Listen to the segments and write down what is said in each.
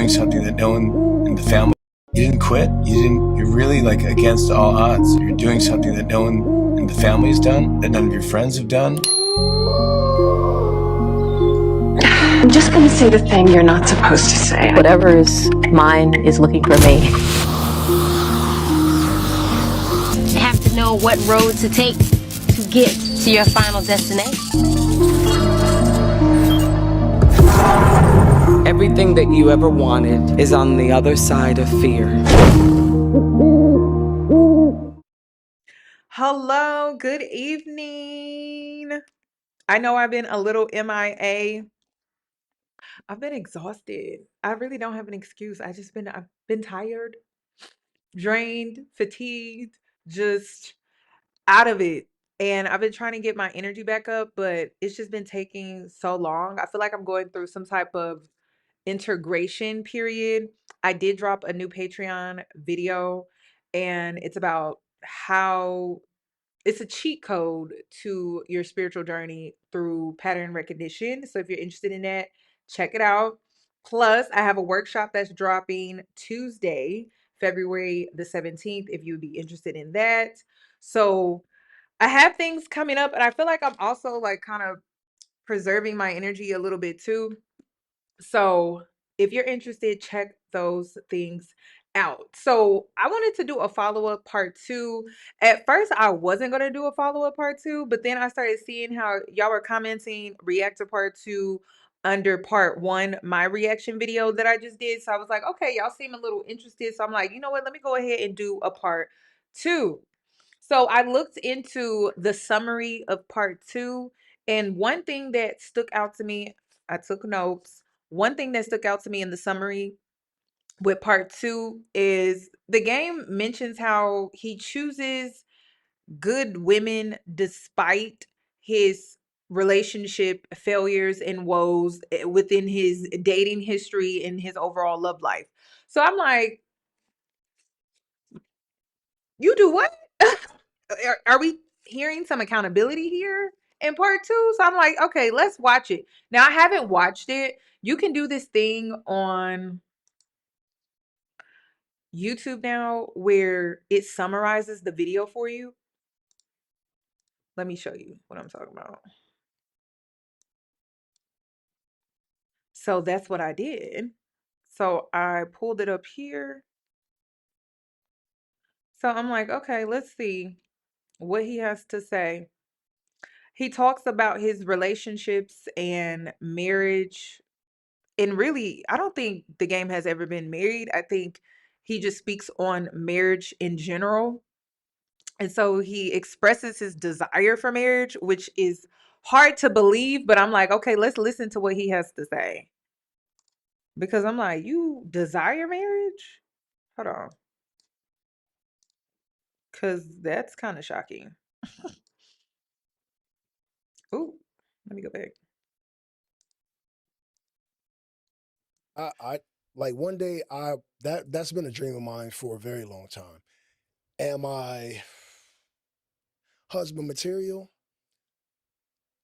doing something that no one in the family. You didn't quit. You're really like against all odds. You're doing something that no one in the family's done, that none of your friends have done. I'm just gonna say the thing you're not supposed to say. Whatever is mine is looking for me. You have to know what road to take to get to your final destination. Everything that you ever wanted is on the other side of fear. Hello, good evening. I know I've been a little MIA. I've been exhausted. I really don't have an excuse. I've been tired, drained, fatigued, just out of it. And I've been trying to get my energy back up, but it's just been taking so long. I feel like I'm going through some type of integration period. I did drop a new Patreon video, and it's about how it's a cheat code to your spiritual journey through pattern recognition. So if you're interested in that, check it out. Plus, I have a workshop that's dropping Tuesday, February the 17th, if you'd be interested in that. So I have things coming up, and I feel like I'm also like kind of preserving my energy a little bit too. So if you're interested, check those things out. So I wanted to do a follow-up part two. At first, I wasn't going to do a follow-up part two, but then I started seeing how y'all were commenting react to part two under part one, my reaction video that I just did. So I was like, okay, y'all seem a little interested. So I'm like, you know what? Let me go ahead and do a part two. So I looked into the summary of part two, and one thing that stuck out to me, I took notes. One thing that stuck out to me in the summary with part two is the game mentions how he chooses good women despite his relationship failures and woes within his dating history and his overall love life. So I'm like, you do what? Are we hearing some accountability here in part two? So I'm like, okay, let's watch it. Now, I haven't watched it. You can do this thing on YouTube now where it summarizes the video for you. Let me show you what I'm talking about. So that's what I did. So I pulled it up here. So I'm like, okay, let's see what he has to say. He talks about his relationships and marriage. And really, I don't think the game has ever been married. I think he just speaks on marriage in general. And so he expresses his desire for marriage, which is hard to believe, but I'm like, okay, let's listen to what he has to say. Because I'm like, you desire marriage? Hold on. Because that's kind of shocking. Ooh, let me go back. I like one day that's been a dream of mine for a very long time. Am I husband material?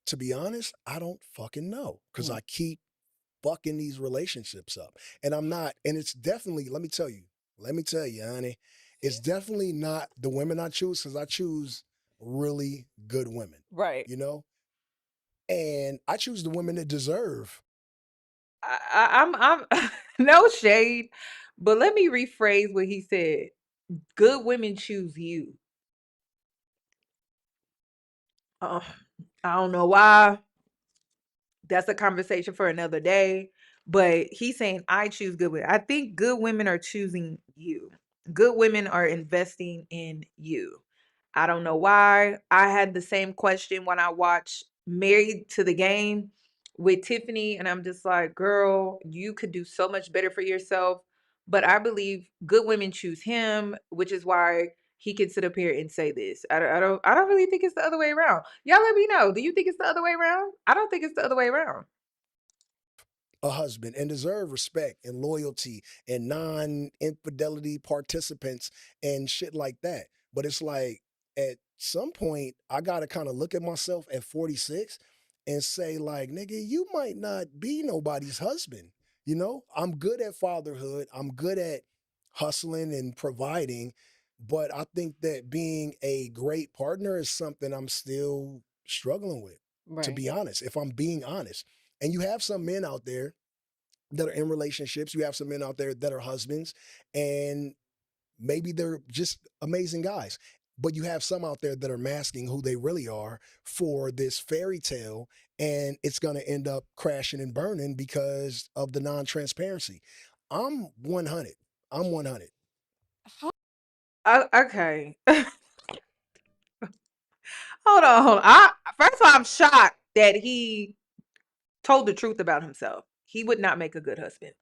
To be honest, I don't fucking know because I keep fucking these relationships up, and I'm not. And it's definitely let me tell you, honey, it's definitely not the women I choose because I choose really good women, Right. you know, and I choose the women that deserve. I'm no shade, but let me rephrase what he said. Good women choose you. Uh, I don't know why. That's a conversation for another day. But he's saying, I choose good women. I think good women are choosing you. Good women are investing in you. I don't know why. I had the same question when I watched Married to the Game with Tiffany. And I'm just like, girl, you could do so much better for yourself. But I believe good women choose him, which is why he can sit up here and say this. I don't really think it's the other way around. Y'all let me know. Do you think it's the other way around? I don't think it's the other way around. A husband and deserve respect and loyalty and non-infidelity participants and shit like that. But it's like at some point I gotta kind of look at myself at 46 and say, like, nigga, you might not be nobody's husband. You know, I'm good at fatherhood. I'm good at hustling and providing, but I think that being a great partner is something I'm still struggling with, to Right. be honest, if I'm being honest. And you have some men out there that are in relationships, you have some men out there that are husbands, and maybe they're just amazing guys. But you have some out there that are masking who they really are for this fairy tale, and it's going to end up crashing and burning because of the non-transparency. I'm 100. I'm 100. Okay. Hold on, hold on. First of all, I'm shocked that he told the truth about himself. He would not make a good husband.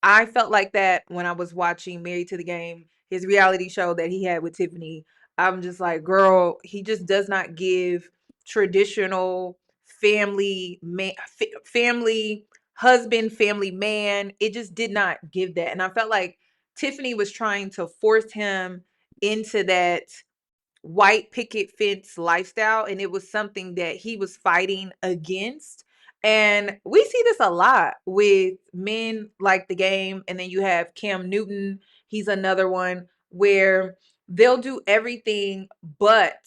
I felt like that when I was watching Married to the Game, his reality show that he had with Tiffany. I'm just like, girl, he just does not give traditional family husband, family man. It just did not give that. And I felt like Tiffany was trying to force him into that white picket fence lifestyle, and it was something that he was fighting against. And we see this a lot with men like the game, and then you have Cam Newton. He's another one where they'll do everything but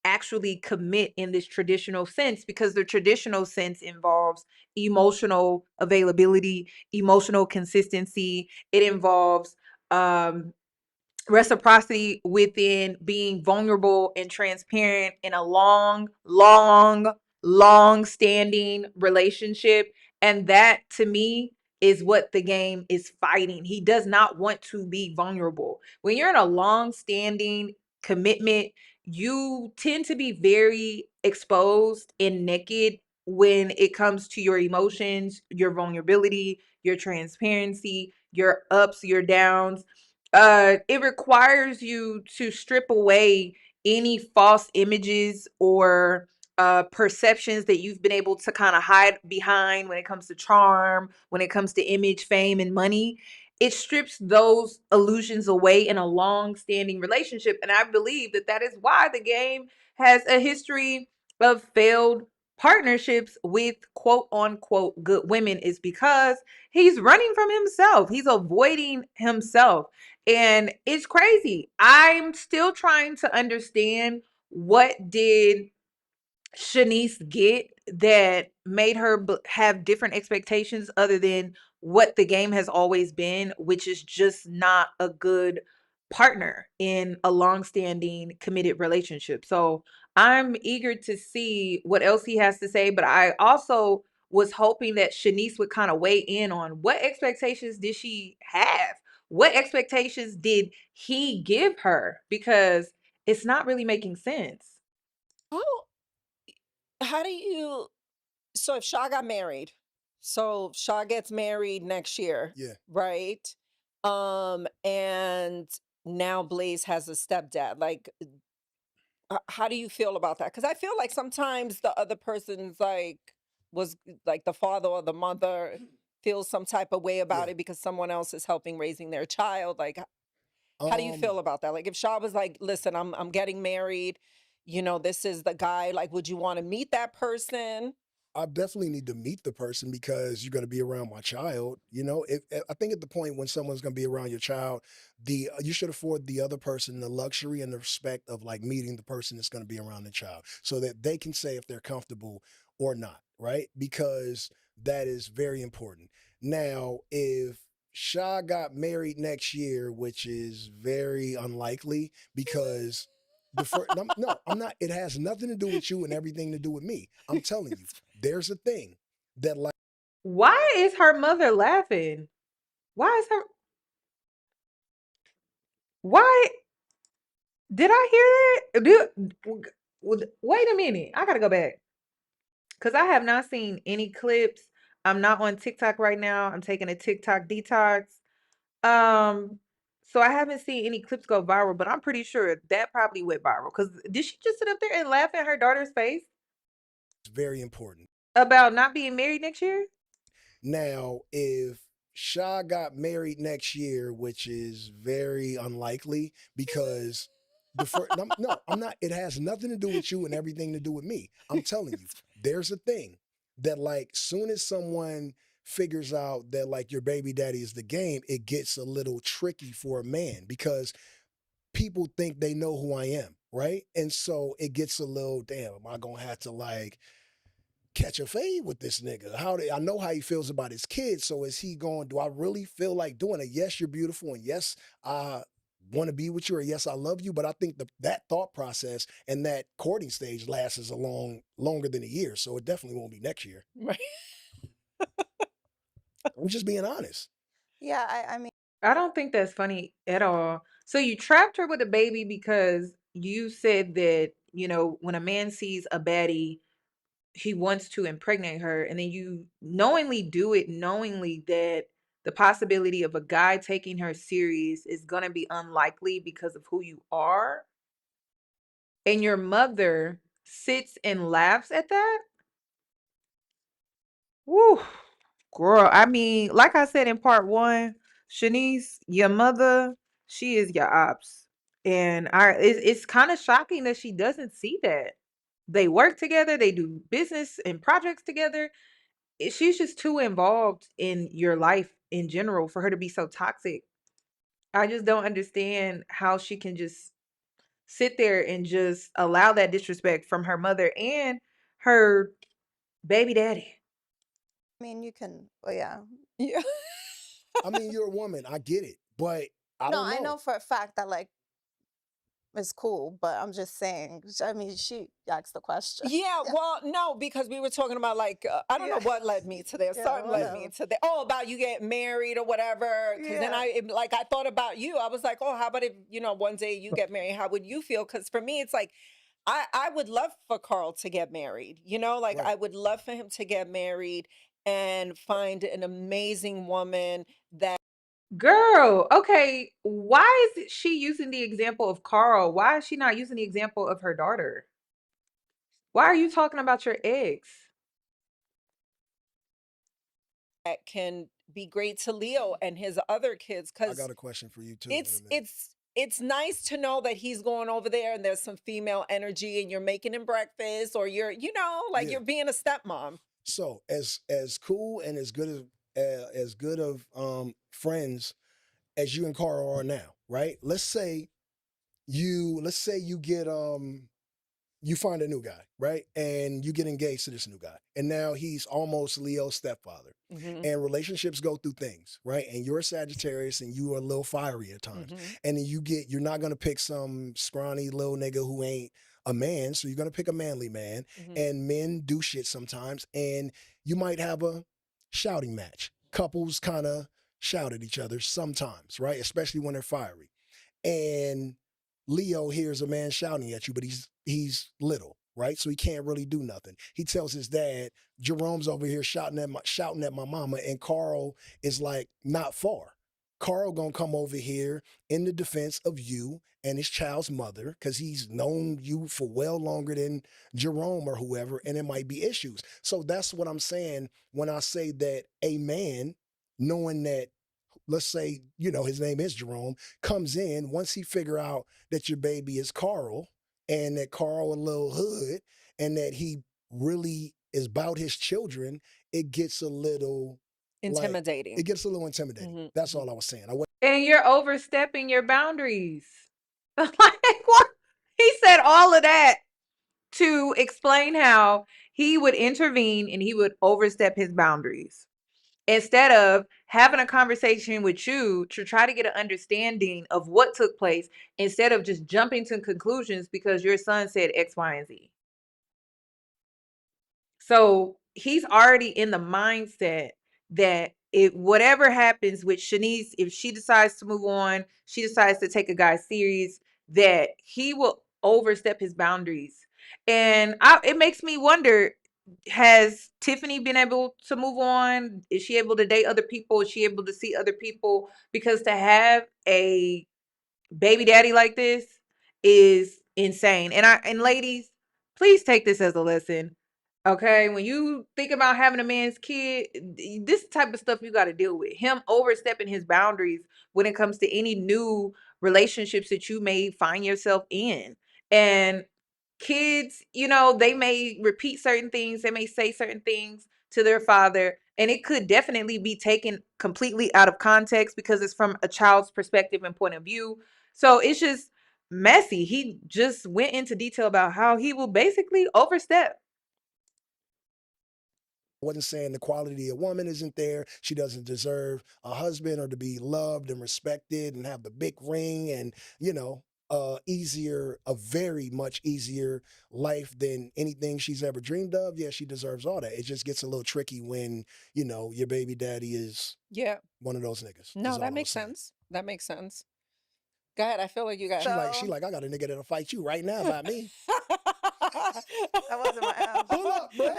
actually commit in this traditional sense, because the traditional sense involves emotional availability, emotional consistency. It involves um reciprocity within being vulnerable and transparent in a long standing relationship. And that to me is what the game is fighting. He does not want to be vulnerable. When you're in a long standing commitment, you tend to be very exposed and naked when it comes to your emotions, your vulnerability, your transparency, your ups, your downs. It requires you to strip away any false images or perceptions that you've been able to kind of hide behind when it comes to charm, when it comes to image, fame, and money. It strips those illusions away in a long-standing relationship, and I believe that that is why the game has a history of failed partnerships with quote unquote good women, is because he's running from himself. He's avoiding himself. And it's crazy. I'm still trying to understand, what did Shaniece get that made her have different expectations other than what the game has always been, which is just not a good partner in a long-standing committed relationship. So I'm eager to see what else he has to say, but I also was hoping that Shaniece would kind of weigh in on what expectations did she have? What expectations did he give her? Because it's not really making sense. How how do you so if Shaw got married, so Shaw gets married next year, Yeah. right? And now Blaze has a stepdad. Like, how do you feel about that? Because I feel like sometimes the other person's like was like the father or the mother feels some type of way about Yeah. it because someone else is helping raising their child. Like, how do you Um, feel about that? Like, if Shaw was like, "Listen, I'm getting married. You know, this is the guy. Like, would you want to meet that person?" I definitely need to meet the person because you're going to be around my child. You know, I think at the point when someone's going to be around your child, you should afford the other person the luxury and the respect of like meeting the person that's going to be around the child, so that they can say if they're comfortable or not, right? Because that is very important. Now, if Shah got married next year, which is very unlikely because the first, no, I'm not. It has nothing to do with you and everything to do with me. I'm telling you, there's a thing that like Why is her mother laughing? Why is her why did I hear that? Wait a minute. I gotta go back. Because I have not seen any clips. I'm not on TikTok right now. I'm taking a TikTok detox. Um, so I haven't seen any clips go viral, but I'm pretty sure that probably went viral. Because did she just sit up there and laugh in her daughter's face it's very important. about not being married next year? Now, if Shah got married next year, which is very unlikely because the first, no, I'm not. It has nothing to do with you and everything to do with me. I'm telling you, there's a thing that like soon as someone figures out that like your baby daddy is the game, it gets a little tricky for a man because people think they know who I am, right? And so it gets a little, damn, am I gonna have to like catch a fade with this nigga? I know how he feels about his kids, so is he going, do I really feel like doing it? Yes, you're beautiful, and yes, I want to be with you, or yes, I love you. But I think that thought process and that courting stage lasts as longer than a year, so it definitely won't be next year. Right. I'm just being honest. Yeah, I mean, I don't think that's funny at all. So you trapped her with a baby because you said that, when a man sees a baddie, he wants to impregnate her, and then you knowingly do it, knowingly that the possibility of a guy taking her serious is going to be unlikely because of who you are. And your mother sits and laughs at that. Woo, girl. I mean, like I said in part one, Shaniece, your mother, she is your ops. And it's kind of shocking that she doesn't see that. They work together, they do business and projects together. She's just too involved in your life in general for her to be so toxic. I just don't understand how she can just sit there and just allow that disrespect from her mother and her baby daddy. you can. Oh yeah. Yeah. I mean, you're a woman. I get it, but I No, don't I know. know for a fact that like it's cool, but I'm just saying. I mean, she asked the question. Yeah, well, no, because we were talking about like I don't know what led me to this. Yeah, Something led me whatever. to that. Oh, about you getting married or whatever. Because then I thought about you. I was like, oh, how about if one day you get married? How would you feel? Because for me, it's like I would love for Carl to get married. Like Right. I would love for him to get married and find an amazing woman that. Girl, okay, why is she using the example of Carl? Why is she not using the example of her daughter? Why are you talking about your ex? Can be great to Leo and his other kids I because got a question for you too. in a minute. it's nice to know that he's going over there and there's some female energy and you're making him breakfast or you're Yeah. you're being a stepmom. So as cool and as good of friends as you and Carl are now, right? Let's say you get you find a new guy, right? And you get engaged to this new guy. And now he's almost Leo's stepfather. Mhm. And relationships go through things, right? And you're a Sagittarius and you are a little fiery at times. Mhm. And then you're not gonna pick some scrawny little nigga who ain't a man. So you're gonna pick a manly man. Mhm. And men do shit sometimes. And you might have a shouting match. Couples kind of shout at each other sometimes, right? Especially when they're fiery. And Leo hears a man shouting at you, but he's little, right? So he can't really do nothing. He tells his dad, Jerome's over here shouting at my mama, and Carl is like not far. Carl gonna come over here in the defense of you and his child's mother, because he's known you for well longer than Jerome or whoever, and it might be issues. So that's what I'm saying when I say that a man, knowing that, let's say, his name is Jerome, comes in once he figure out that your baby is Carl and that Carl a little hood and that he really is about his children, it gets a little Intimidating. intimidating. Mhm. That's all I was saying. And you're overstepping your boundaries. Like what? He said all of that to explain how he would intervene and he would overstep his boundaries instead of having a conversation with you to try to get an understanding of what took place instead of just jumping to conclusions because your son said X, Y, and Z. So he's already in the mindset that if whatever happens with Shaniece, if she decides to move on, she decides to take a guy serious, that he will overstep his boundaries. And it makes me wonder, has Tiffany been able to move on? Is she able to date other people? Is she able to see other people? Because to have a baby daddy like this is insane. And ladies, please take this as a lesson. Okay, when you think about having a man's kid, this type of stuff you got to deal with. Him overstepping his boundaries when it comes to any new relationships that you may find yourself in. And kids, they may repeat certain things, they may say certain things to their father, And it could definitely be taken completely out of context because it's from a child's perspective and point of view. So it's just messy. He just went into detail about how he will basically overstep. Wasn't saying the quality of woman isn't there. She doesn't deserve a husband or to be loved and respected and have the big ring and, a very much easier life than anything she's ever dreamed of. Yeah, she deserves all that. It just gets a little tricky when, your baby daddy is one of those niggas. No, is all that I'm makes saying. sense. That makes sense. Go ahead. I feel like you got. She like, I got a nigga that'll fight you right now by me. That wasn't my Pull up, bro.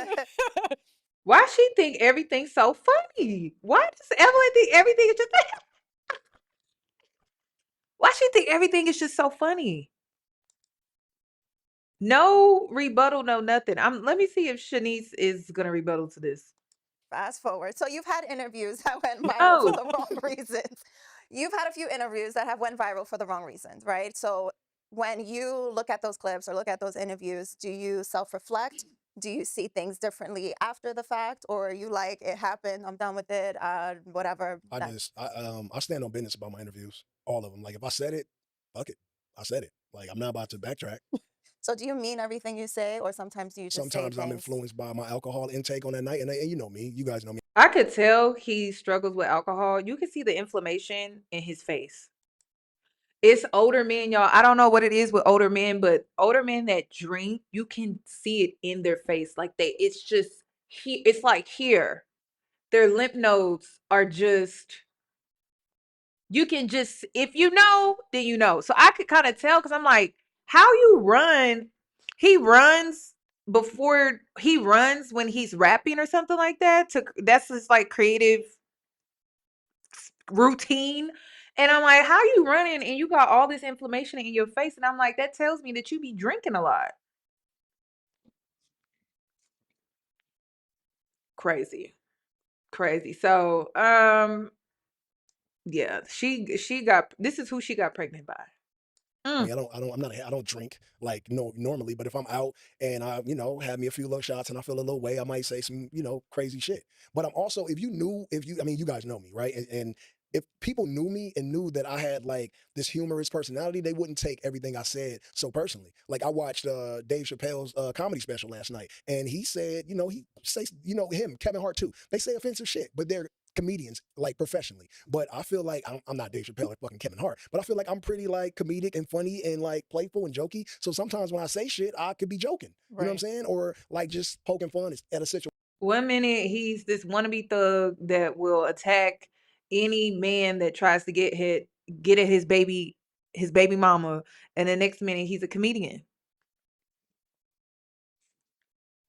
Why she think everything's so funny? Why does Evelyn think everything is just why she think everything is just so funny? No rebuttal, no nothing. Let me see if Shaniece is gonna rebuttal to this. Fast forward. So you've had interviews that went viral for No. the wrong reasons. You've had a few interviews that have went viral for the wrong reasons, right? So when you look at those clips or look at those interviews, do you self-reflect? Do you see things differently after the fact, or are you like, it happened, I'm done with it, whatever? I stand on business about my interviews, all of them. Like if I said it, fuck it, I said it. Like I'm not about to backtrack. So do you mean everything you say, or sometimes you just Sometimes say I'm things? influenced by my alcohol intake on that night, and you know me, you guys know me. I could tell he struggles with alcohol. You can see the inflammation in his face. It's older men, y'all. I don't know what it is with older men, but older men that drink, you can see it in their face. Like it's just it's like here. Their lymph nodes are just, you can just, if you know, then you know. So I could kind of tell because I'm like, how you run? He runs when he's rapping or something like that. That's his like creative routine. And I'm like, how you running and you got all this inflammation in your face? And I'm like, that tells me that you be drinking a lot. Crazy. Crazy. So, yeah, she got, this is who she got pregnant by. I don't drink like normally, but if I'm out and I, have me a few little shots and I feel a little way, I might say some, crazy shit. But I'm also, you guys know me, right? And if people knew me and knew that I had like this humorous personality, they wouldn't take everything I said so personally. Like I watched Dave Chappelle's comedy special last night, and he said, he says, him, Kevin Hart too. They say offensive shit, but they're comedians like professionally. But I feel like I'm not Dave Chappelle or fucking Kevin Hart, but I feel like I'm pretty like comedic and funny and like playful and jokey. So sometimes when I say shit, I could be joking. You know what I'm saying? Or like just poking fun at a situation. 1 minute he's this wannabe thug that will attack any man that tries to get at his baby mama, and the next minute he's a comedian.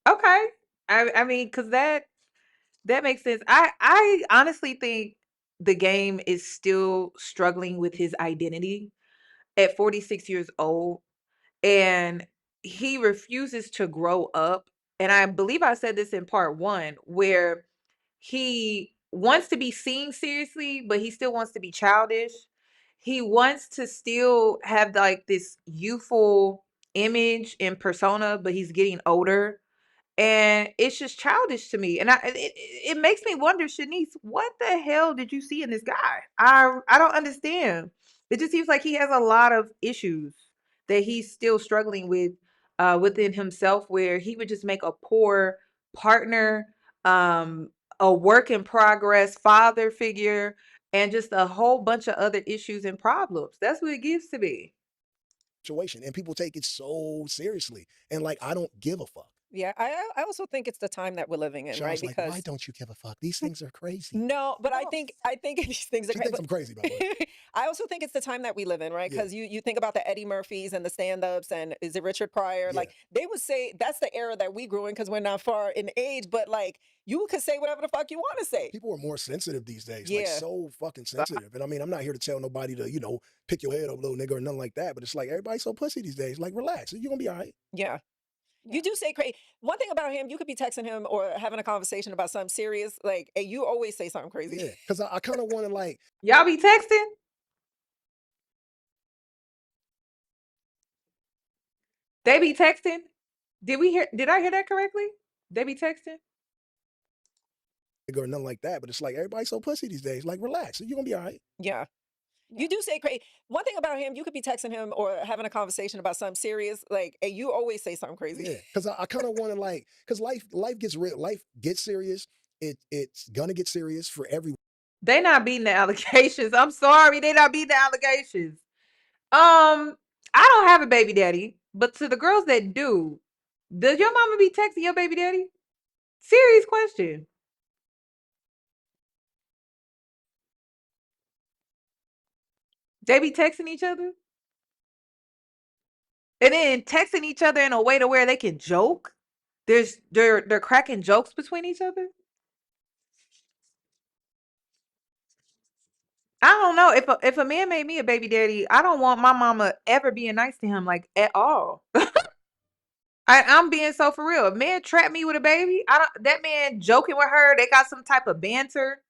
Okay. I mean, because that makes sense. I honestly think the game is still struggling with his identity at 46 years old, and he refuses to grow up. And I believe I said this in part 1, where he wants to be seen seriously, but he still wants to be childish. He wants to still have like this youthful image and persona, but he's getting older. And it's just childish to me. And it makes me wonder, Shaniece, what the hell did you see in this guy? I don't understand. It just seems like he has a lot of issues that he's still struggling with within himself, where he would just make a poor partner, a work in progress father figure, and just a whole bunch of other issues and problems. That's what it gives to me. And people take it so seriously. And like, I don't give a fuck. Yeah, I also think it's the time that we're living in, right? Sean's like, why don't you give a fuck? These things are crazy. No, but I think these things are She thinks I'm crazy, by the way. I also think it's the time that we live in, right? Yeah. Because you think about the Eddie Murphys and the stand-ups, and is it Richard Pryor? Yeah. Like they would say that's the era that we grew in because we're not far in age, but like you could say whatever the fuck you want to say. People are more sensitive these days, Yeah. like so fucking sensitive. And I mean, I'm not here to tell nobody to, pick your head up, little nigga, or nothing like that. But it's like everybody's so pussy these days. Like, relax, you're gonna be all right. Yeah. You do say crazy. One thing about him, you could be texting him or having a conversation about something serious, like, and you always say something crazy. Yeah, because I kind of want to like. Y'all be texting? They be texting? Did I hear that correctly? They be texting? or nothing like that. But it's like everybody's so pussy these days. Like, relax. You're gonna be all right. Yeah. You do say crazy. One thing about him, you could be texting him or having a conversation about something serious, like, and you always say something crazy. Yeah, because I kind of want to like, because life gets real, life gets serious. It's gonna get serious for everyone. They not beating the allegations. I'm sorry, they not beating the allegations. I don't have a baby daddy, but to the girls that do, does your mama be texting your baby daddy? Serious question. They be texting each other? And then texting each other in a way to where they can joke? They're cracking jokes between each other? I don't know. If a man made me a baby daddy, I don't want my mama ever being nice to him, like, at all. I'm being so for real. A man trapped me with a baby. That man joking with her, they got some type of banter.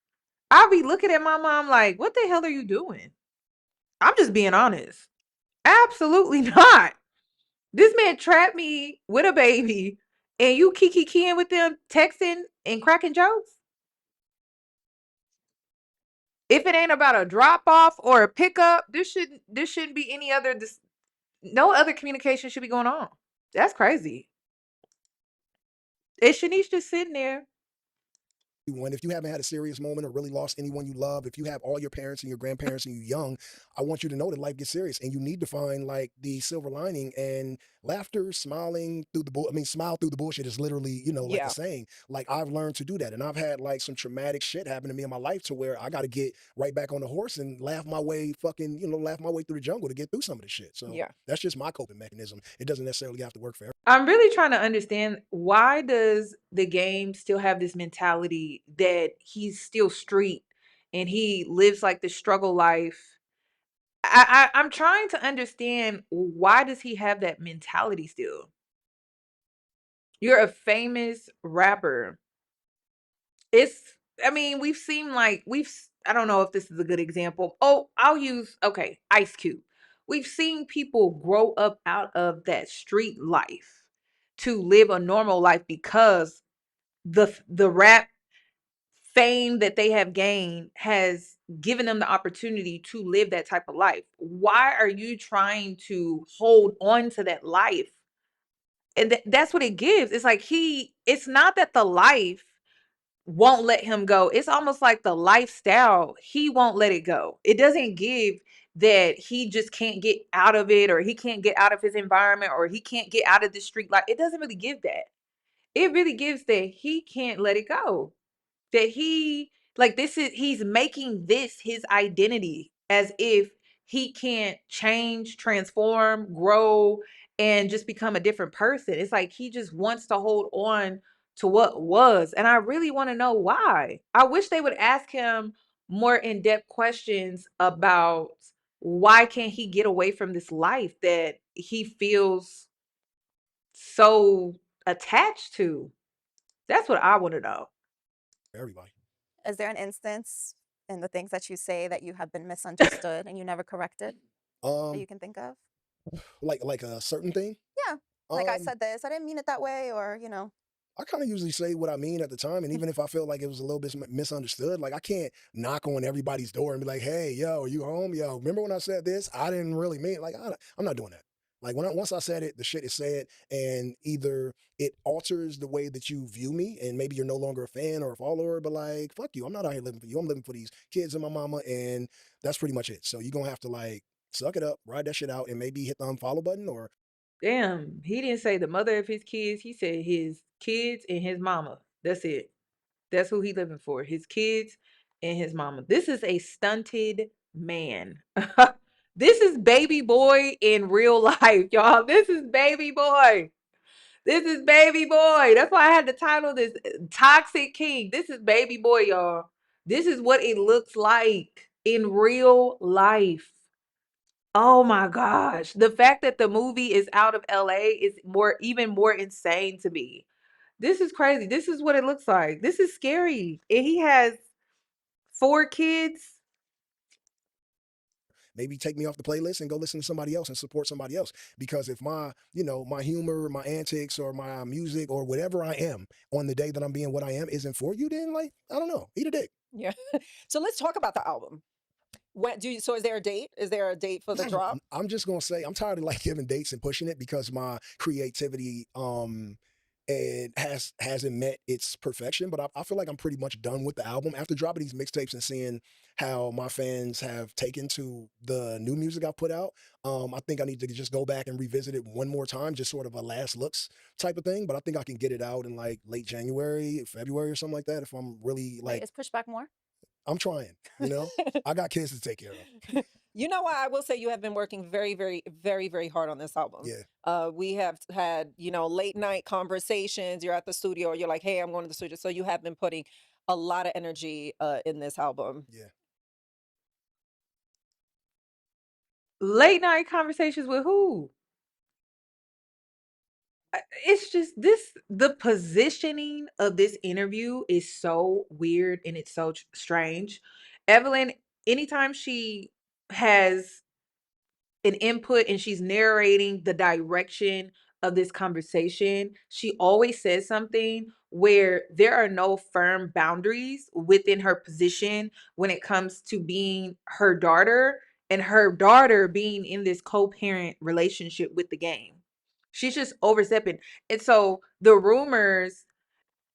I'll be looking at my mom like, what the hell are you doing? I'm just being honest. Absolutely not. This man trapped me with a baby and you kiki-keying with them, texting and cracking jokes? If it ain't about a drop off or a pickup, there shouldn't be any other no other communication should be going on. That's crazy. Is Shaniece just sitting there? If you haven't had a serious moment or really lost anyone you love, if you have all your parents and your grandparents and you're young, I want you to know that life gets serious and you need to find like the silver lining, and laughter, smiling through the smile through the bullshit is literally, like Yeah. the saying. Like, I've learned to do that, and I've had like some traumatic shit happen to me in my life to where I got to get right back on the horse and laugh my way through the jungle to get through some of the shit. So Yeah. that's just my coping mechanism. It doesn't necessarily have to work for everyone. I'm really trying to understand, why does the game still have this mentality that he's still street and he lives like the struggle life? I'm trying to understand, why does he have that mentality still? You're a famous rapper. We've seen like I don't know if this is a good example. Oh, I'll use Ice Cube. We've seen people grow up out of that street life to live a normal life because the rap fame that they have gained has given them the opportunity to live that type of life. Why are you trying to hold on to that life? And that's what it gives. It's like it's not that the life won't let him go. It's almost like the lifestyle, he won't let it go. It doesn't give that he just can't get out of it, or he can't get out of his environment, or he can't get out of the street life. It doesn't really give that. It really gives that he can't let it go. That he's making this his identity, as if he can't change, transform, grow, and just become a different person. It's like he just wants to hold on to what was. And I really want to know why. I wish they would ask him more in-depth questions about why can't he get away from this life that he feels so attached to. That's what I want to know. Everybody. Is there an instance in the things that you say that you have been misunderstood and you never corrected that you can think of? Like a certain thing. Yeah. Like, I said this, I didn't mean it that way, or I kind of usually say what I mean at the time, and even if I feel like it was a little bit misunderstood, like I can't knock on everybody's door and be like, "Hey, yo, are you home? Yo, remember when I said this? I didn't really mean it." Like, I'm not doing that. Like, once I said it, the shit is said, and either it alters the way that you view me, and maybe you're no longer a fan or a follower, but like, fuck you, I'm not out here living for you. I'm living for these kids and my mama, and that's pretty much it. So you're gonna have to like suck it up, ride that shit out, and maybe hit the unfollow button or Damn, he didn't say the mother of his kids. He said his kids and his mama. That's it. That's who he living for. His kids and his mama. This is a stunted man. This is baby boy in real life, y'all. This is baby boy. This is baby boy. That's why I had to title this Toxic King. This is baby boy, y'all. This is what it looks like in real life. Oh my gosh. The fact that the movie is out of LA is even more insane to me. This is crazy. This is what it looks like. This is scary. And he has 4 kids. maybe take me off the playlist and go listen to somebody else and support somebody else. Because if my, my humor, my antics, or my music, or whatever I am on the day that I'm being what I am isn't for you, then like, I don't know, eat a dick. Yeah. So let's talk about the album. So is there a date? Is there a date for the drop? I'm just gonna say I'm tired of like giving dates and pushing it because my creativity it hasn't met its perfection. But I feel like I'm pretty much done with the album after dropping these mixtapes and seeing how my fans have taken to the new music I put out. I think I need to just go back and revisit it one more time, just sort of a last looks type of thing. But I think I can get it out in like late January, February, or something like that if I'm really like. Is pushed back more? I'm trying, I got kids to take care of. You know what? I will say you have been working very, very, very, very hard on this album. Yeah. We have had, late night conversations. You're at the studio, or you're like, hey, I'm going to the studio. So you have been putting a lot of energy in this album. Yeah. Late night conversations with who? It's just the positioning of this interview is so weird and it's so strange. Evelyn, anytime she has an input and she's narrating the direction of this conversation, she always says something where there are no firm boundaries within her position when it comes to being her daughter and her daughter being in this co-parent relationship with the game. She's just overstepping. And so the rumors,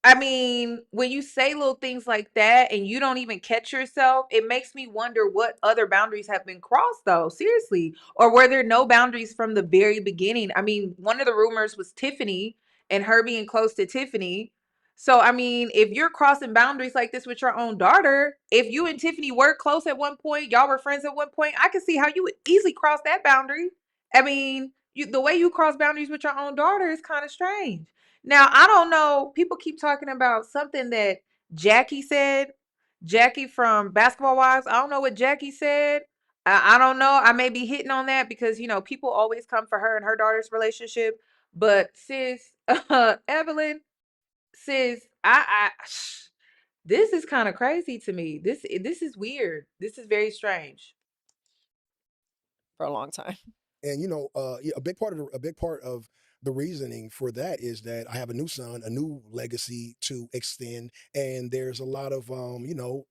I mean, when you say little things like that and you don't even catch yourself, it makes me wonder what other boundaries have been crossed, though. Seriously. Or were there no boundaries from the very beginning? I mean, one of the rumors was Tiffany and her being close to Tiffany. So, I mean, if you're crossing boundaries like this with your own daughter, if you and Tiffany were close at one point, y'all were friends at one point, I can see how you would easily cross that boundary. I mean, the way you cross boundaries with your own daughter is kind of strange. Now, I don't know. People keep talking about something that Jackie said. Jackie from Basketball Wives. I don't know what Jackie said. I don't know. I may be hitting on that because, people always come for her and her daughter's relationship. But sis, Evelyn, sis, this is kind of crazy to me. This is weird. This is very strange. For a long time. And a big part of the reasoning for that is that I have a new son, a new legacy to extend, and there's a lot of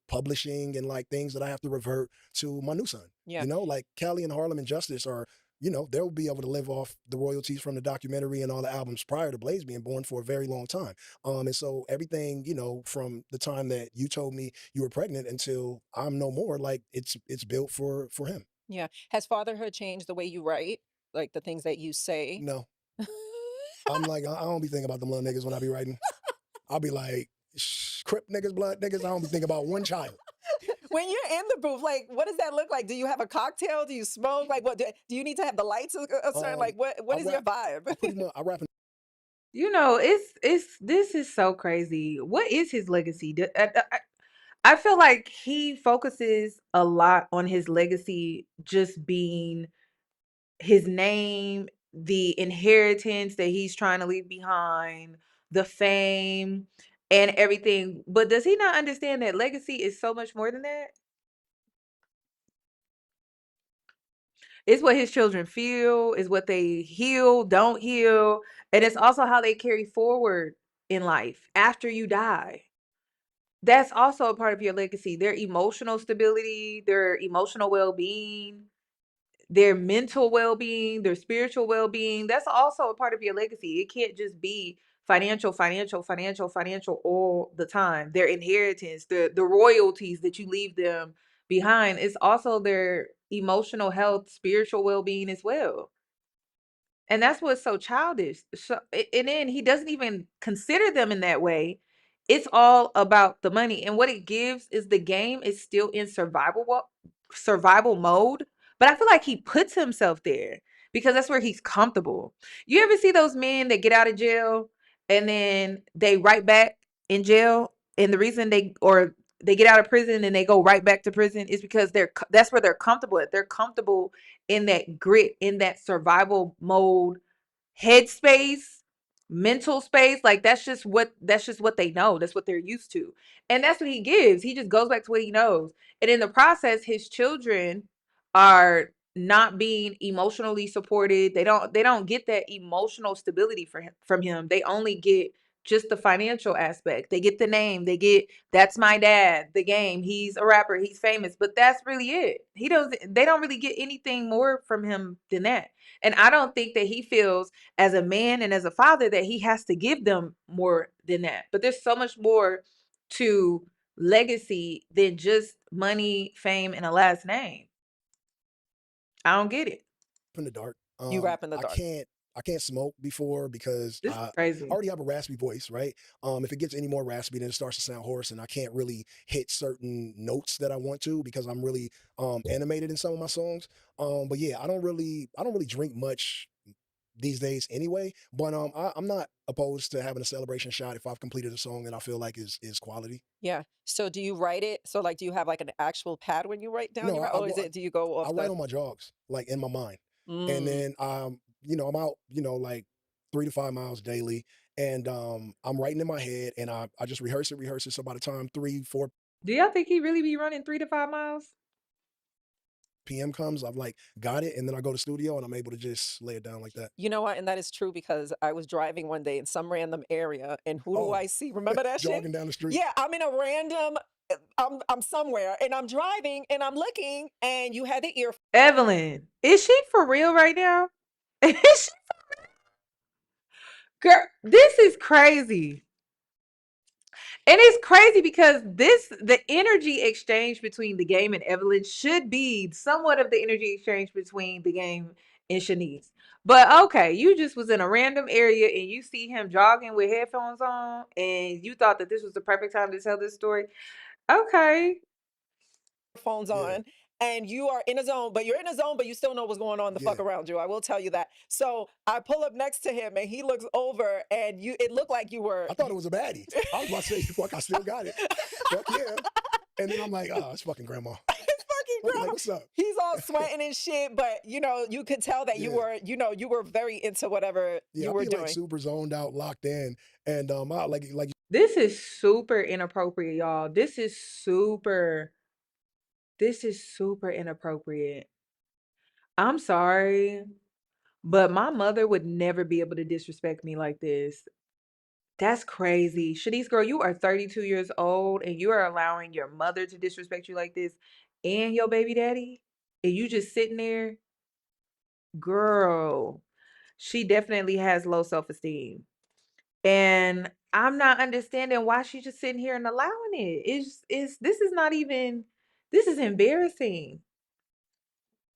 publishing and like things that I have to revert to my new son. Yeah. Like Callie and Harlem and Justice are, they'll be able to live off the royalties from the documentary and all the albums prior to Blaze being born for a very long time. And so everything, from the time that you told me you were pregnant until I'm no more, like it's built for him. Yeah. Has fatherhood changed the way you write? Like the things that you say? No. I'm like, I don't be thinking about them little niggas when I be writing. I'll be like, Crip niggas, blood niggas. I don't be thinking about one child. When you're in the booth, like, what does that look like? Do you have a cocktail? Do you smoke? Like, what? Do you need to have the lights a certain? Like, what is your vibe? I rap. This is so crazy. What is his legacy? I feel like he focuses a lot on his legacy just being his name, the inheritance that he's trying to leave behind, the fame, and everything. But does he not understand that legacy is so much more than that? It's what his children feel, is what they heal, don't heal, and it's also how they carry forward in life after you die. That's also a part of your legacy. Their emotional stability, their emotional well-being, their mental well-being, their spiritual well-being. That's also a part of your legacy. It can't just be financial, financial, financial, financial all the time. Their inheritance, the royalties that you leave them behind, is also their emotional health, spiritual well-being as well. And that's what's so childish. So, and then he doesn't even consider them in that way. It's all about the money. And what it gives is the game is still in survival mode. But I feel like he puts himself there because that's where he's comfortable. You ever see those men that get out of jail and then they right back in jail? And the reason they get out of prison and they go right back to prison is because that's where they're comfortable at. They're comfortable in that grit, in that survival mode, headspace, mental space. Like that's just what they know. That's what they're used to. And that's what he gives. He just goes back to what he knows. And in the process, his children are not being emotionally supported. They don't get that emotional stability from him. They only get just the financial aspect. They get the name. They get that's my dad, the game. He's a rapper, he's famous, but that's really it. They don't really get anything more from him than that. And I don't think that he feels as a man and as a father that he has to give them more than that. But there's so much more to legacy than just money, fame, and a last name. I don't get it. In the dark. You rap in the dark. I can't smoke before because This is I crazy. already have a raspy voice, right? If it gets any more raspy, then it starts to sound hoarse, and I can't really hit certain notes that I want to because I'm really animated in some of my songs. But yeah, I don't really drink much these days anyway. But I'm not opposed to having a celebration shot if I've completed a song that I feel like is quality. Yeah. So do you write it? So like, do you have like an actual pad when you write down No, your, or is it, do you go off I write on my jogs, like in my mind. And then I'm out, like 3 to 5 miles daily. And I'm writing in my head and I just rehearse it. So by the time 3, 4 Do y'all think he really be running 3 to 5 miles? PM comes, I've like got it, and then I go to studio and I'm able to just lay it down like that. You know what? And that is true because I was driving one day in some random area, and who do I see? Remember that shit? Jogging down the street. Yeah, I'm in a random. I'm somewhere, and I'm driving, and I'm looking, and you had the ear. Evelyn, is she for real right now? Is she for real? Girl, this is crazy. And it's crazy because the energy exchange between the game and Evelyn should be somewhat of the energy exchange between the game and Shaniece. But okay, you just was in a random area and you see him jogging with headphones on and you thought that this was the perfect time to tell this story. Okay. Phones on, and you are in a zone, but you're in a zone, but you still know what's going on the fuck around you. I will tell you that. So I pull up next to him, and he looks over, and it looked like you were. I thought it was a baddie. I was about to say, fuck, I still got it. Fuck yeah. And then I'm like, oh, it's fucking grandma. Like, what's up? He's all sweating and shit, but you could tell that you were, you were very into whatever you were doing. Like super zoned out, locked in, and I like. This is super inappropriate, y'all. This is super inappropriate. I'm sorry, but my mother would never be able to disrespect me like this. That's crazy. Shaniece, girl, you are 32 years old and you are allowing your mother to disrespect you like this and your baby daddy? And you just sitting there? Girl, she definitely has low self-esteem. And I'm not understanding why she's just sitting here and allowing it. This is embarrassing.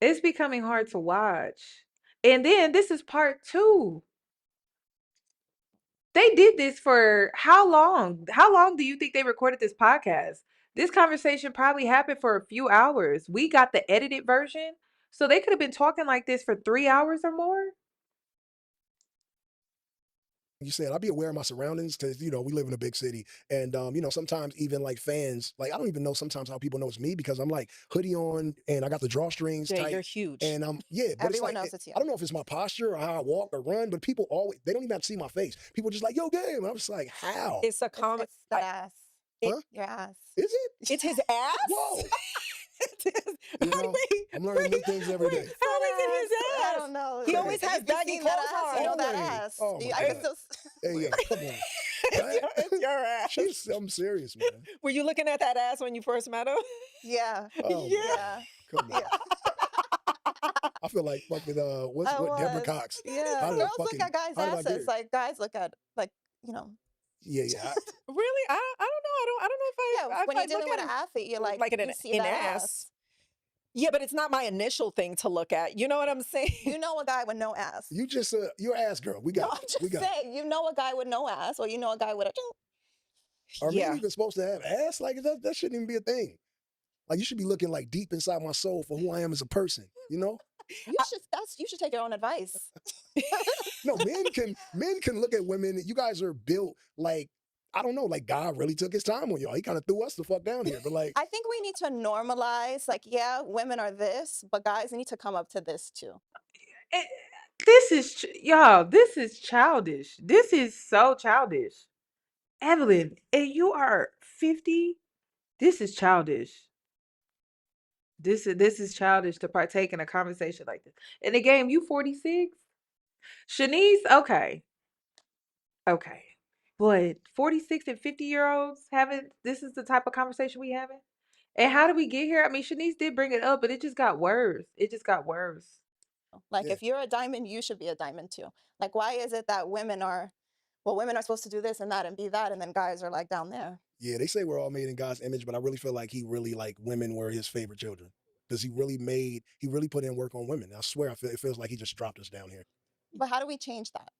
It's becoming hard to watch. And then this is part 2. They did this for how long? How long do you think they recorded this podcast? This conversation probably happened for a few hours. We got the edited version. So they could have been talking like this for 3 hours or more. You said, I'll be aware of my surroundings because, we live in a big city. And, sometimes even like fans, like, I don't even know sometimes how people know it's me because I'm like hoodie on and I got the drawstrings tight. You're huge. And but everyone knows it's you. I don't know if it's my posture or how I walk or run, but people always, they don't even have to see my face. People just like, yo, game. And I'm just like, how? It's a comment. It's the ass. Huh? Your ass. Is it? It's his ass? Whoa. I'm learning new things every day. How is it his ass? I don't know. He always has baggy clothes on. You know that ass. Oh, I can still. Hey, yo, come on. It's your ass. I'm serious, man. Were you looking at that ass when you first met him? Yeah. Oh, Yeah. Come on. I feel like fucking what Deborah Cox. Yeah. Girls look at guys' asses. Like guys look at Yeah. Really? I don't know. I don't know if I. When you're dealing with an athlete, you're like an ass. Yeah, but it's not my initial thing to look at. You know what I'm saying? You know a guy with no ass. You just you're ass girl. We got. No, I'm just saying. You know a guy with no ass, or you know a guy with a. Are men even supposed to have ass? Like that shouldn't even be a thing. Like you should be looking like deep inside my soul for who I am as a person. You know. You should take your own advice. No, men can look at women. You guys are built like, I don't know, like God really took his time on y'all. He kind of threw us the fuck down here. But like, I think we need to normalize, like, yeah, women are this, but guys need to come up to this too. This is childish. This is so childish. Evelyn, and you are 50. This is childish. This is childish to partake in a conversation like this. In the game, you 46? Shaniece, okay. Okay. But 46 and 50-year-olds having this is the type of conversation we having? And how did we get here? I mean, Shaniece did bring it up, but it just got worse. It just got worse. Like, Yeah. if you're a diamond, you should be a diamond too. Like, why is it that women are supposed to do this and that and be that, and then guys are like down there? Yeah, they say we're all made in God's image, but I really feel like he really like women were his favorite children. Because he really put in work on women. I swear it feels like he just dropped us down here. But how do we change that?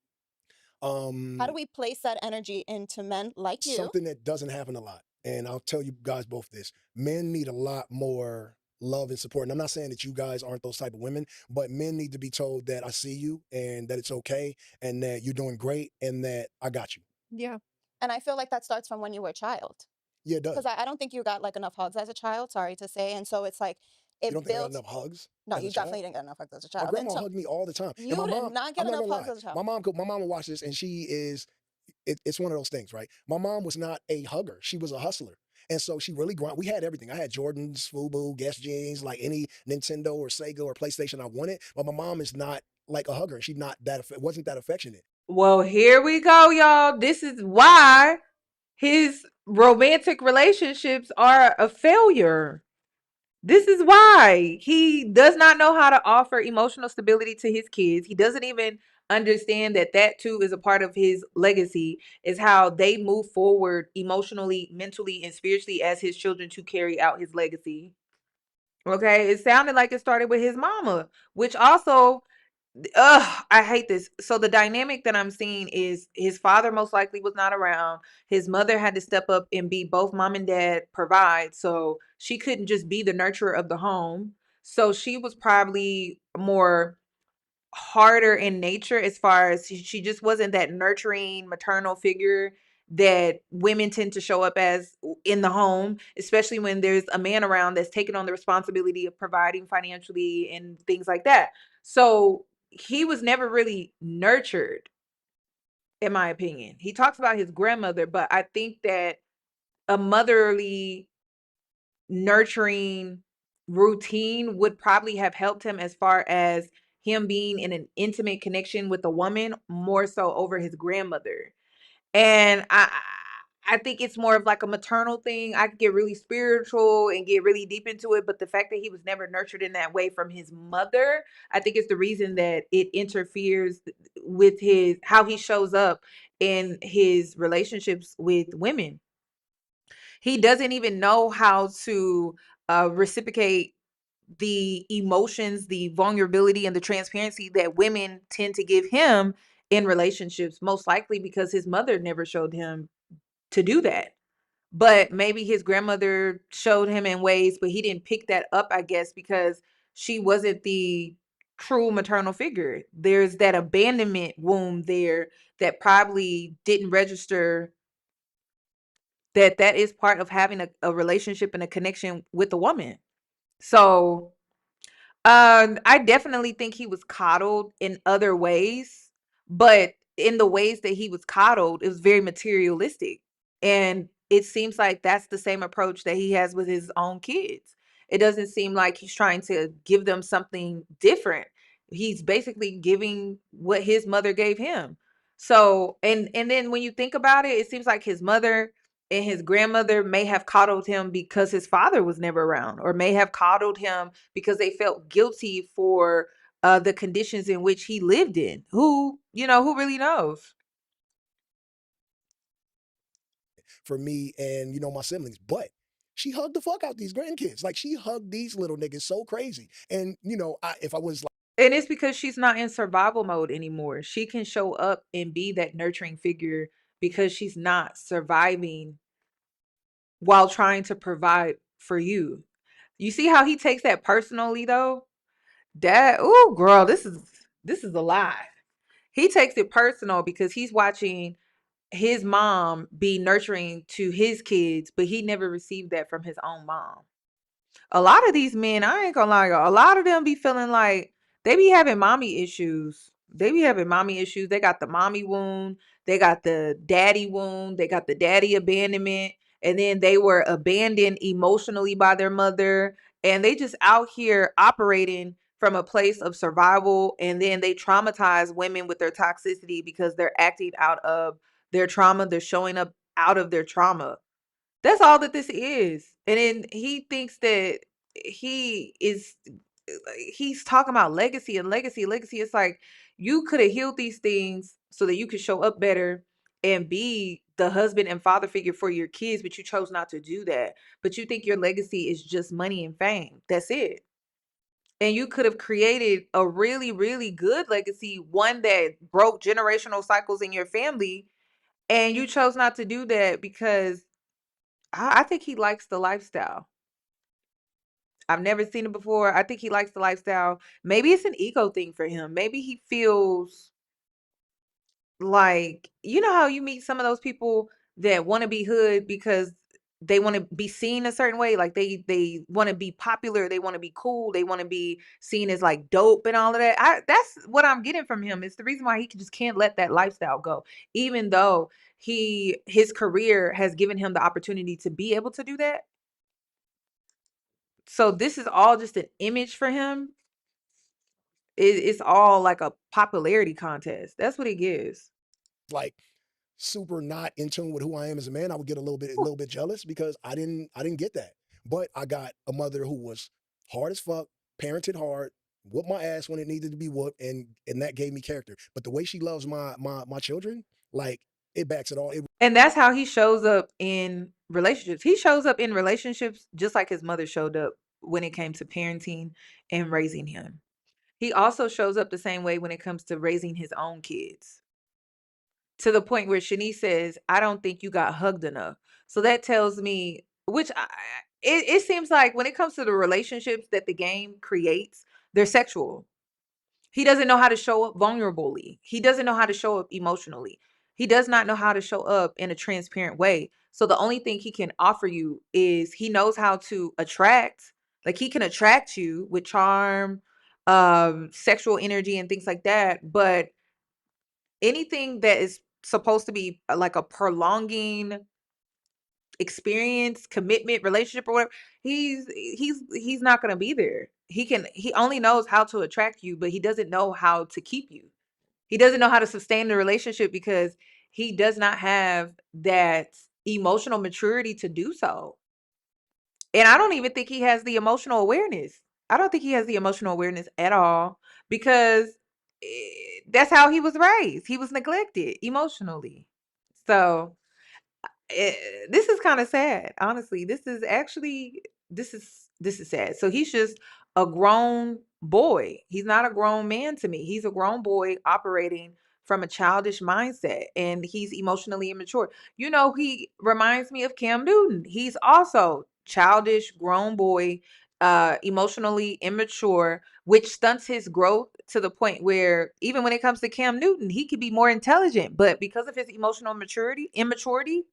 How Um do we place that energy into men like you? Something that doesn't happen a lot. And I'll tell you guys both this. Men need a lot more love and support. And I'm not saying that you guys aren't those type of women, but men need to be told that I see you and that it's okay and that you're doing great and that I got you. Yeah. And I feel like that starts from when you were a child. Yeah, it does. Because I don't think you got like enough hugs as a child, sorry to say. And so it's like You it don't think I got builds. enough hugs? No, As a you child? definitely didn't get enough hugs as a My child. And grandma so hugged me all the time. you And my did mom, not I'm get not enough gonna hugs lie. as a child. My mom will watch this and she is it's one of those things, right? My mom was not a hugger. She was a hustler. And so she really we had everything. I had Jordans, Fubu, Guess jeans, like any Nintendo or Sega or PlayStation I wanted. But my mom is not like a hugger. She's not that wasn't that affectionate. Well, here we go, y'all. This is why his romantic relationships are a failure. This is why he does not know how to offer emotional stability to his kids. He doesn't even understand that that too is a part of his legacy, is how they move forward emotionally, mentally, and spiritually as his children to carry out his legacy. Okay, it sounded like it started with his mama, which also, I hate this. So the dynamic that I'm seeing is his father most likely was not around. His mother had to step up and be both mom and dad provide. So she couldn't just be the nurturer of the home. So she was probably more harder in nature as far as she just wasn't that nurturing maternal figure that women tend to show up as in the home, especially when there's a man around that's taking on the responsibility of providing financially and things like that. So he was never really nurtured, in my opinion. He talks about his grandmother, but I think that a motherly nurturing routine would probably have helped him as far as him being in an intimate connection with a woman more so over his grandmother. And I think it's more of like a maternal thing. I could get really spiritual and get really deep into it, but the fact that he was never nurtured in that way from his mother, I think is the reason that it interferes with his how he shows up in his relationships with women. He doesn't even know how to reciprocate the emotions, the vulnerability, and the transparency that women tend to give him in relationships, most likely because his mother never showed him to do that. But maybe his grandmother showed him in ways, but he didn't pick that up, I guess, because she wasn't the true maternal figure. There's that abandonment wound there that probably didn't register that that is part of having a relationship and a connection with a woman. So I definitely think he was coddled in other ways, but in the ways that he was coddled, it was very materialistic. And it seems like that's the same approach that he has with his own kids. It doesn't seem like he's trying to give them something different. He's basically giving what his mother gave him. So, and then when you think about it, it seems like his mother and his grandmother may have coddled him because his father was never around, or may have coddled him because they felt guilty for the conditions in which he lived in. Who really knows? For me and my siblings. But she hugged the fuck out these grandkids. Like she hugged these little niggas so crazy. And if I was like And it's because she's not in survival mode anymore. She can show up and be that nurturing figure because she's not surviving while trying to provide for you. You see how he takes that personally though? That oh girl, this is a lie. He takes it personal because he's watching his mom be nurturing to his kids, but he never received that from his own mom. A lot of these men, I ain't gonna lie, y'all, a lot of them be feeling like they be having mommy issues. They be having mommy issues. They got the mommy wound, they got the daddy wound, they got the daddy abandonment, and then they were abandoned emotionally by their mother. and they just out here operating from a place of survival, and then they traumatize women with their toxicity because they're acting out of their trauma. They're showing up out of their trauma. That's all that this is. And then he thinks that he is he's talking about legacy and legacy. It's like you could have healed these things so that you could show up better and be the husband and father figure for your kids, but you chose not to do that. But you think your legacy is just money and fame. That's it. And you could have created a really, really good legacy, one that broke generational cycles in your family. And you chose not to do that because I think he likes the lifestyle. I've never seen it before. I think he likes the lifestyle. Maybe it's an ego thing for him. Maybe he feels like, you know how you meet some of those people that want to be hood because they want to be seen a certain way, like they want to be popular, they want to be cool, they want to be seen as like dope and all of that. That's what I'm getting from him. It's the reason why he just can't let that lifestyle go, even though his career has given him the opportunity to be able to do that. So this is all just an image for him. It's all like a popularity contest. That's what it gives. Like super not in tune with who I am as a man, I would get a little bit jealous because I didn't get that. But I got a mother who was hard as fuck, parented hard, whooped my ass when it needed to be whooped, and that gave me character. But the way she loves my children, like it backs it all. And that's how he shows up in relationships. He shows up in relationships just like his mother showed up when it came to parenting and raising him. He also shows up the same way when it comes to raising his own kids. To the point where Shaniece says, I don't think you got hugged enough. So that tells me, it seems like when it comes to the relationships that the game creates, they're sexual. He doesn't know how to show up vulnerably. He doesn't know how to show up emotionally. He does not know how to show up in a transparent way. So the only thing he can offer you is he knows how to attract. Like he can attract you with charm, sexual energy and things like that. But anything that is supposed to be like a prolonging experience, commitment, relationship or whatever, he's not going to be there. He only knows how to attract you, but he doesn't know how to keep you. He doesn't know how to sustain the relationship because he does not have that emotional maturity to do so. And I don't even think he has the emotional awareness. I don't think he has the emotional awareness at all because that's how he was raised. He was neglected emotionally. So this is kind of sad, honestly. This is sad. So he's just a grown boy. He's not a grown man to me. He's a grown boy operating from a childish mindset, and he's emotionally immature. You know, he reminds me of Cam Newton. He's also childish, grown boy, emotionally immature, which stunts his growth to the point where even when it comes to Cam Newton, he could be more intelligent, but because of his emotional immaturity,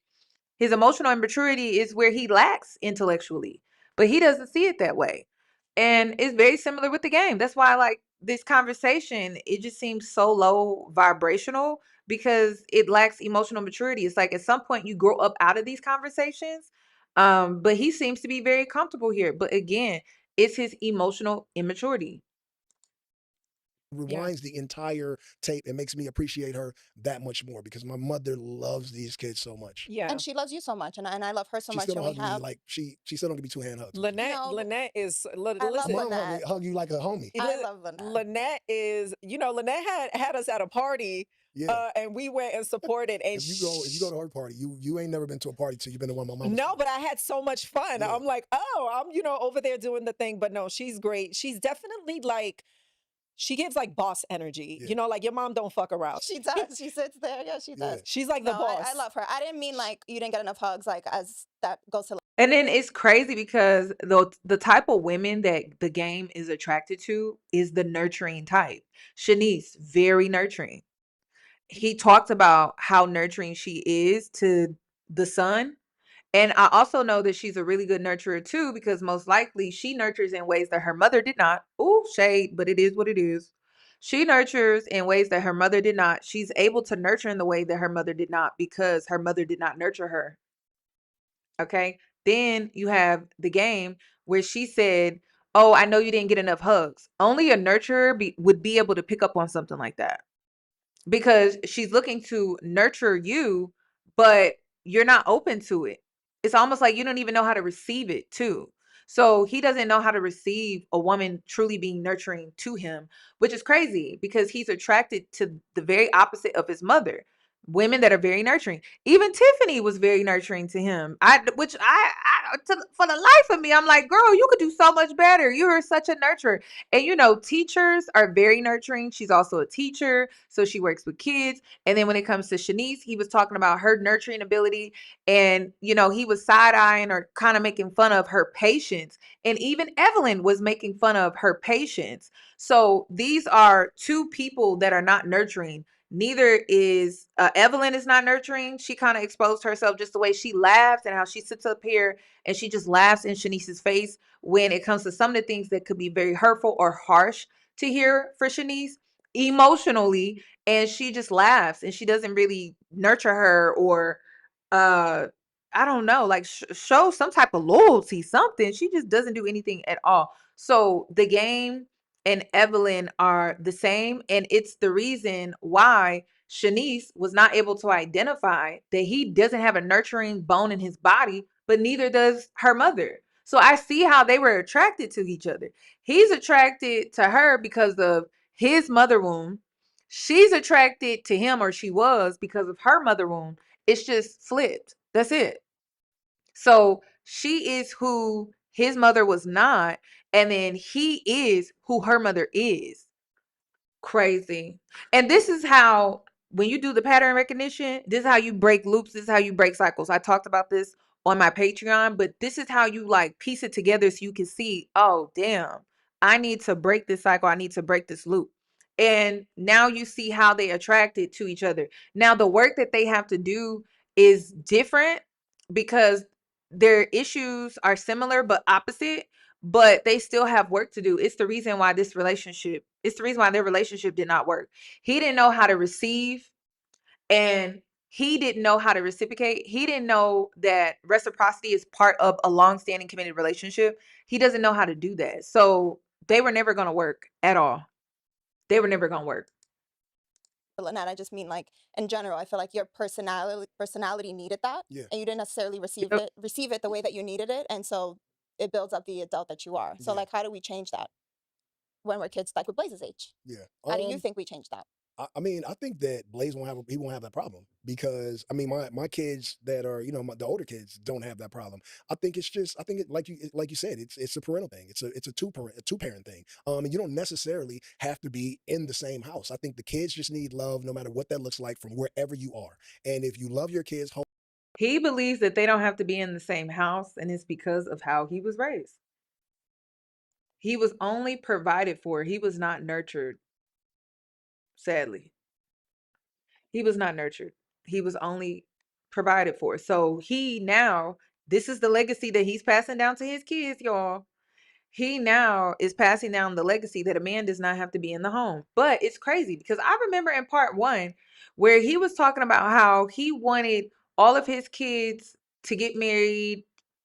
his emotional immaturity is where he lacks intellectually, but he doesn't see it that way. And it's very similar with the game. That's why I like this conversation. It just seems so low vibrational because it lacks emotional maturity. It's like at some point you grow up out of these conversations. But he seems to be very comfortable here. But again, it's his emotional immaturity. Rewinds the entire tape and makes me appreciate her that much more because my mother loves these kids so much. Yeah. And she loves you so much, and I love her so She much. still And don't we hug me have. like she still don't give me 2 hand hugs. Lynette is I love listen. Mom Lynette. hug you like a homie. I love Lynette. Lynette is, Lynette had us at a party, Yeah. and we went and supported. And If you go to her party, you ain't never been to a party till you've been to one of my mama's. no, but I had so much fun. Yeah. I'm like, oh, I'm over there doing the thing, but no, she's great. She's definitely like, she gives like boss energy. Yeah. Like your mom don't fuck around. She does. She sits there. Yeah, she does. She's like the No, boss. I love her. I didn't mean like you didn't get enough hugs, like as that goes to. And then it's crazy because the type of women that the game is attracted to is the nurturing type. Shaniece, very nurturing. He talked about how nurturing she is to the son. And I also know that she's a really good nurturer too, because most likely she nurtures in ways that her mother did not. Ooh, shade, but it is what it is. She nurtures in ways that her mother did not. She's able to nurture in the way that her mother did not because her mother did not nurture her. Okay. Then you have the game where she said, "Oh, I know you didn't get enough hugs." Only a nurturer would be able to pick up on something like that, because she's looking to nurture you, but you're not open to it. It's almost like you don't even know how to receive it too. So he doesn't know how to receive a woman truly being nurturing to him, which is crazy because he's attracted to the very opposite of his mother. Women that are very nurturing. Even Tiffany was very nurturing to him. For the life of me, I'm like, girl, you could do so much better. You are such a nurturer. And teachers are very nurturing. She's also a teacher, so she works with kids. And then when it comes to Shaniece, he was talking about her nurturing ability. And, he was side-eyeing or kind of making fun of her patience. And even Evelyn was making fun of her patience. So these are two people that are not nurturing. Neither is Evelyn is not nurturing. She kind of exposed herself, just the way she laughs and how she sits up here and she just laughs in Shanice's face when it comes to some of the things that could be very hurtful or harsh to hear for Shaniece emotionally. And she just laughs and she doesn't really nurture her or, I don't know, like show some type of loyalty, something. She just doesn't do anything at all. So the game and Evelyn are the same. And it's the reason why Shaniece was not able to identify that he doesn't have a nurturing bone in his body, but neither does her mother. So I see how they were attracted to each other. He's attracted to her because of his mother wound. She's attracted to him, or she was, because of her mother wound. It's just flipped. That's it. So she is who his mother was not, and then he is who her mother is. Crazy. And this is how, when you do the pattern recognition, this is how you break loops. This is how you break cycles. I talked about this on my Patreon, but this is how you like piece it together so you can see, oh, damn, I need to break this cycle. I need to break this loop. And now you see how they attracted to each other. Now, the work that they have to do is different because their issues are similar but opposite, but they still have work to do. It's the reason why their relationship did not work. He didn't know how to receive, and he didn't know how to reciprocate. He didn't know that reciprocity is part of a long-standing committed relationship. He doesn't know how to do that. So they were never going to work at all. They were never going to work. Lynette, I just mean like in general. I feel like your personality needed that, and you didn't necessarily receive it the way that you needed it, and so it builds up the adult that you are. So like, how do we change that when we're kids, like with Blaze's age? How do you think we change that? I mean, I think that Blaze won't have that problem because I mean, my kids that are the older kids don't have that problem. I think like you said, it's a parental thing. It's a two parent thing. And you don't necessarily have to be in the same house. I think the kids just need love, no matter what that looks like, from wherever you are. And if you love your kids, he believes that they don't have to be in the same house, and it's because of how he was raised. He was only provided for. He was not nurtured. Sadly, he was not nurtured. He was only provided for. So this is the legacy that he's passing down to his kids, y'all. He now is passing down the legacy that a man does not have to be in the home. But it's crazy because I remember in part 1 where he was talking about how he wanted all of his kids to get married.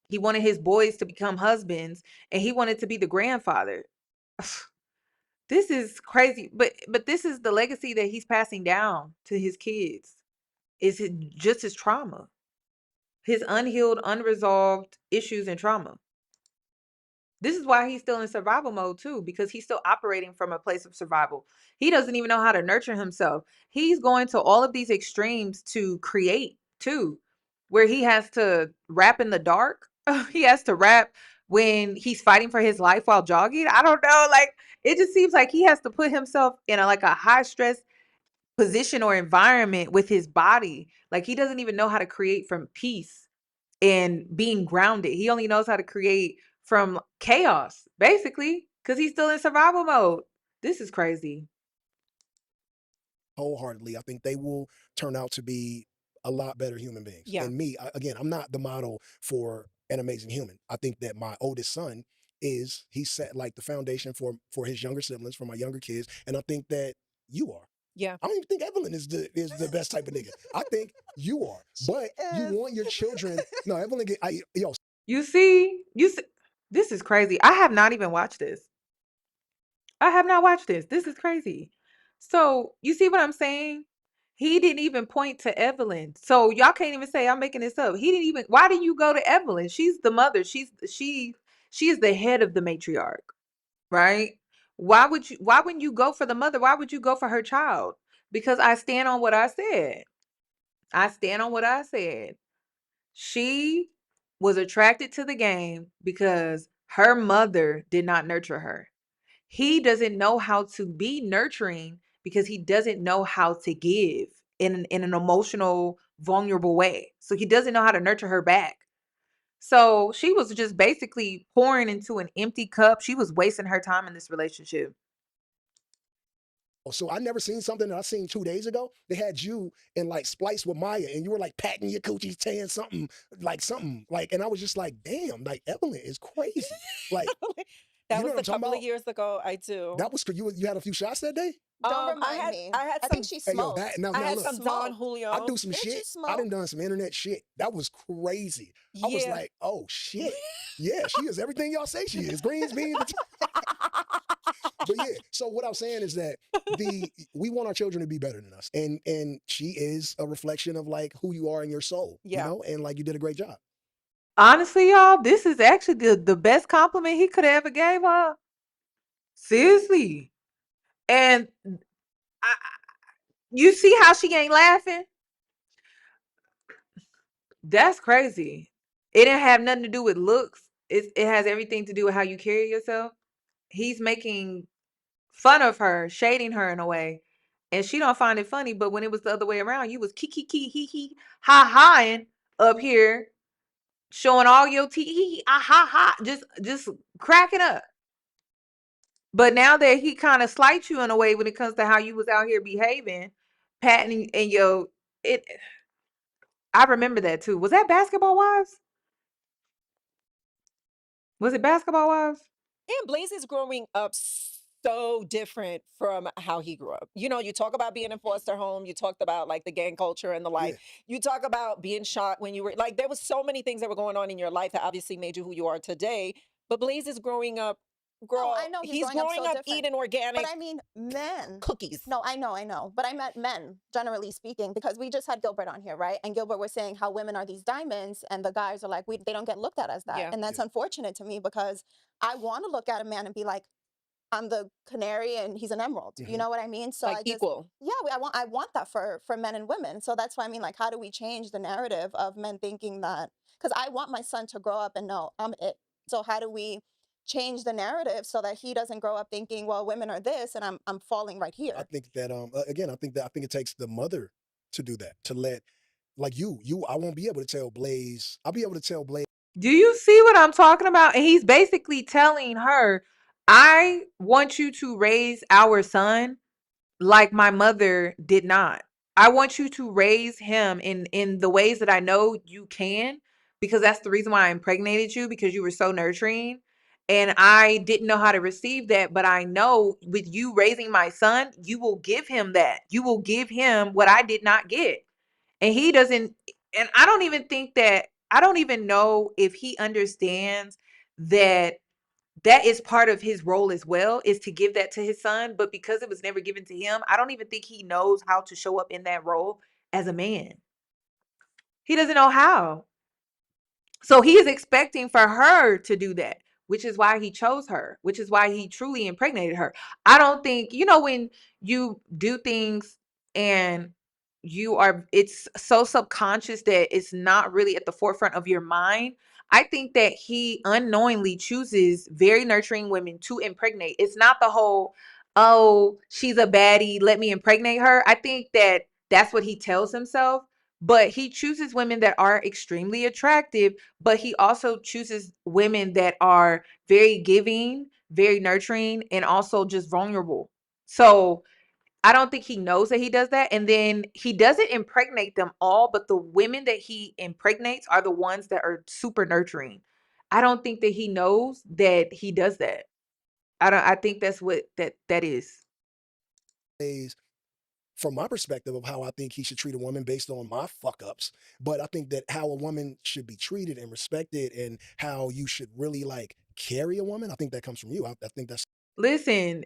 He wanted his boys to become husbands, and he wanted to be the grandfather. This is crazy, but this is the legacy that he's passing down to his kids. Just his trauma, his unhealed, unresolved issues and trauma. This is why he's still in survival mode too, because he's still operating from a place of survival. He doesn't even know how to nurture himself. He's going to all of these extremes to create too, where he has to rap in the dark. He has to rap when he's fighting for his life while jogging. I don't know. Like, it just seems like he has to put himself in a high stress position or environment with his body. Like, he doesn't even know how to create from peace and being grounded. He only knows how to create from chaos, basically, because he's still in survival mode. This is crazy. wholeheartedly, I think they will turn out to be a lot better human beings. And me, again, I'm not the model for an amazing human. I think that my oldest son he set like the foundation for his younger siblings, for my younger kids, and I think that you are. Yeah. I don't even think Evelyn is the best type of nigga. I think you are. But you want your children. No, Evelyn, You see, this is crazy. I have not even watched this. I have not watched this. This is crazy. So you see what I'm saying? He didn't even point to Evelyn. So y'all can't even say I'm making this up. He didn't even. Why did you go to Evelyn? She's the mother. She is the head of the matriarch, right? Why wouldn't you go for the mother? Why would you go for her child? Because I stand on what I said. I stand on what I said. She was attracted to the game because her mother did not nurture her. He doesn't know how to be nurturing because he doesn't know how to give in an emotional, vulnerable way. So he doesn't know how to nurture her back. So she was just basically pouring into an empty cup. She was wasting her time in this relationship. So I never seen something that I seen 2 days ago. They had you in like Splice with Maya, and you were like patting your coochie, saying something like, and I was just like, damn, like Evelyn is crazy. Like, That you know was what a I'm talking couple of about? years ago. I do. That was you had a few shots that day. Don't remind me. I had I some. think she Hey yo, smoked. that now I now had look, some Don smoked. Julio. I do some Did you shit. I smoke? done done some internet shit. That was crazy. I was Yeah. like, oh shit. Yeah, she is everything y'all say she is. Greens, beans. But yeah, so what I'm saying is that we want our children to be better than us. And she is a reflection of like who you are in your soul. You Yeah. know, and like you did a great job. Honestly, y'all, this is actually the best compliment he could have ever gave her. Seriously. And I, you see how she ain't laughing? That's crazy. It didn't have nothing to do with looks. It has everything to do with how you carry yourself. He's making fun of her, shading her in a way, and she don't find it funny. But when it was the other way around, you was kiki hee ha haing up here, showing all your teeth, hee ah ha ha, just cracking up. But now that he kind of slights you in a way when it comes to how you was out here behaving, patting and it. I remember that too. Was that Basketball Wives? Was it Basketball Wives? And Blaze is growing up so different from how he grew up. You know, you talk about being in foster home, you talked about like the gang culture and the like. Yeah. You talk about being shot when you were like, there was so many things that were going on in your life that obviously made you who you are today. But Blaze is growing up, No, girl. I know He's growing up so different. eating organic But I mean, men. cookies. No, I know. But I meant men, generally speaking, because we just had Gilbert on here, right? And Gilbert was saying how women are these diamonds, and the guys are like, they don't get looked at as that. Yeah. And that's unfortunate to me because I want to look at a man and be like, I'm the canary and he's an emerald. You know what I mean? So Like I just equal. yeah, I want that for men and women. So that's why I mean, like, how do we change the narrative of men thinking that? Because I want my son to grow up and know I'm it. So how do we change the narrative so that he doesn't grow up thinking, well, women are this and I'm falling right I here? think that again, I think it takes the mother to do that, to let like I won't be able to tell Blaze. I'll be able to tell Blaze. Do you see what I'm talking about? And he's basically telling her, I want you to raise our son like my mother did not. I want you to raise him in the ways that I know you can, because that's the reason why I impregnated you, because you were so nurturing. And I didn't know how to receive that, but I know with you raising my son, you will give him that. You will give him what I did not get. And he doesn't, and I don't even know if he understands that that is part of his role as well, is to give that to his son. But because it was never given to him, I don't even think he knows how to show up in that role as a man. He doesn't know how. So he is expecting for her to do that, which is why he chose her, which is why he truly impregnated her. I don't think, when you do things and it's so subconscious that it's not really at the forefront of your mind. I think that he unknowingly chooses very nurturing women to impregnate. It's not the whole, oh, she's a baddie, let me impregnate her. I think that that's what he tells himself. But he chooses women that are extremely attractive, but he also chooses women that are very giving, very nurturing, and also just vulnerable. So I don't think he knows that he does that. And then he doesn't impregnate them all, but the women that he impregnates are the ones that are super nurturing. I don't think that he knows that he does that. I think that's what that is. from my perspective of how I think he should treat a woman based on my fuck ups. But I think that how a woman should be treated and respected and how you should really like carry a woman, I think that comes from you. I think that's Listen,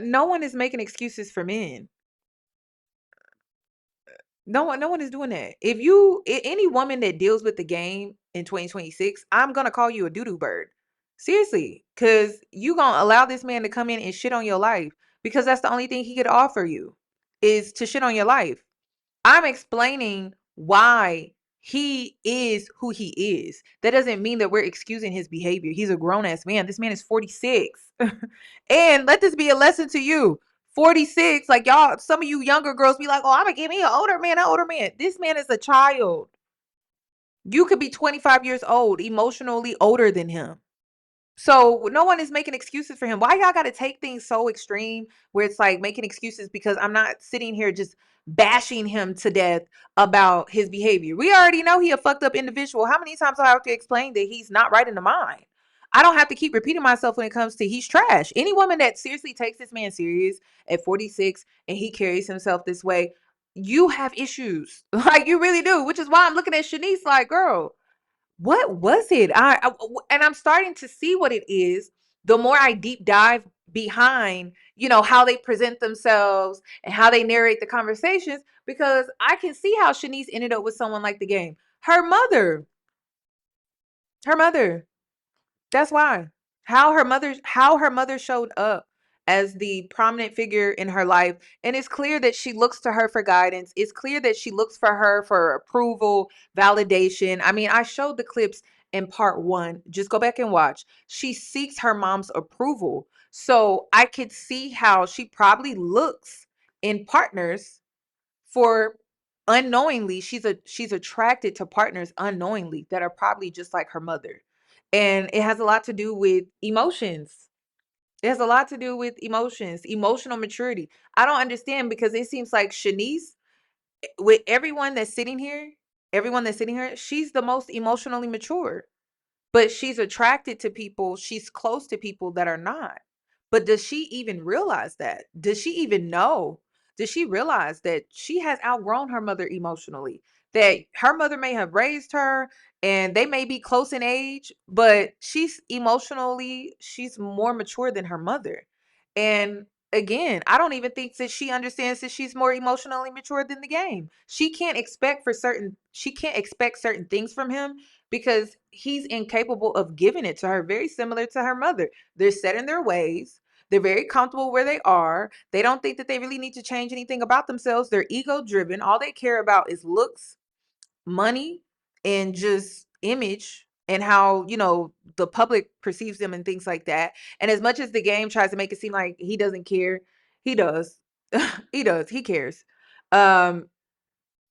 no one is making excuses for men. No one is doing that. If any woman that deals with the game in 2026, I'm gonna call you a doo-doo bird. Seriously, because you gonna allow this man to come in and shit on your life because that's the only thing he could offer you is to shit on your life. I'm explaining why he is who he is. That doesn't mean that we're excusing his behavior. He's a grown ass man. This man is 46. And let this be a lesson to you. 46, like y'all, some of you younger girls be like, oh, I'm gonna give me an older man, an older man. This man is a child. You could be 25 years old, emotionally older than him. So no one is making excuses for him. Why y'all got to take things so extreme where it's like making excuses because I'm not sitting here just bashing him to death about his behavior. We already know he a fucked up individual. How many times do I have to explain that he's not right in the mind? I don't have to keep repeating myself when it comes to he's trash. Any woman that seriously takes this man serious at 46 and he carries himself this way, you have issues. Like you really do, which is why I'm looking at Shaniece like, girl, what was it? And I'm starting to see what it is the more I deep dive behind, how they present themselves and how they narrate the conversations, because I can see how Shaniece ended up with someone like the game. Her mother. That's why. How her mother showed up as the prominent figure in her life. And it's clear that she looks to her for guidance. It's clear that she looks for her for approval, validation. I mean, I showed the clips in part 1. Just go back and watch. She seeks her mom's approval. So I could see how she probably looks in partners for unknowingly, she's attracted to partners unknowingly that are probably just like her mother. And it has a lot to do with emotions. It has a lot to do with emotions, emotional maturity. I don't understand because it seems like Shaniece, with everyone that's sitting here, she's the most emotionally mature. But she's attracted to people, she's close to people that are not. But does she even realize that? Does she even know? Does she realize that she has outgrown her mother emotionally? That her mother may have raised her and they may be close in age, but she's more mature than her mother. And again, I don't even think that she understands that she's more emotionally mature than the game. She can't expect certain things from him because he's incapable of giving it to her, very similar to her mother. They're set in their ways. They're very comfortable where they are. They don't think that they really need to change anything about themselves. They're ego driven. All they care about is looks, money, and just image and how, the public perceives them and things like that. And as much as the game tries to make it seem like he doesn't care, he does. He does. He cares. Um,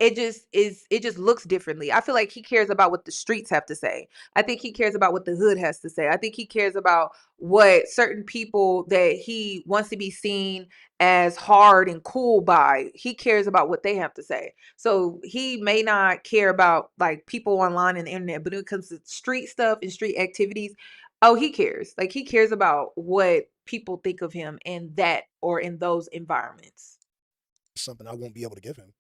it just looks differently. I feel like he cares about what the streets have to say. I think he cares about what the hood has to say. I think he cares about what certain people that he wants to be seen as hard and cool by. He cares about what they have to say. So he may not care about like people online and the internet, but when it comes to street stuff and street activities, oh, he cares. Like he cares about what people think of him in that or in those environments. something I won't be able to give him.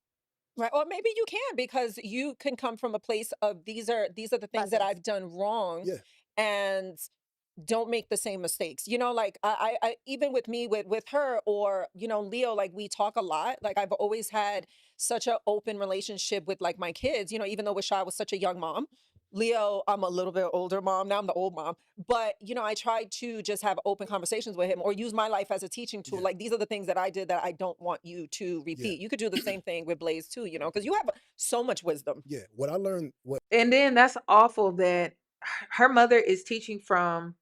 Right. Or maybe you can, because you can come from a place of these are the things that Lessons. I've done wrong, Yeah. and don't make the same mistakes. Like I even with me with her, or Leo, like we talk a lot. Like I've always had such an open relationship with like my kids. Even though Rashad was such a young mom. Leo, I'm a little bit older mom. Now I'm the old mom. But I tried to just have open conversations with him or use my life as a teaching tool. Yeah. Like these are the things that I did that I don't want you to Yeah. repeat. You could do the same thing with Blaze too, because you have so much wisdom. Yeah. What I learned, what And then that's awful that her mother is teaching from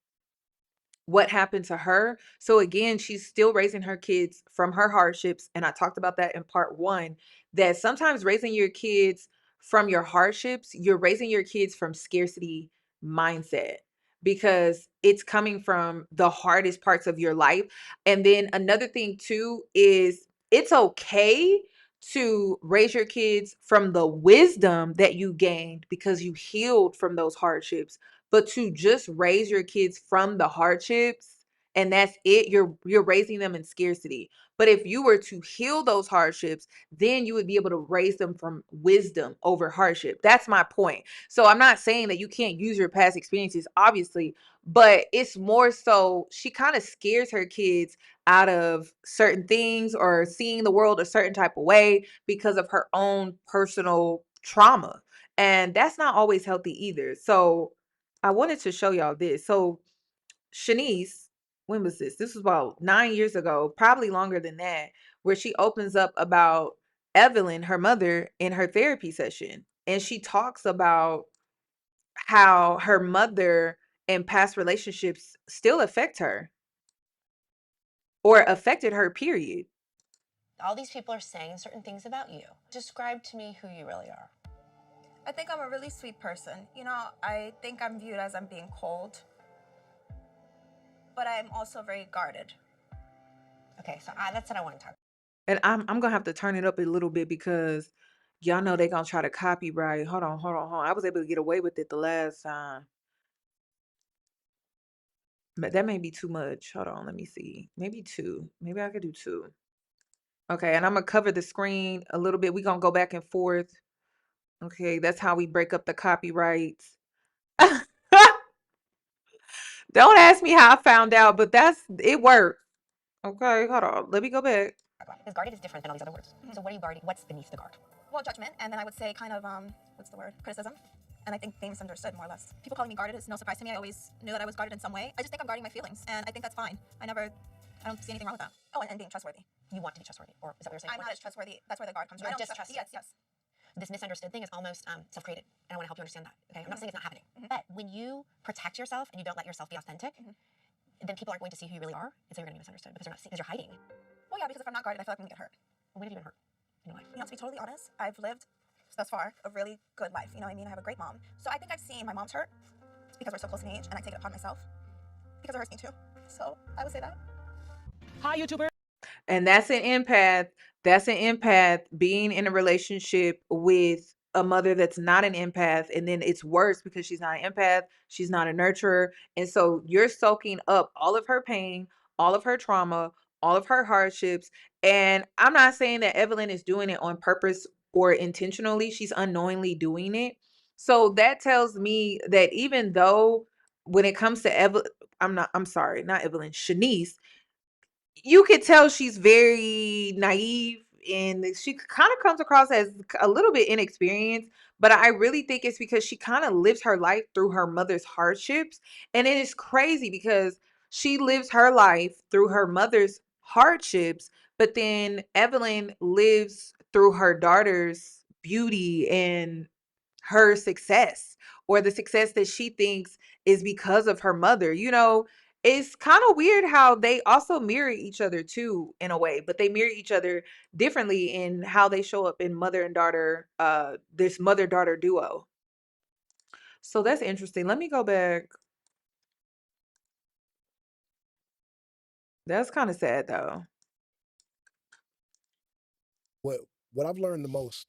what happened to her. So again, she's still raising her kids from her hardships. And I talked about that in part 1, that sometimes raising your kids from your hardships, you're raising your kids from scarcity mindset because it's coming from the hardest parts of your life. And then another thing too is it's okay to raise your kids from the wisdom that you gained because you healed from those hardships. But to just raise your kids from the hardships and that's it, you're raising them in scarcity. But if you were to heal those hardships, then you would be able to raise them from wisdom over hardship. That's my point. So I'm not saying that you can't use your past experiences, obviously, but it's more so she kind of scares her kids out of certain things or seeing the world a certain type of way because of her own personal trauma. And that's not always healthy either. So I wanted to show y'all this. So Shaniece, when was this? This was about 9 years ago, probably longer than that, where she opens up about Evelyn, her mother, in her therapy session. And she talks about how her mother and past relationships still affect her or affected her, period. All these people are saying certain things about you. Describe to me who you really are. I think I'm a really sweet person. You know, I think I'm viewed as I'm being cold, but I'm also very guarded. Okay, so that's what I want to talk about. And I'm gonna have to turn it up a little bit because y'all know they're gonna try to copyright. Hold on, hold on, hold on. I was able to get away with it the last time. But that may be too much. Hold on, let me see. Maybe two. Maybe I could do two. Okay, and I'm gonna cover the screen a little bit. We're gonna go back and forth. Okay, that's how we break up the copyrights. Don't ask me how I found out, but it worked. Okay, hold on. Let me go back. Because guarded is different than all these other words. So what are you guarding? What's beneath the guard? Well, judgment, and then I would say kind of, what's the word? Criticism. And I think being misunderstood, more or less. People calling me guarded is no surprise to me. I always knew that I was guarded in some way. I just think I'm guarding my feelings, and I think that's fine. I don't see anything wrong with that. Oh, and being trustworthy. You want to be trustworthy, or is that what you're saying? I'm not as trustworthy. That's where the guard comes from. You're distrusting. Yes. This misunderstood thing is almost self-created, and I want to help you understand that. Okay, I'm not saying it's not happening, but when you protect yourself and you don't let yourself be authentic, then people aren't going to see who you really are, and so you're going to be misunderstood because you're hiding. Well, yeah, because if I'm not guarded, I feel like I'm gonna get hurt. When have you been hurt in your life? You know, to be totally honest, I've lived thus far a really good life. You know what I mean? I have a great mom. So I think I've seen my mom's hurt because we're so close in age, and I take it upon myself because it hurts me too. So I would say that. Hi, YouTuber. And that's an empath. That's an empath being in a relationship with a mother that's not an empath. And then it's worse because she's not an empath. She's not a nurturer. And so you're soaking up all of her pain, all of her trauma, all of her hardships. And I'm not saying that Evelyn is doing it on purpose or intentionally. She's unknowingly doing it. So that tells me that even though when it comes to Evelyn, I'm sorry, not Evelyn, Shaniece, you could tell she's very naive and she kind of comes across as a little bit inexperienced, but I really think it's because she kind of lives her life through her mother's hardships. And it is crazy because she lives her life through her mother's hardships, but then Evelyn lives through her daughter's beauty and her success, or the success that she thinks is because of her mother. You know, it's kind of weird how they also mirror each other too, in a way, but they mirror each other differently in how they show up in mother and daughter, this mother-daughter duo. So that's interesting. Let me go back. That's kind of sad though. What I've learned the most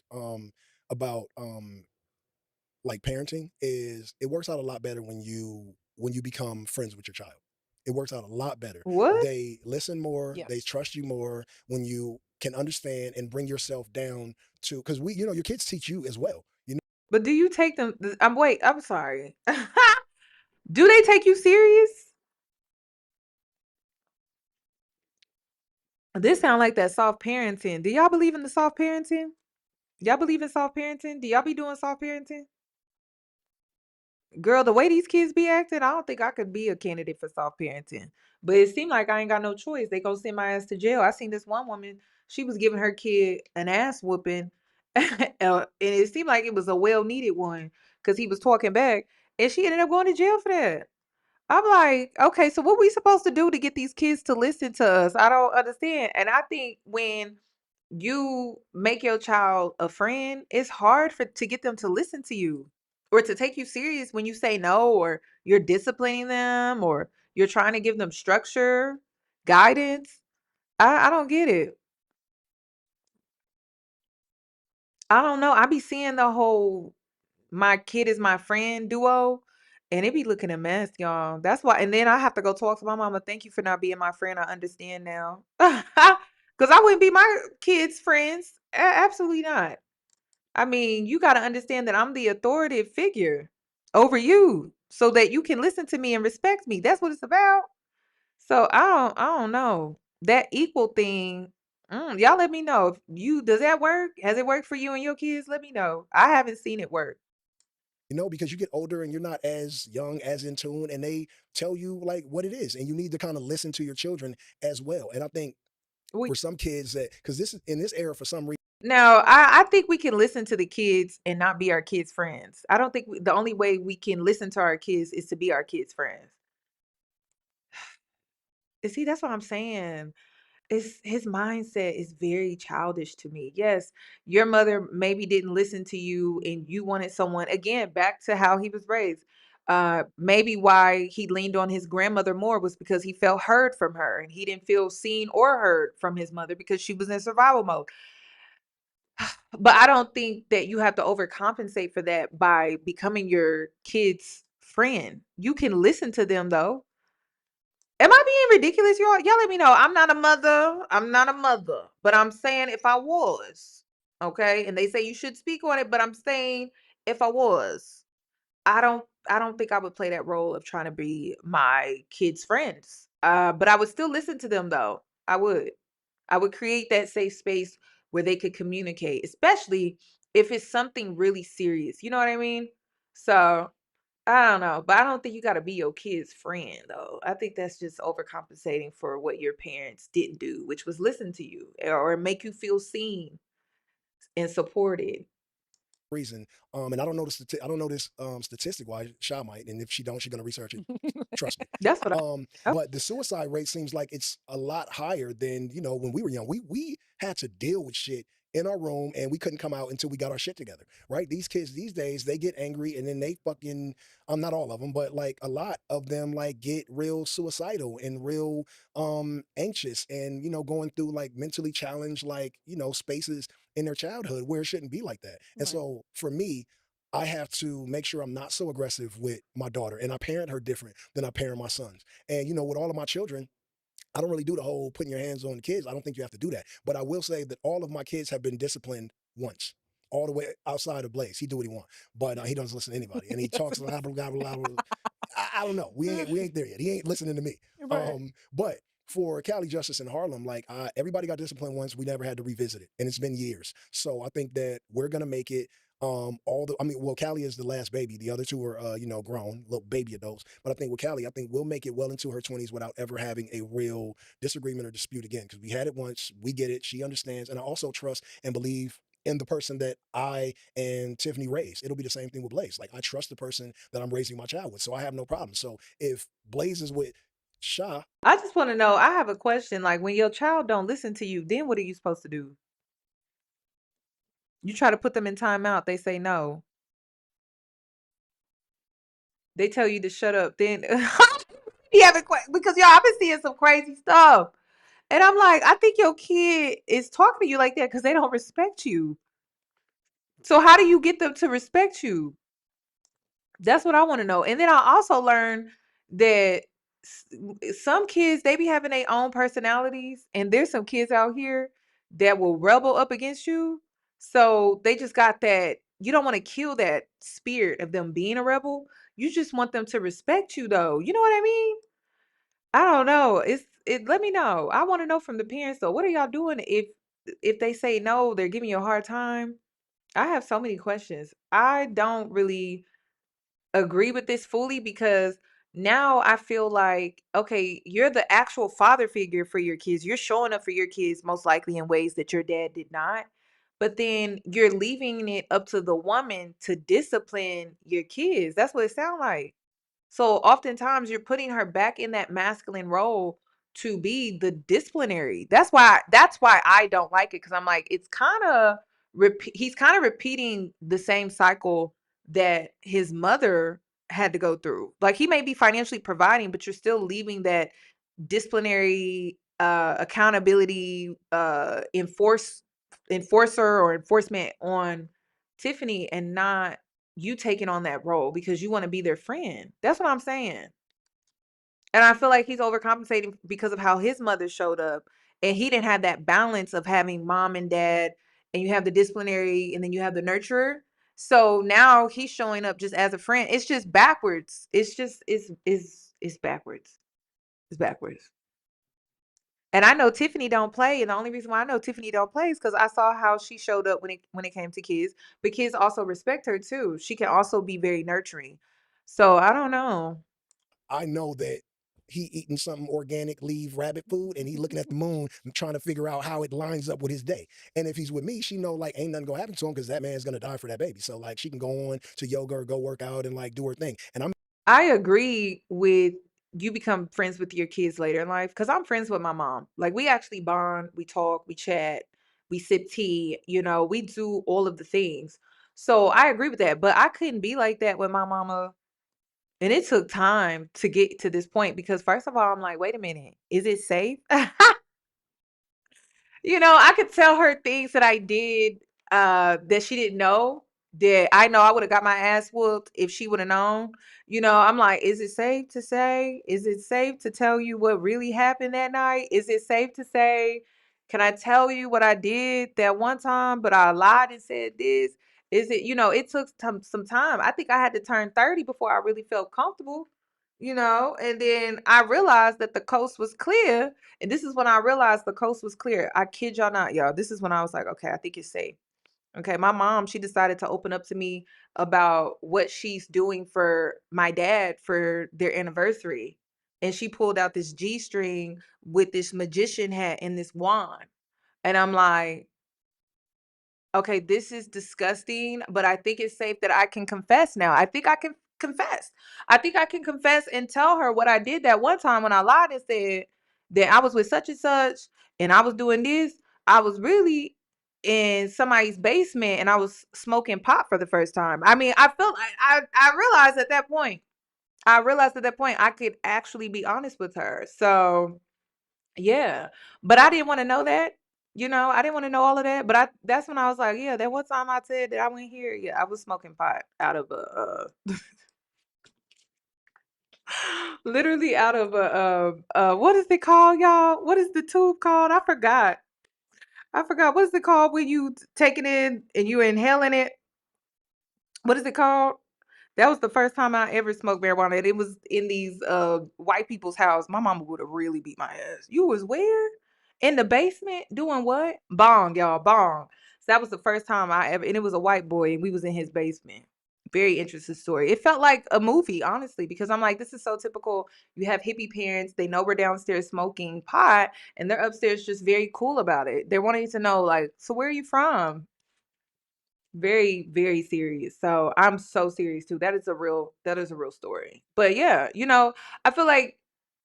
about like parenting is it works out a lot better when you become friends with your child. It works out a lot better. What? They listen more, they Yes. trust you more when you can understand and bring yourself down to, because your kids teach you as well. But do you take them? I'm sorry. Do they take you serious? This sound like that soft parenting. Do y'all believe in the soft parenting? Y'all believe in soft parenting? Do y'all be doing soft parenting? Girl, the way these kids be acting, I don't think I could be a candidate for soft parenting. But it seemed like I ain't got no choice. They gonna send my ass to jail. I seen this one woman, she was giving her kid an ass whooping. And it seemed like it was a well-needed one because he was talking back. And she ended up going to jail for that. I'm like, okay, so what we supposed to do to get these kids to listen to us? I don't understand. And I think when you make your child a friend, it's hard to get them to listen to you or to take you serious when you say no, or you're disciplining them, or you're trying to give them structure, guidance. I don't get it. I don't know. I be seeing the whole my kid is my friend duo. And it be looking a mess, y'all. That's why. And then I have to go talk to my mama. Thank you for not being my friend. I understand now. Because I wouldn't be my kids' friends. Absolutely not. I mean, you got to understand that I'm the authoritative figure over you so that you can listen to me and respect me. That's what it's about. So I don't know. That equal thing, y'all let me know. If you does that work? Has it worked for you and your kids? Let me know. I haven't seen it work. You know, because you get older and you're not as young, as in tune, and they tell you like what it is, and you need to kind of listen to your children as well. And I think We for some kids that, because this is in this era for some reason. No, I think we can listen to the kids and not be our kids' friends. I don't think the only way we can listen to our kids is to be our kids' friends. And see, that's what I'm saying. It's his mindset is very childish to me. Yes, your mother maybe didn't listen to you and you wanted someone again back to how he was raised. Maybe why he leaned on his grandmother more was because he felt heard from her and he didn't feel seen or heard from his mother because she was in survival mode. But I don't think that you have to overcompensate for that by becoming your kid's friend. You can listen to them though. Am I being ridiculous, y'all? Y'all let me know. I'm not a mother. I'm not a mother. But I'm saying if I was, okay? And they say you should speak on it, but I'm saying if I was, I don't think I would play that role of trying to be my kids' friends. But I would still listen to them though. I would. I would create that safe space where they could communicate, especially if it's something really serious. You know what I mean? So I don't know, but I don't think you gotta be your kid's friend though. I think that's just overcompensating for what your parents didn't do, which was listen to you or make you feel seen and supported. Reason. And I don't know I don't know this statistic why Sha might, and if she don't, she's gonna research it. Trust me. That's what I oh, But the suicide rate seems like it's a lot higher than when we were young. We had to deal with shit in our room and we couldn't come out until we got our shit together. Right? These kids these days they get angry and then they fucking not all of them, but like a lot of them like get real suicidal and real anxious and going through like mentally challenged like spaces in their childhood where it shouldn't be like that. And Right. so for me, I have to make sure I'm not so aggressive with my daughter and I parent her different than I parent my sons. And with all of my children, I don't really do the whole putting your hands on the kids. I don't think you have to do that. But I will say that all of my kids have been disciplined once. All the way outside of Blaze, he do what he want, but he doesn't listen to anybody, and he talks blah blah blah blah. Blah. I don't know. We ain't there yet. He ain't listening to me. Right. But for Cali Justice in Harlem, like everybody got disciplined once. We never had to revisit it, and it's been years. So I think that we're gonna make it. Callie is the last baby. The other two are, grown, little baby adults. But I think with Callie, I think we'll make it well into her 20s without ever having a real disagreement or dispute again. Because we had it once, we get it, she understands, and I also trust and believe in the person that I and Tiffany raised. It'll be the same thing with Blaze. Like I trust the person that I'm raising my child with, so I have no problem. So if Blaze is with Sha, I just want to know, I have a question. Like when your child don't listen to you, then what are you supposed to do? You try to put them in timeout, they say no. They tell you to shut up. Then you have a because y'all I've been seeing some crazy stuff. And I'm like, I think your kid is talking to you like that because they don't respect you. So how do you get them to respect you? That's what I want to know. And then I also learned that some kids they be having their own personalities, and there's some kids out here that will rebel up against you. So they just got that. You don't want to kill that spirit of them being a rebel. You just want them to respect you, though. You know what I mean? I don't know. It. Let me know. I want to know from the parents though. What are y'all doing if they say no? They're giving you a hard time. I have so many questions. I don't really agree with this fully because now I feel like, okay, you're the actual father figure for your kids. You're showing up for your kids most likely in ways that your dad did not. But then you're leaving it up to the woman to discipline your kids. That's what it sounds like. So oftentimes you're putting her back in that masculine role to be the disciplinary. That's why I don't like it because I'm like it's kind of he's kind of repeating the same cycle that his mother had to go through. Like he may be financially providing, but you're still leaving that disciplinary accountability enforcer or enforcement on Tiffany and not you taking on that role because you want to be their friend. That's what I'm saying. And I feel like he's overcompensating because of how his mother showed up. And he didn't have that balance of having mom and dad, and you have the disciplinary, and then you have the nurturer. So now he's showing up just as a friend. It's just backwards. It's backwards. It's backwards. And I know Tiffany don't play, and the only reason why I know Tiffany don't play is because I saw how she showed up when it came to kids. But kids also respect her too. She can also be very nurturing. So I don't know. I know that he eating something organic, leave rabbit food, and he looking at the moon and trying to figure out how it lines up with his day. And if he's with me, she know like ain't nothing gonna happen to him because that man's gonna die for that baby. So like she can go on to yoga or go work out and like do her thing. And I agree with you become friends with your kids later in life because I'm friends with my mom. Like we actually bond, we talk, we chat, we sip tea, we do all of the things. So I agree with that. But I couldn't be like that with my mama. And it took time to get to this point because first of all, I'm like, wait a minute, is it safe? I could tell her things that I did that she didn't know that I know I would have got my ass whooped if she would have known. I'm like, is it safe to say? Is it safe to tell you what really happened that night? Is it safe to say, can I tell you what I did that one time, but I lied and said this? Is it, it took some time. I think I had to turn 30 before I really felt comfortable, and then I realized that the coast was clear. And this is when I realized the coast was clear. I kid y'all not, y'all. This is when I was like, okay, I think it's safe. Okay, my mom, she decided to open up to me about what she's doing for my dad for their anniversary. And she pulled out this G string with this magician hat and this wand. And I'm like, okay, this is disgusting, but I think it's safe that I can confess now. I think I can confess. I think I can confess and tell her what I did that one time when I lied and said that I was with such and such and I was doing this. I was really in somebody's basement and I was smoking pot for the first time. I mean, I realized at that point. I realized at that point I could actually be honest with her. So yeah, but I didn't wanna know that, I didn't wanna know all of that, but that's when I was like, "Yeah, that one time I said that I went here, yeah, I was smoking pot out of literally out of what is it called, y'all? What is the tube called? I forgot. I forgot. What is it called when you take it in and you inhaling it? What is it called? That was the first time I ever smoked marijuana, and it was in these white people's house. My mama would have really beat my ass. You was where? In the basement doing what? Bong, y'all, bong. So that was the first time I ever, and it was a white boy, and we was in his basement. Very interesting story. It felt like a movie, honestly, because I'm like, this is so typical. You have hippie parents, they know we're downstairs smoking pot, and they're upstairs just very cool about it. They're wanting to know, like, so where are you from? Very, very serious. So I'm so serious too. That is a real story. But yeah, I feel like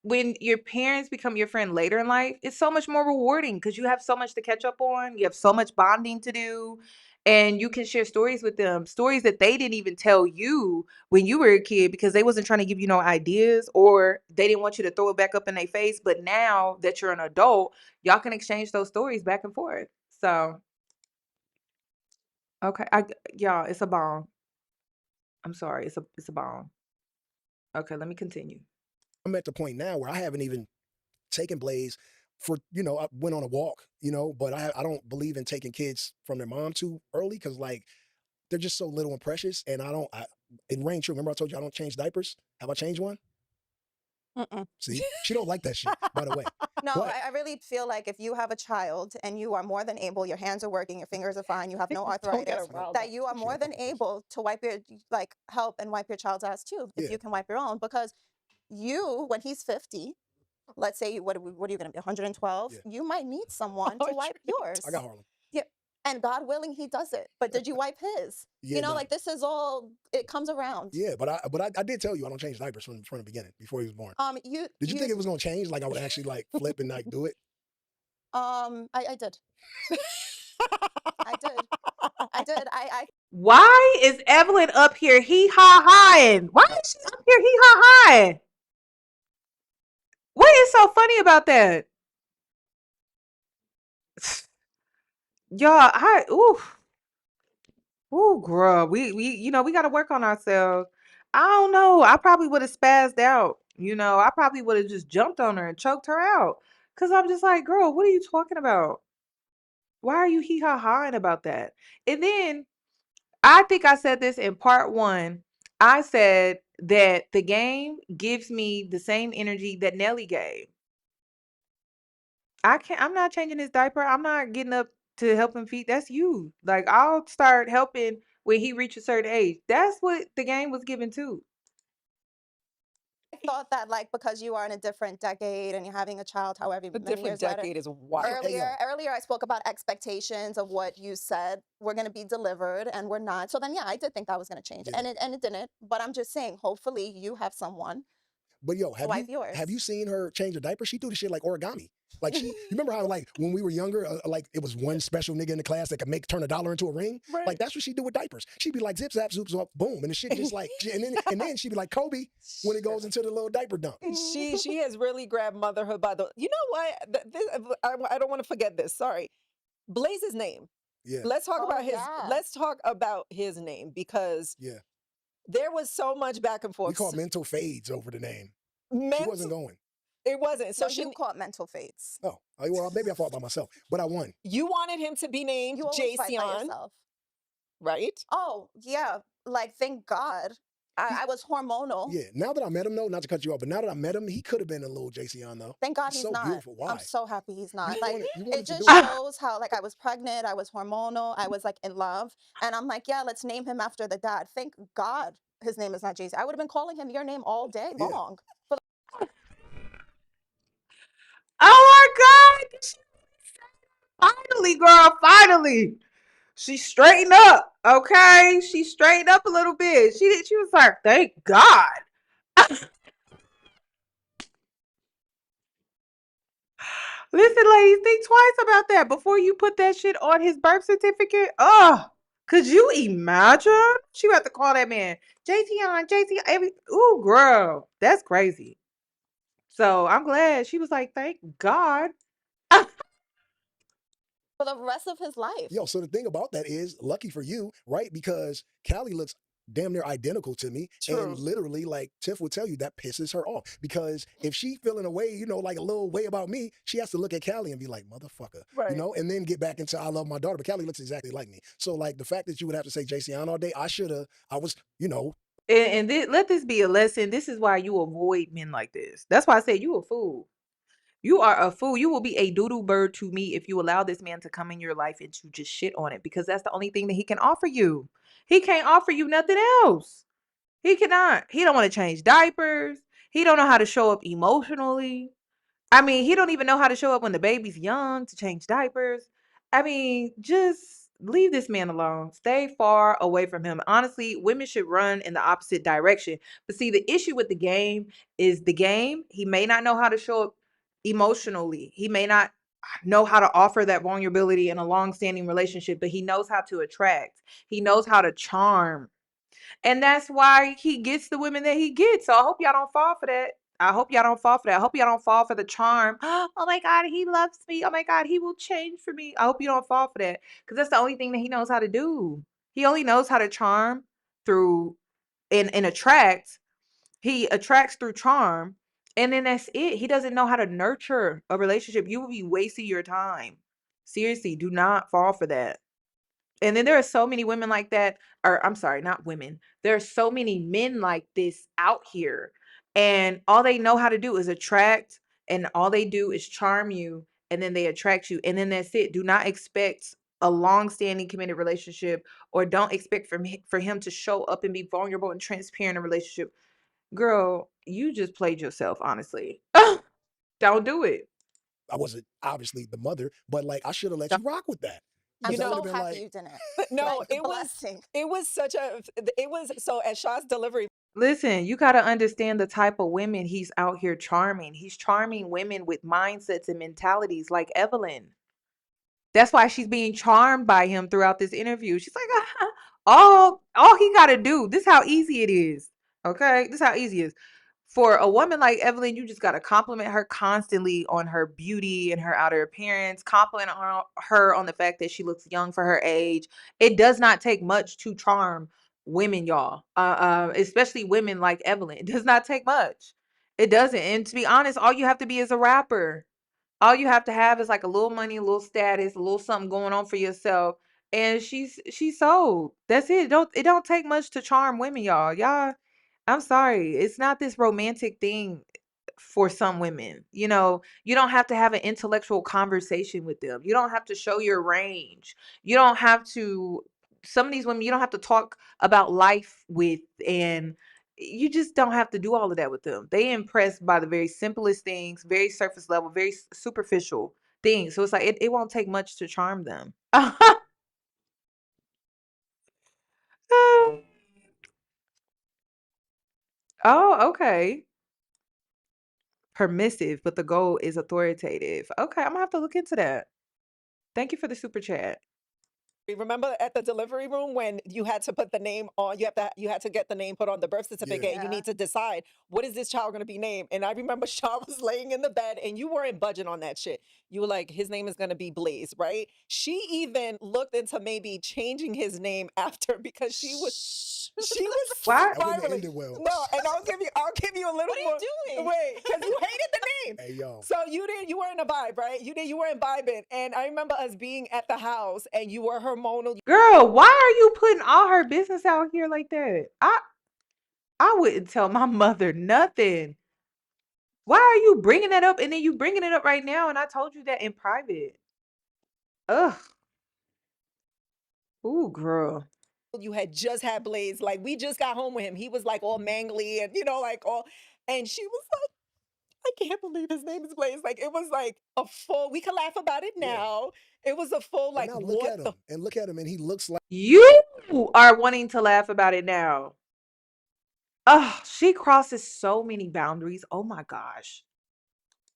when your parents become your friend later in life, it's so much more rewarding because you have so much to catch up on. You have so much bonding to do. And you can share stories with them, stories that they didn't even tell you when you were a kid because they wasn't trying to give you no ideas or they didn't want you to throw it back up in their face. But now that you're an adult, y'all can exchange those stories back and forth. So okay, y'all, it's a bomb. I'm sorry, it's a bomb. Okay, let me continue. I'm at the point now where I haven't even taken Blaze for, I went on a walk, but I don't believe in taking kids from their mom too early because like they're just so little and precious. And it rained true. Remember I told you I don't change diapers? Have I changed one? Mm-mm. See, she don't like that shit, by the way. No, But I really feel like if you have a child and you are more than able, your hands are working, your fingers are fine, you have no Don't get arthritis, her riled that up. you are more than able to wipe your, like, help and wipe your child's ass too, if Yeah. you can wipe your own. Because you, when he's 50, let's say, what are you going to be, 112? Yeah. You might need someone to wipe yours. I got Harlem. Yeah. And God willing, he does it. But did you wipe his? Yeah, nah. Like this is all, it comes around. Yeah, but I did tell you I don't change diapers from the beginning before he was born. Did you think it was gonna change? Like I would actually like flip and like do it? I did. I did. I did. Why is Evelyn up here hee ha haing? Why is she up here hee ha haing? What is so funny about that? Y'all, oof. Ooh, girl, we got to work on ourselves. I don't know. I probably would have spazzed out. I probably would have just jumped on her and choked her out. Cause I'm just like, girl, what are you talking about? Why are you hee ha haing about that? And then I think I said this in part one. I said that the game gives me the same energy that Nelly gave. I'm not changing his diaper. I'm not getting up to help him feed. That's you. Like, I'll start helping when he reaches a certain age. That's what the game was given to. I thought that, like, because you are in a different decade and you're having a child, however The many different years later. decade is wild. Earlier I spoke about expectations of what you said were going to be delivered and we're not. So then, yeah, I did think that was going to change, Yeah. and it didn't. But I'm just saying, hopefully, you have someone. But yo, Wife yours. have you seen her change her diaper? She do the shit like origami. Like you remember how like when we were younger, like it was one special nigga in the class that could turn $1 into a ring. Right. Like that's what she do with diapers. She'd be like zip zap zoop zoop boom, and the shit just like and then she'd be like Kobe when it goes into the little diaper dump. She has really grabbed motherhood by the. You know what? I don't want to forget this. Sorry, Blaze's name. Yeah. Let's talk about his. Yeah. Let's talk about his name because Yeah. there was so much back and forth. We call mental fades over the name. She wasn't going. It wasn't. So So you call it mental fates. Oh, well, maybe I fought by myself, but I won. You wanted him to be named You always fight by Jayceon, yourself. right? Oh yeah, like thank God. I was hormonal. Yeah. Now that I met him, though, not to cut you off, but now that I met him, he could have been a little Jayceon, though. Thank God he's so not. beautiful. Why? I'm so happy he's not. You Like wanted it to just do it. shows how like I was pregnant, I was hormonal, I was like in love, and I'm like, yeah, let's name him after the dad. Thank God his name is not Jayceon. I would have been calling him your name all day Yeah. long. Oh my God. Finally, girl, finally. She straightened up, okay? She straightened up a little bit. She was like, thank God. Listen, ladies, think twice about that before you put that shit on his birth certificate. Oh, could you imagine? She about to call that man Jayceon, ooh, girl, that's crazy. So I'm glad she was like, thank God. For the rest of his life. Yo, so the thing about that is, lucky for you, right? Because Callie looks damn near identical to me. True. And literally, like Tiff would tell you, that pisses her off. Because if she feeling a way, like a little way about me, she has to look at Callie and be like, motherfucker. Right. And then get back into I love my daughter. But Callie looks exactly like me. So like the fact that you would have to say Jayceon all day, And let this be a lesson. This is why you avoid men like this. That's why I said you a fool. You are a fool. You will be a doodle bird to me if you allow this man to come in your life and to just shit on it, because that's the only thing that he can offer you. He can't offer you nothing else. He cannot. He don't want to change diapers. He don't know how to show up emotionally. I mean, he don't even know how to show up when the baby's young to change diapers. I mean, just leave this man alone. Stay far away from him. Honestly, women should run in the opposite direction. But see, the issue with the game is the game. He may not know how to show up emotionally. He may not know how to offer that vulnerability in a long-standing relationship, but he knows how to attract. He knows how to charm. And that's why he gets the women that he gets. So I hope y'all don't fall for that. I hope y'all don't fall for that. I hope y'all don't fall for the charm. Oh my God, he loves me. Oh my God, he will change for me. I hope you don't fall for that, because that's the only thing that he knows how to do. He only knows how to charm through and attract. He attracts through charm, and then that's it. He doesn't know how to nurture a relationship. You will be wasting your time. Seriously, do not fall for that. And then there are so many women like that, or I'm sorry, not women. There are so many men like this out here. And all they know how to do is attract, and all they do is charm you, and then they attract you. And then that's it. Do not expect a long-standing committed relationship, or don't expect for him to show up and be vulnerable and transparent in a relationship. Girl, you just played yourself, honestly. Don't do it. I wasn't obviously the mother, but like I should have let you rock with that. I'm Because I so would've been happy like- you didn't. No, Like, it was blessing. so at Shaw's delivery. Listen, you got to understand the type of women he's out here charming. He's charming women with mindsets and mentalities like Evelyn. That's why she's being charmed by him throughout this interview. She's like, all he got to do, this is how easy it is. Okay? This is how easy it is. for a woman like Evelyn, you just got to compliment her constantly on her beauty and her outer appearance, compliment her on the fact that she looks young for her age. It does not take much to charm women, y'all. Especially women like Evelyn. It does not take much. It doesn't. And to be honest, all you have to be is a rapper. All you have to have is like a little money, a little status, a little something going on for yourself. And she's sold. That's it. It don't take much to charm women, y'all. Y'all, I'm sorry. It's not this romantic thing for some women. You don't have to have an intellectual conversation with them. You don't have to show your range. You don't have to Some of these women you don't have to talk about life with, and you just don't have to do all of that with them. They impressed by the very simplest things, very surface level, very superficial things. So it's like it won't take much to charm them. Oh, okay. Permissive, but the goal is authoritative. Okay, I'm gonna have to look into that. Thank you for the super chat. Remember at the delivery room when you had to put the name on, you had to get the name put on the birth certificate, and you need to decide what is this child going to be named. And I remember Shaw was laying in the bed, and you weren't budging on that shit. You were like, his name is going to be Blaze, right? She even looked into maybe changing his name after because she was What? spiraling. Well. No, and I'll give you a little What are more. you doing? Wait, because you hated the name. Hey, yo. So you weren't a vibe, right? You weren't vibing. And I remember us being at the house, and you were hormonal. Girl, why are you putting all her business out here like that? I wouldn't tell my mother nothing. Why are you bringing that up and then you bringing it up right now? And I told you that in private. Ugh. Ooh, girl. You had just had Blaze. Like, we just got home with him. He was like all mangly and, like all. And she was like, I can't believe his name is Blaze. Like, it was like a full, we can laugh about it now. It was a full, like, now look at him. And look at him, and he looks like. You are wanting to laugh about it now. Oh, she crosses so many boundaries. Oh my gosh.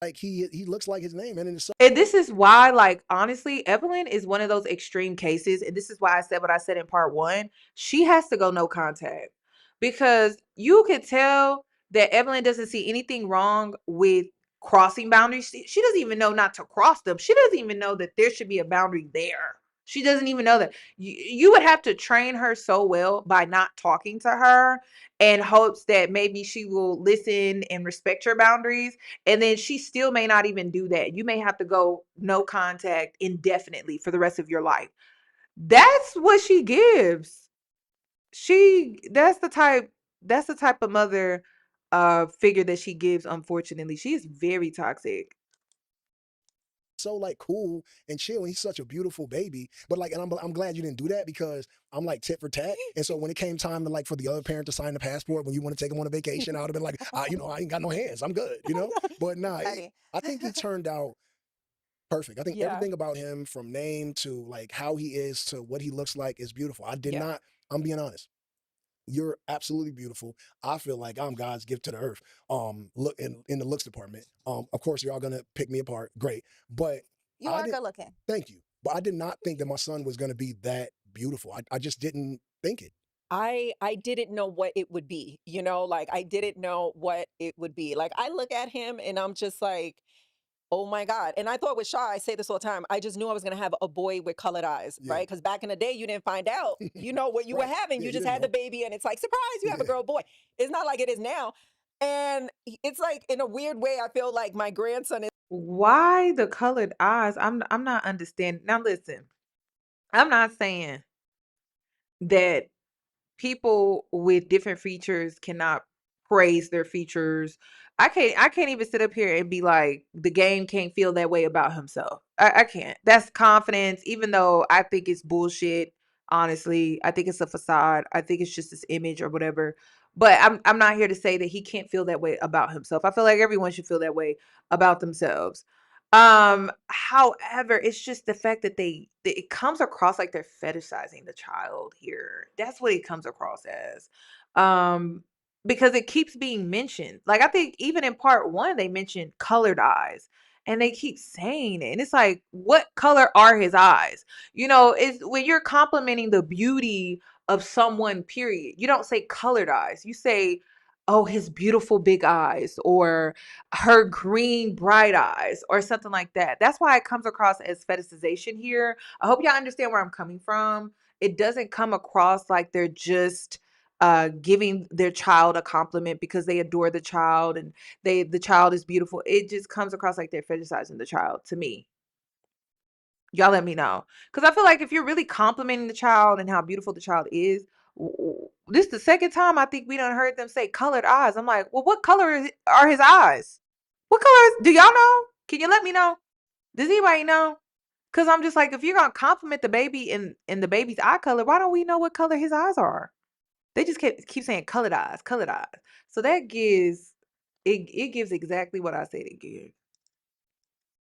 Like he looks like his name, and it's so. And this is why, like, honestly, Evelyn is one of those extreme cases. And this is why I said what I said in part 1. She has to go no contact because you could tell that Evelyn doesn't see anything wrong with crossing boundaries. She doesn't even know not to cross them. She doesn't even know that there should be a boundary there. She doesn't even know that. You would have to train her so well by not talking to her in hopes that maybe she will listen and respect your boundaries. And then she still may not even do that. You may have to go no contact indefinitely for the rest of your life. That's what she gives. That's the type of mother figure that she gives, unfortunately. She is very toxic. So like cool and chill. And he's such a beautiful baby. But like, and I'm glad you didn't do that because I'm like tit for tat. And so when it came time to like for the other parent to sign the passport, when you want to take him on a vacation, I would have been like, I ain't got no hands. I'm good, But nah, I think he turned out perfect. I think everything about him, from name to like how he is to what he looks like, is beautiful. I did not. I'm being honest. You're absolutely beautiful. I feel like I'm God's gift to the earth. Look in the looks department. Of course, you're all gonna pick me apart. Great, but You are good looking. Thank you, but I did not think that my son was gonna be that beautiful. I just didn't think it. I didn't know what it would be, like I didn't know what it would be. Like I look at him and I'm just like, oh my God. And I thought with Shaw, I say this all the time, I just knew I was going to have a boy with colored eyes, right? Because back in the day, you didn't find out, what you were having. You just had the baby and it's like, surprise, you have a girl, boy. It's not like it is now. And it's like, in a weird way, I feel like my grandson is. Why the colored eyes? I'm not understanding. Now listen, I'm not saying that people with different features cannot praise their features. I can't even sit up here and be like the game can't feel that way about himself. I can't. That's confidence, even though I think it's bullshit. Honestly, I think it's a facade. I think it's just this image or whatever. But I'm not here to say that he can't feel that way about himself. I feel like everyone should feel that way about themselves. However, it's just the fact that it comes across like they're fetishizing the child here. That's what it comes across as. Because it keeps being mentioned. Like I think even in part 1 they mentioned colored eyes and they keep saying it. And it's like, what color are his eyes? It's when you're complimenting the beauty of someone, period. You don't say colored eyes. You say oh, his beautiful big eyes or her green bright eyes or something like that. That's why it comes across as fetishization here. I hope y'all understand where I'm coming from. It doesn't come across like they're just giving their child a compliment because they adore the child and the child is beautiful. It just comes across like they're fetishizing the child to me. Y'all let me know. Because I feel like if you're really complimenting the child and how beautiful the child is, this is the second time I think we done heard them say colored eyes. I'm like, well, what color are his eyes? What color do y'all know? Can you let me know? Does anybody know? Because I'm just like, if you're going to compliment the baby in the baby's eye color, why don't we know what color his eyes are? They just keep saying colored eyes, colored eyes. So that gives, it gives exactly what I said it gives.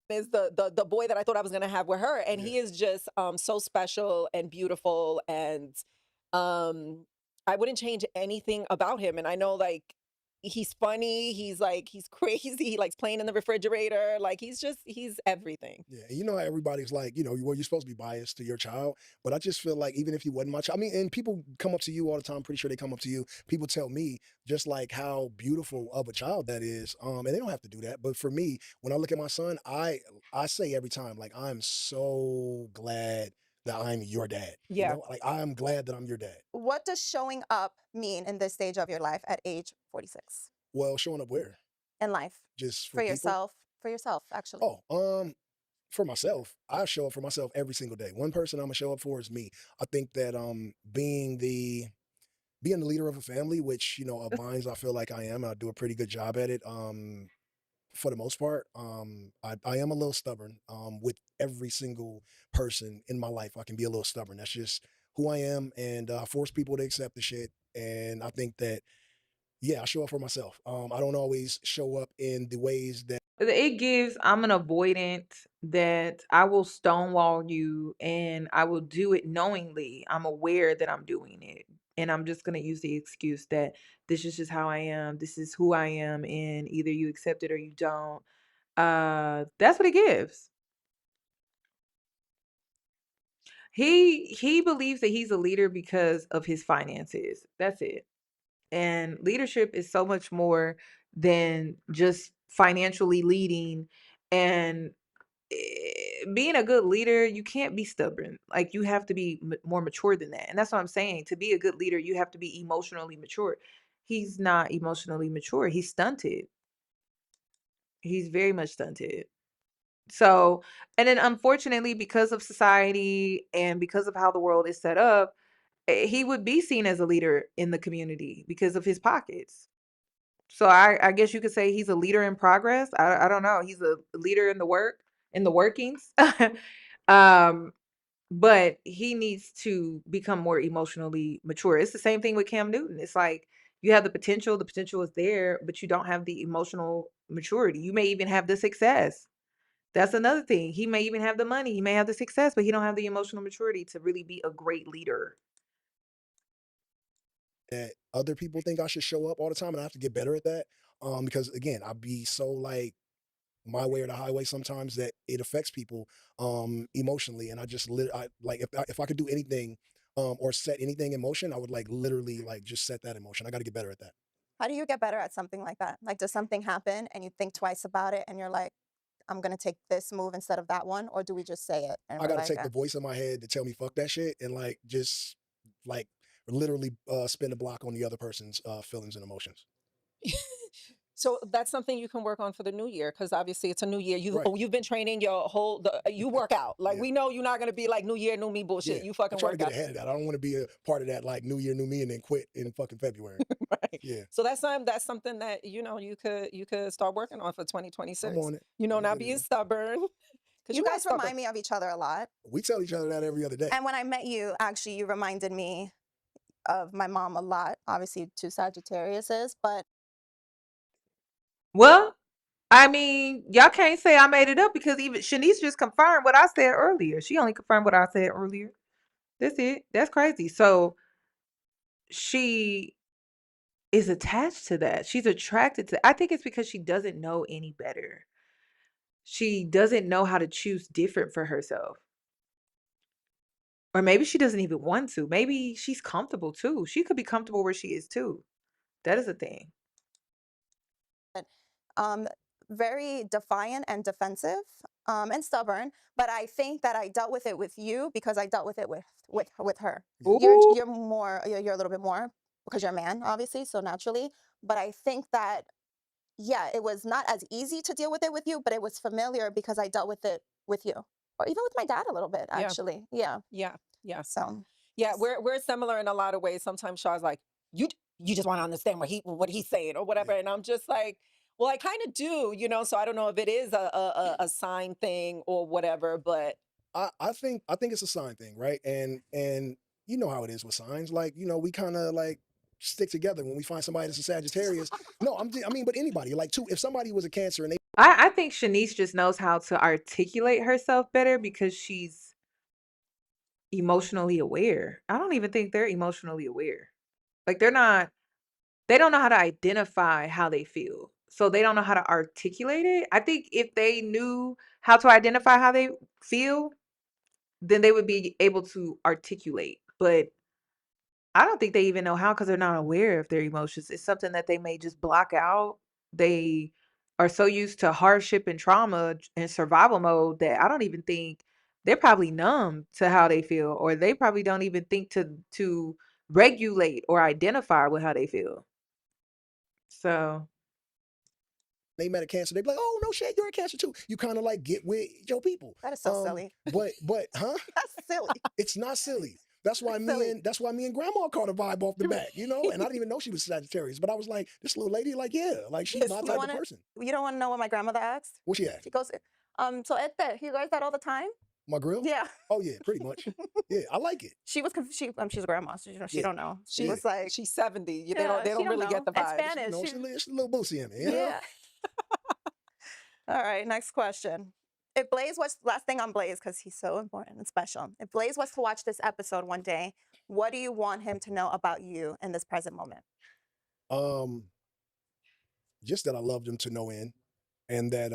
Is the boy that I thought I was gonna have with her, and Yeah. he is just so special and beautiful, and I wouldn't change anything about him. And I know like he's funny, he's crazy, he likes playing in the refrigerator, like he's everything. Yeah, and you know how everybody's like, you know, well, you're supposed to be biased to your child, but I just feel like even if he wasn't my child, I mean, and people come up to you all the time. I'm pretty sure they come up to you. People tell me just like how beautiful of a child that is, and they don't have to do that. But for me, when I look at my son, I say every time, like, I'm so glad that I'm your dad. You Yeah. know, like I'm glad that I'm your dad. What does showing up mean in this stage of your life at age 46? Well, showing up where? In life, Just for for people? yourself, actually. Oh, for myself, I show up for myself every single day. One person I'm gonna show up for is me. I think that being the leader of a family, which you know of mine, I feel like I am. I do a pretty good job at it. For the most part, I am a little stubborn. With every single person in my life, I can be a little stubborn. That's just who I am, and I force people to accept the shit. And I think that yeah, I show up for myself. I don't always show up in the ways that It gives, I'm an avoidant that I will stonewall you and I will do it knowingly. I'm aware that I'm doing it. And I'm just going to use the excuse that this is just how I am. This is who I am. And either you accept it or you don't. That's what it gives. He believes that he's a leader because of his finances. That's it. And leadership is so much more than just financially leading and being a good leader. You can't be stubborn. Like you have to be more mature than that. And that's what I'm saying. To be a good leader, you have to be emotionally mature. He's not emotionally mature. He's stunted. He's very much stunted. So, and then unfortunately, because of society and because of how the world is set up, he would be seen as a leader in the community because of his pockets. So I guess you could say he's a leader in progress. I don't know. He's a leader in the workings. um, but he needs to become more emotionally mature. It's the same thing with Cam Newton. It's like you have the potential is there, but you don't have the emotional maturity. You may even have the success. That's another thing. He may even have the money, he may have the success, but he don't have the emotional maturity to really be a great leader. other people think I should show up all the time, and I have to get better at that. Because again, I'd be so like my way or the highway sometimes that it affects people emotionally, and I just I like if I could do anything or set anything in motion, I would like literally like just set that in motion. I got to get better at that. How do you get better at something like that? Like, does something happen and you think twice about it and you're like, I'm going to take this move instead of that one? Or do we just say it and I we're got to like, take the voice in my head to tell me fuck that shit and like just like literally spin the block on the other person's feelings and emotions. So that's something you can work on for the new year, because obviously it's a new year. Right. You've been training your you work out. Like Yeah. we know you're not gonna be like new year, new me Yeah, bullshit. You I fucking try to work get out. ahead of that. I don't want to be a part of that like new year, new me, and then quit in fucking February. Right. Yeah, So that's something that you could start working on for 2026. I'm on it. You know, I'm not good being at it. stubborn. Because you you are guys stubborn. remind me of each other a lot. We tell each other that every other day. And when I met you, actually, you reminded me of my mom a lot. Obviously, two Sagittariuses, but Well, I mean, y'all can't say I made it up because even Shaniece just confirmed what I said earlier. She only confirmed what I said earlier. That's it. That's crazy. So she is attached to that. She's attracted to. I think it's because she doesn't know any better. She doesn't know how to choose different for herself. Or maybe she doesn't even want to. Maybe she's comfortable too. She could be comfortable where she is too. That is a thing. um, very defiant and defensive, and stubborn. But I think that I dealt with it with you because I dealt with it with her. Ooh. You're more, you're a little bit more because you're a man, obviously, so naturally. But I think that, yeah, it was not as easy to deal with it with you, but it was familiar because I dealt with it with you, or even with my dad a little bit, Yeah. actually. Yeah. Yeah. Yeah. So Yeah. We're similar in a lot of ways. Sometimes Shaw's like, you just want to understand what he's saying or whatever. And I'm just like, well, I kind of do, so I don't know if it is a sign thing or whatever, but I think it's a sign thing, right? And you know how it is with signs. Like, we kind of like stick together when we find somebody that's a Sagittarius. No, I mean, but anybody, like, too, if somebody was a Cancer and they I think Shaniece just knows how to articulate herself better because she's emotionally aware. I don't even think they're emotionally aware. Like they don't know how to identify how they feel. So they don't know how to articulate it. I think if they knew how to identify how they feel, then they would be able to articulate. But I don't think they even know how because they're not aware of their emotions. It's something that they may just block out. They are so used to hardship and trauma and survival mode that I don't even think they're probably numb to how they feel, or they probably don't even think to regulate or identify with how they feel. So met a Cancer, they'd be like, "Oh no, shit, you're a Cancer too." You kind of like get with your people. that is so silly. But huh? That's silly. It's not silly. That's why That's me and Grandma caught a vibe off the back, And I didn't even know she was Sagittarius, but I was like, this little lady, like, yeah, like she's my type of person. You don't want to know what my grandmother asked? What she asked? She goes, so you guys that all the time? My grill? Yeah. Oh yeah, pretty much. Yeah, I like it. She was she's a grandma, so she Yeah. don't know. She Yeah. was like, she's 70. They Yeah, don't she really get the know. vibe. It's Spanish. It's a little boosie in me. Yeah. All right, next question. If Blaze was, last thing on Blaze, because he's so important and special. If Blaze was to watch this episode one day, what do you want him to know about you in this present moment? Just that I loved him to no end, and that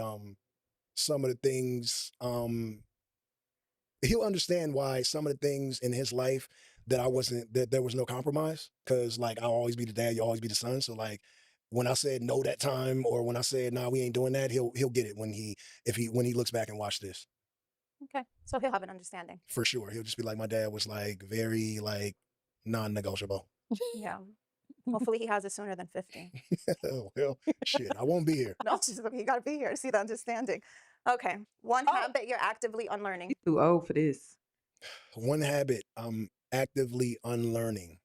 some of the things he'll understand why some of the things in his life that there was no compromise, because like I'll always be the dad, you always be the son. So like when I said no that time, or when I said nah, we ain't doing that, he'll get it when he looks back and watch this. Okay, so he'll have an understanding. For sure, he'll just be like, my dad was like very like non-negotiable. Yeah. Hopefully he has it sooner than 50. Well, shit, I won't be here. No, you got to be here to see the understanding. Okay, one habit you're actively unlearning. he's too old for this. One habit I'm actively unlearning.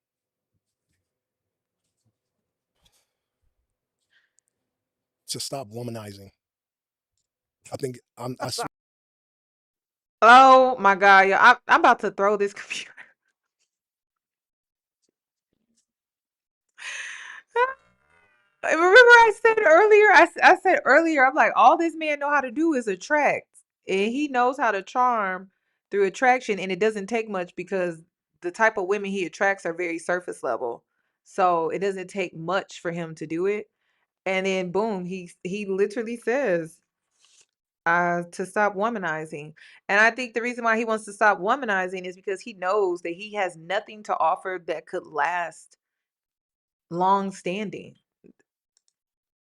To stop womanizing. I think Oh my God, yeah, I'm about to throw this computer. Remember I said earlier, I said earlier, I'm like, all this man know how to do is attract. And he knows how to charm through attraction. And it doesn't take much because the type of women he attracts are very surface level. So it doesn't take much for him to do it. And then boom, he literally says to stop womanizing. And I think the reason why he wants to stop womanizing is because he knows that he has nothing to offer that could last long standing.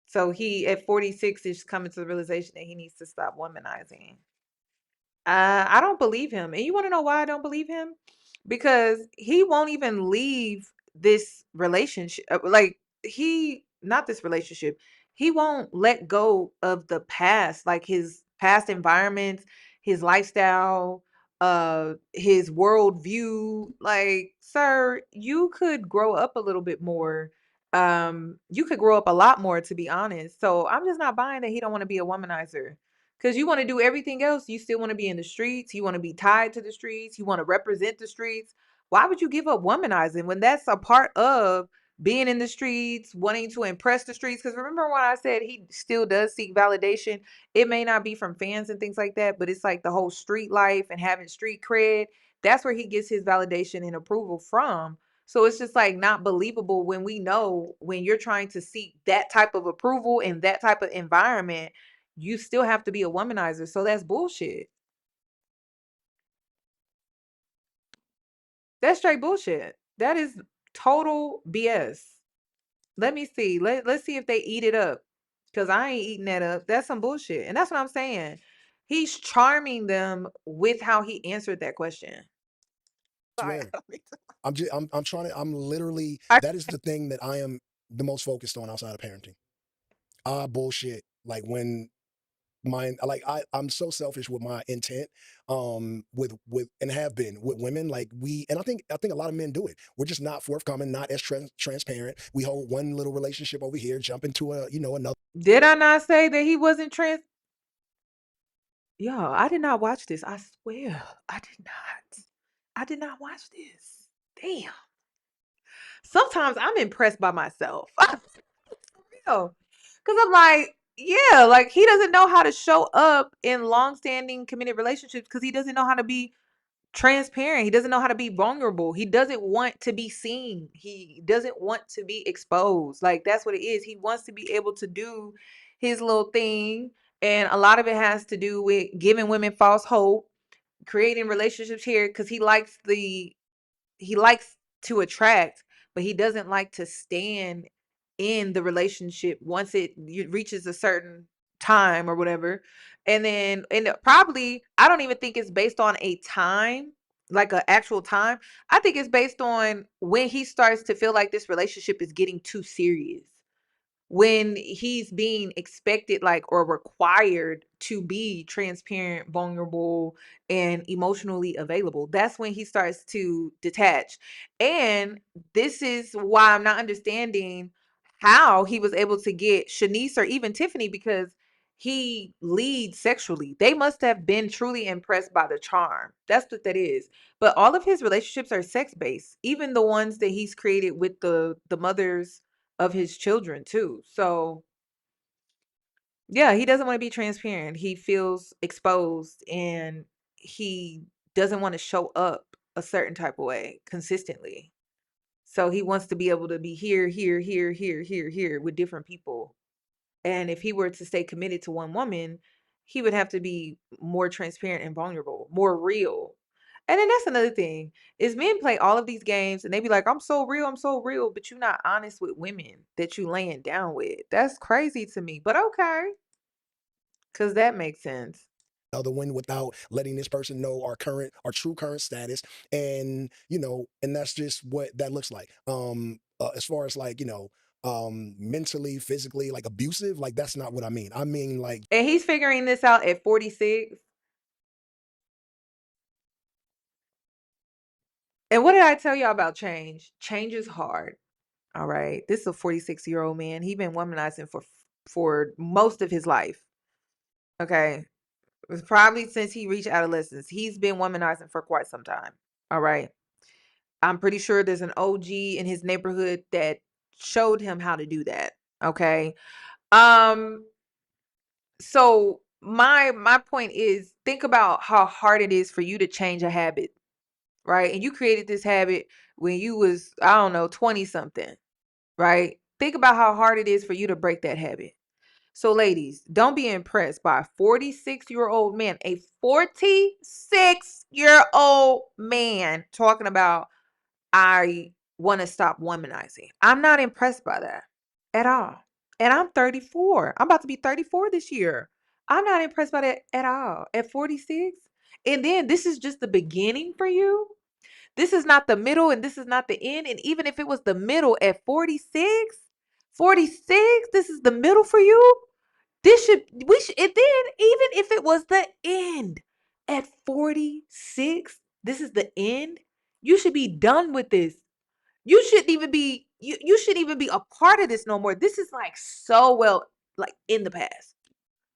So he at 46 is coming to the realization that he needs to stop womanizing. I don't believe him. And you want to know why I don't believe him? Because he won't even leave this relationship. Like not this relationship. He won't let go of the past, like his past environments, his lifestyle, his worldview. Like, sir, you could grow up a little bit more. You could grow up a lot more, to be honest. So I'm just not buying that he don't want to be a womanizer. Because you want to do everything else. You still want to be in the streets. You want to be tied to the streets. You want to represent the streets. Why would you give up womanizing when that's a part of being in the streets, wanting to impress the streets? Because remember when I said he still does seek validation? It may not be from fans and things like that, but it's like the whole street life and having street cred. That's where he gets his validation and approval from. So it's just like not believable when we know when you're trying to seek that type of approval in that type of environment, you still have to be a womanizer. So that's bullshit. That's straight bullshit. That is total BS. Let me see. Let's see if they eat it up. Because I ain't eating that up. That's some bullshit. And that's what I'm saying. He's charming them with how he answered that question. Sorry. I'm trying to, I'm literally, that is the thing that I am the most focused on outside of parenting. Bullshit. Like when I'm so selfish with my intent, with and have been with women. Like and I think a lot of men do it. We're just not forthcoming, not as transparent. We hold one little relationship over here, jump into another. Did I not say that he wasn't Yo, I did not watch this. I swear. I did not watch this. Damn. Sometimes I'm impressed by myself. Because I'm like, yeah, like he doesn't know how to show up in long-standing committed relationships because he doesn't know how to be transparent. He doesn't know how to be vulnerable. He doesn't want to be seen. He doesn't want to be exposed. Like that's what it is. He wants to be able to do his little thing. And a lot of it has to do with giving women false hope, creating relationships here because he likes to attract, but he doesn't like to stand in the relationship once it reaches a certain time or whatever. And probably I don't even think it's based on a time, like an actual time. I think it's based on when he starts to feel like this relationship is getting too serious, when he's being expected like or required to be transparent, vulnerable, and emotionally available. That's when he starts to detach. And this is why I'm not understanding how he was able to get Shaniece or even Tiffany, because he leads sexually. They must have been truly impressed by the charm. That's what that is. But all of his relationships are sex based, even the ones that he's created with the mothers of his children too. So yeah, he doesn't want to be transparent. He feels exposed and he doesn't want to show up a certain type of way consistently. So he wants to be able to be here, here, here, here, here, here with different people. And if he were to stay committed to one woman, he would have to be more transparent and vulnerable, more real. And then that's another thing is men play all of these games and they be like, I'm so real, but you're not honest with women that you laying down with. That's crazy to me, but okay. Cause that makes sense. Other one without letting this person know our true current status, and and that's just what that looks like. As far as like mentally, physically, like abusive, like that's not what I mean. I mean like And he's figuring this out at 46. And what did I tell y'all about change? Change is hard. All right. This is a 46-year-old man. He been womanizing for most of his life. Okay. It was probably since he reached adolescence. He's been womanizing for quite some time. All right. I'm pretty sure there's an OG in his neighborhood that showed him how to do that. Okay. Um, so my point is, think about how hard it is for you to change a habit, right? And you created this habit when you was, I don't know, 20 something, right? Think about how hard it is for you to break that habit. So ladies, don't be impressed by a 46-year-old man, a 46-year-old man talking about, I want to stop womanizing. I'm not impressed by that at all. And I'm 34. I'm about to be 34 this year. I'm not impressed by that at all. At 46. And then this is just the beginning for you. This is not the middle and this is not the end. And even if it was the middle at 46, 46, this is the middle for you. And then even if it was the end at 46, this is the end. You should be done with this. You shouldn't even be you shouldn't even be a part of this no more. This is like so well like in the past.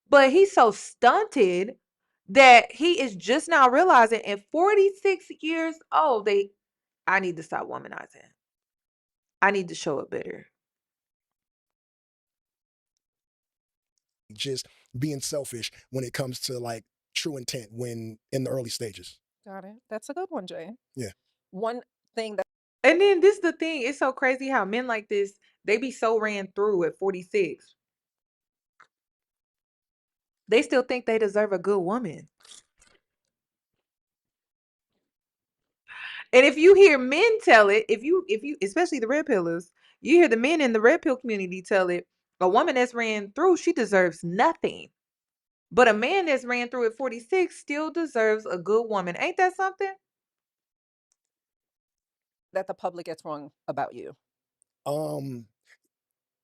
But he's so stunted that he is just now realizing at 46 years old, I need to stop womanizing. I need to show up better. just being selfish when it comes to like true intent when in the early stages. Got it. That's a good one, Jay. Yeah. One thing that And then this is the thing. It's so crazy how men like this, they be so ran through at 46. They still think they deserve a good woman. And if you hear men tell it, if you especially the red pillers, you hear the men in the red pill community tell it, A woman that's ran through, she deserves nothing. But a man that's ran through at 46 still deserves a good woman. Ain't that something? That the public gets wrong about you.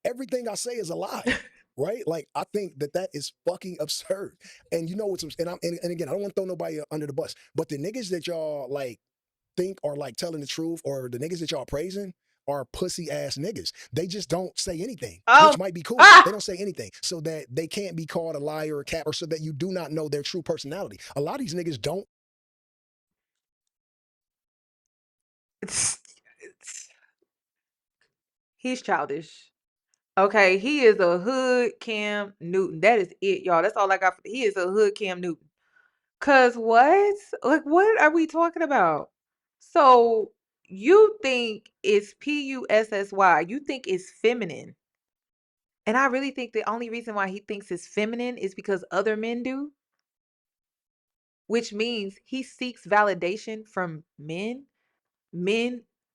Everything I say is a lie. Right? Like, I think that is fucking absurd. And you know what's, and again, I don't want to throw nobody under the bus, but the niggas that y'all like think are like telling the truth, or the niggas that y'all praising, are pussy ass niggas. They just don't say anything, which might be cool. They don't say anything so that they can't be called a liar or a cat, or so that you do not know their true personality. A lot of these niggas don't. He's childish. Okay, he is a hood Cam Newton. That is it, y'all. That's all I got. He is a hood Cam Newton. Cause what? Like, what are we talking about? So you think it's Pussy? You think it's feminine. And I really think the only reason why he thinks it's feminine is because other men do, which means he seeks validation from men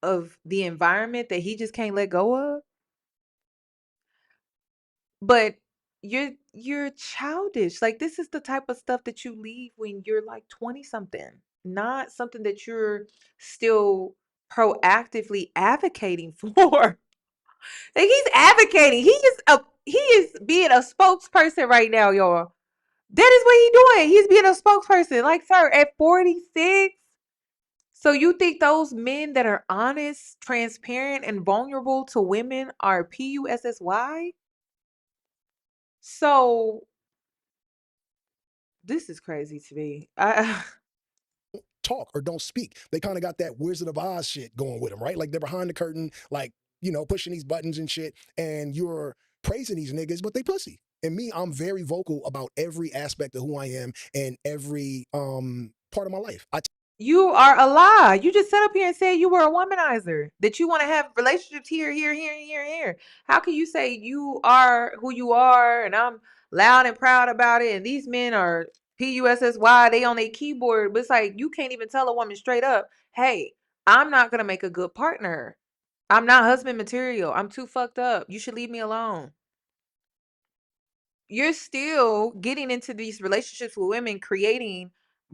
of the environment that he just can't let go of. But you're childish. Like, this is the type of stuff that you leave when you're like 20 something, not something that you're still proactively advocating for. Like, he's advocating. He is being a spokesperson right now, y'all. That is what he's doing. He's being a spokesperson. Like, sir, at 46. So you think those men that are honest, transparent, and vulnerable to women are Pussy? So this is crazy to me. Talk or don't speak. They kind of got that Wizard of Oz shit going with them, right? Like, they're behind the curtain, like, you know, pushing these buttons and shit, and you're praising these niggas, but they pussy. And me, I'm very vocal about every aspect of who I am and every part of my life. You are a lie. You just sat up here and said you were a womanizer, that you want to have relationships here, here, here, here, here. How can you say you are who you are and I'm loud and proud about it, and these men are Pussy, they on their keyboard, but it's like you can't even tell a woman straight up, hey, I'm not going to make a good partner. I'm not husband material. I'm too fucked up. You should leave me alone. You're still getting into these relationships with women, creating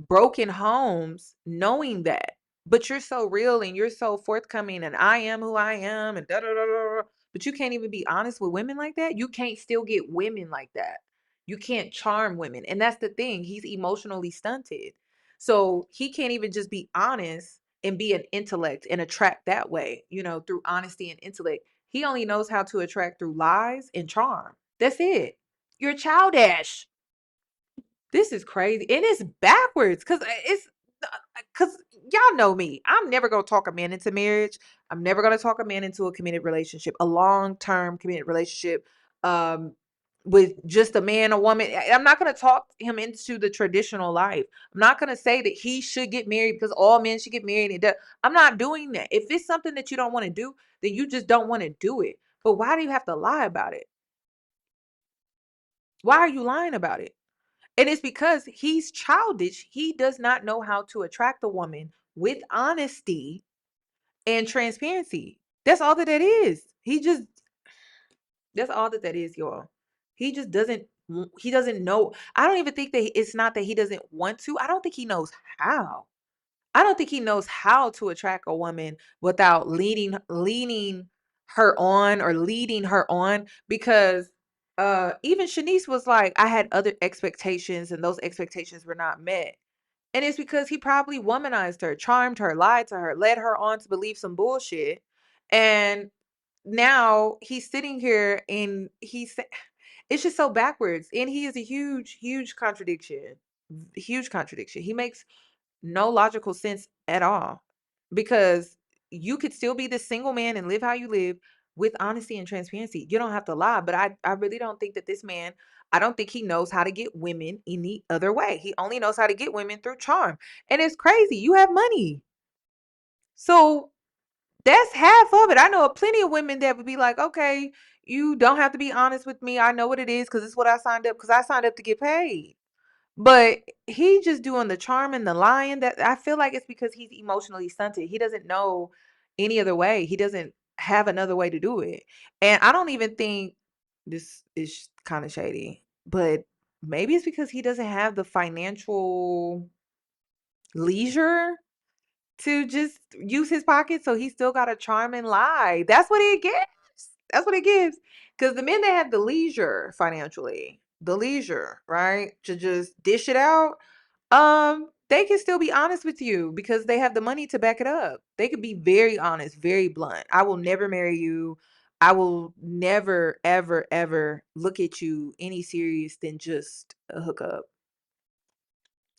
broken homes, knowing that. But you're so real and you're so forthcoming, and I am who I am, and da da da da. But you can't even be honest with women like that. You can't still get women like that. You can't charm women. And that's the thing. He's emotionally stunted. So he can't even just be honest and be an intellect and attract that way, through honesty and intellect. He only knows how to attract through lies and charm. That's it. You're childish. This is crazy. And it's backwards because y'all know me. I'm never going to talk a man into marriage. I'm never going to talk a man into a committed relationship, a long-term committed relationship with just a man, a woman. I'm not going to talk him into the traditional life. I'm not going to say that he should get married because all men should get married. I'm not doing that. If it's something that you don't want to do, then you just don't want to do it. But why do you have to lie about it? Why are you lying about it? And it's because he's childish. He does not know how to attract a woman with honesty and transparency. That's all that is. That's all that is, y'all. He just he doesn't know. I don't even think that it's not that he doesn't want to. I don't think he knows how. I don't think he knows how to attract a woman without leaning her on or leading her on, because even Shaniece was like, I had other expectations and those expectations were not met. And it's because he probably womanized her, charmed her, lied to her, led her on to believe some bullshit. And now he's sitting here and it's just so backwards. And he is a huge, huge contradiction. Huge contradiction. He makes no logical sense at all, because you could still be this single man and live how you live with honesty and transparency. You don't have to lie. But I really don't think that this man, I don't think he knows how to get women any other way. He only knows how to get women through charm. And it's crazy. You have money. So that's half of it. I know plenty of women that would be like, okay, you don't have to be honest with me. I know what it is because it's what I signed up, because I signed up to get paid. But he just doing the charm and the lying. That I feel like it's because he's emotionally stunted. He doesn't know any other way. He doesn't have another way to do it. And I don't even think this is kind of shady. But maybe it's because he doesn't have the financial leisure to just use his pocket, so he still got a charming lie. That's what it gives. That's what it gives. Because the men that have the leisure financially, the leisure, right, to just dish it out, they can still be honest with you because they have the money to back it up. They could be very honest, very blunt. I will never marry you. I will never, ever, ever look at you any serious than just a hookup.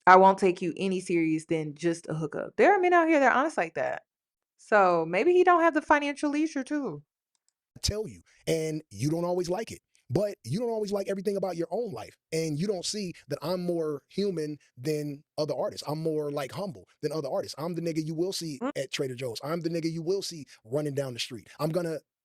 I won't take you any serious than just a hookup. There are men out here that are honest like that. So maybe he don't have the financial leisure too. Tell you, and you don't always like it. But you don't always like everything about your own life. And you don't see that I'm more human than other artists. I'm more like humble than other artists. I'm the nigga you will see at Trader Joe's. I'm the nigga you will see running down the street.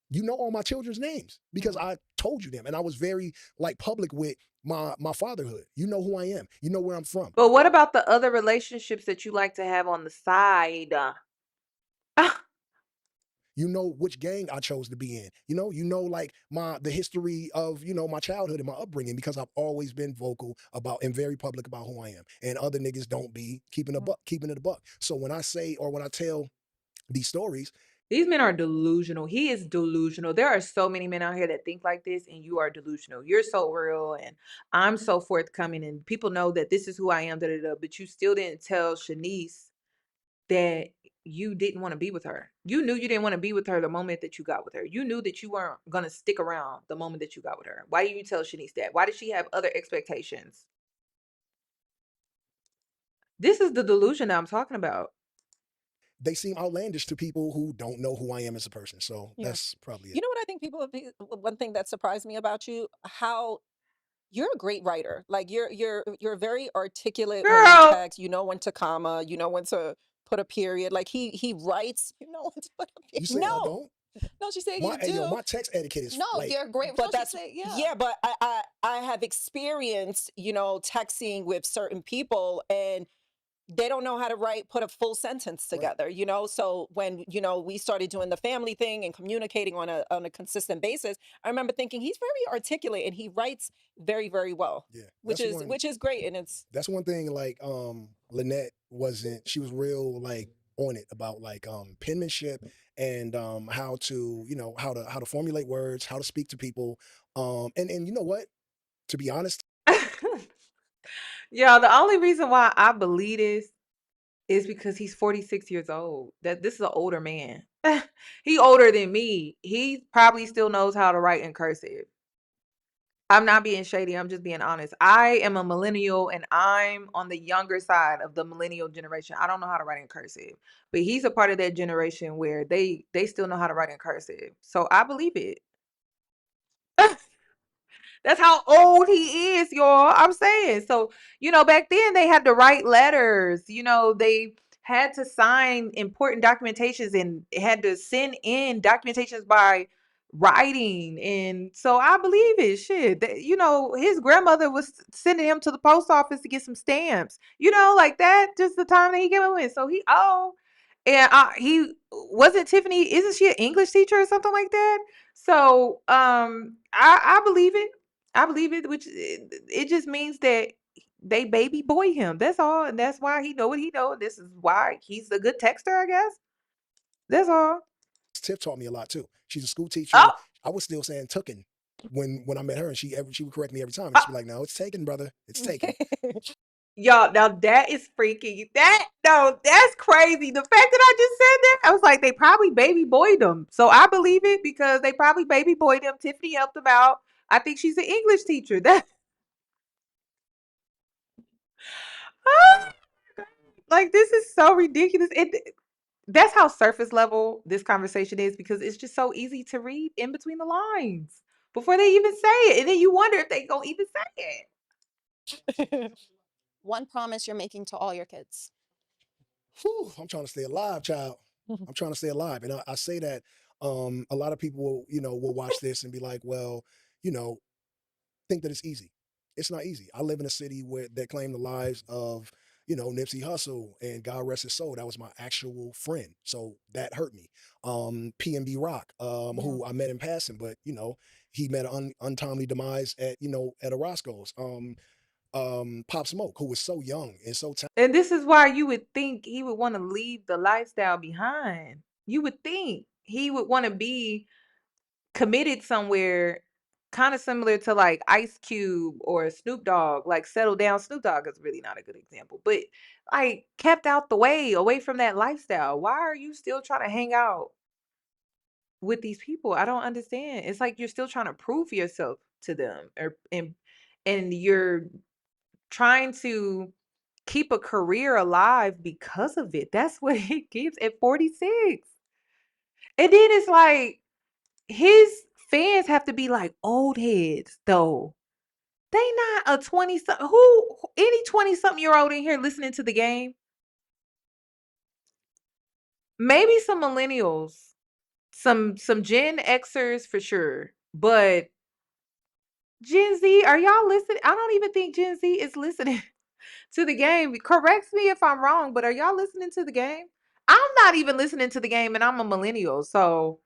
You know all my children's names because I told you them. And I was very like public with my fatherhood. You know who I am. You know where I'm from. But what about the other relationships that you like to have on the side? You know which gang I chose to be in. You know like the history of, my childhood and my upbringing because I've always been vocal about and very public about who I am. And other niggas don't be keeping it a buck. So when I say or when I tell these stories, these men are delusional. He is delusional. There are so many men out here that think like this, and you are delusional. You're so real, and I'm so forthcoming, and people know that this is who I am, but you still didn't tell Shaniece that you didn't want to be with her. You knew you didn't want to be with her the moment that you got with her. You knew that you weren't going to stick around the moment that you got with her. Why didn't you tell Shaniece that? Why did she have other expectations? This is the delusion that I'm talking about. They seem outlandish to people who don't know who I am as a person. So that's probably it. You know what I think one thing that surprised me about you, how you're a great writer. Like you're very articulate when you Girl. text, you know when to comma, you know when to put a period. Like he writes, you know when to put a period. You say I don't? No, she said you do. My text etiquette is No, like, you're great. But No, that's she said, yeah, but I have experienced, texting with certain people and they don't know how to put a full sentence together, So when, we started doing the family thing and communicating on a consistent basis, I remember thinking he's very articulate and he writes very, very well. Yeah. Which is great. And that's one thing like Lynette she was real like on it about like penmanship and how to, how to formulate words, how to speak to people. And you know what? To be honest, Yeah, the only reason why I believe this is because he's 46 years old. That this is an older man. He older than me. He probably still knows how to write in cursive. I'm not being shady. I'm just being honest. I am a millennial and I'm on the younger side of the millennial generation. I don't know how to write in cursive, but he's a part of that generation where they still know how to write in cursive. So I believe it. That's how old he is, y'all. I'm saying. So, back then they had to write letters. They had to sign important documentations and had to send in documentations by writing. And so I believe it. Shit. His grandmother was sending him to the post office to get some stamps. Like that, just the time that he came in. So he and he wasn't Tiffany, isn't she an English teacher or something like that? So I believe it. I believe it, which it just means that they baby boy him. That's all, and that's why he know what he know. This is why he's a good texter, I guess. That's all. Tiff taught me a lot too. She's a school teacher. Oh. I was still saying "tooken" when I met her, and she would correct me every time. And she'd be like, "No, it's taken, brother. It's taken." Y'all, now that is freaky. That's crazy. The fact that I just said that, I was like, they probably baby boyed him. So I believe it because they probably baby boyed him. Tiffany helped him out. I think she's an English teacher. Like this is so ridiculous. That's how surface level this conversation is because it's just so easy to read in between the lines before they even say it. And then you wonder if they gonna even say it. One promise you're making to all your kids. Whew, I'm trying to stay alive, child. I'm trying to stay alive. And I say that a lot of people will watch this and be like, well, think that it's easy. It's not easy. I live in a city that claim the lives of Nipsey Hussle, and God rest his soul, that was my actual friend. So that hurt me. PNB Rock, who I met in passing, but he met an untimely demise at a Roscoe's. Pop Smoke, who was so young and so talented. And this is why you would think he would want to leave the lifestyle behind. You would think he would want to be committed somewhere kind of similar to like Ice Cube or Snoop Dogg, like settle down. Snoop Dogg is really not a good example, but like kept out the way, away from that lifestyle. Why are you still trying to hang out with these people? I don't understand. It's like you're still trying to prove yourself to them, and you're trying to keep a career alive because of it. That's what it gives at 46. And then it's like his fans have to be like old heads though. They not a 20 something. Who any 20 something year old in here listening to the game? Maybe some millennials, some Gen Xers for sure. But Gen Z, are y'all listening? I don't even think Gen Z is listening to the game. Correct me if I'm wrong, but are y'all listening to the game? I'm not even listening to the game, and I'm a millennial. So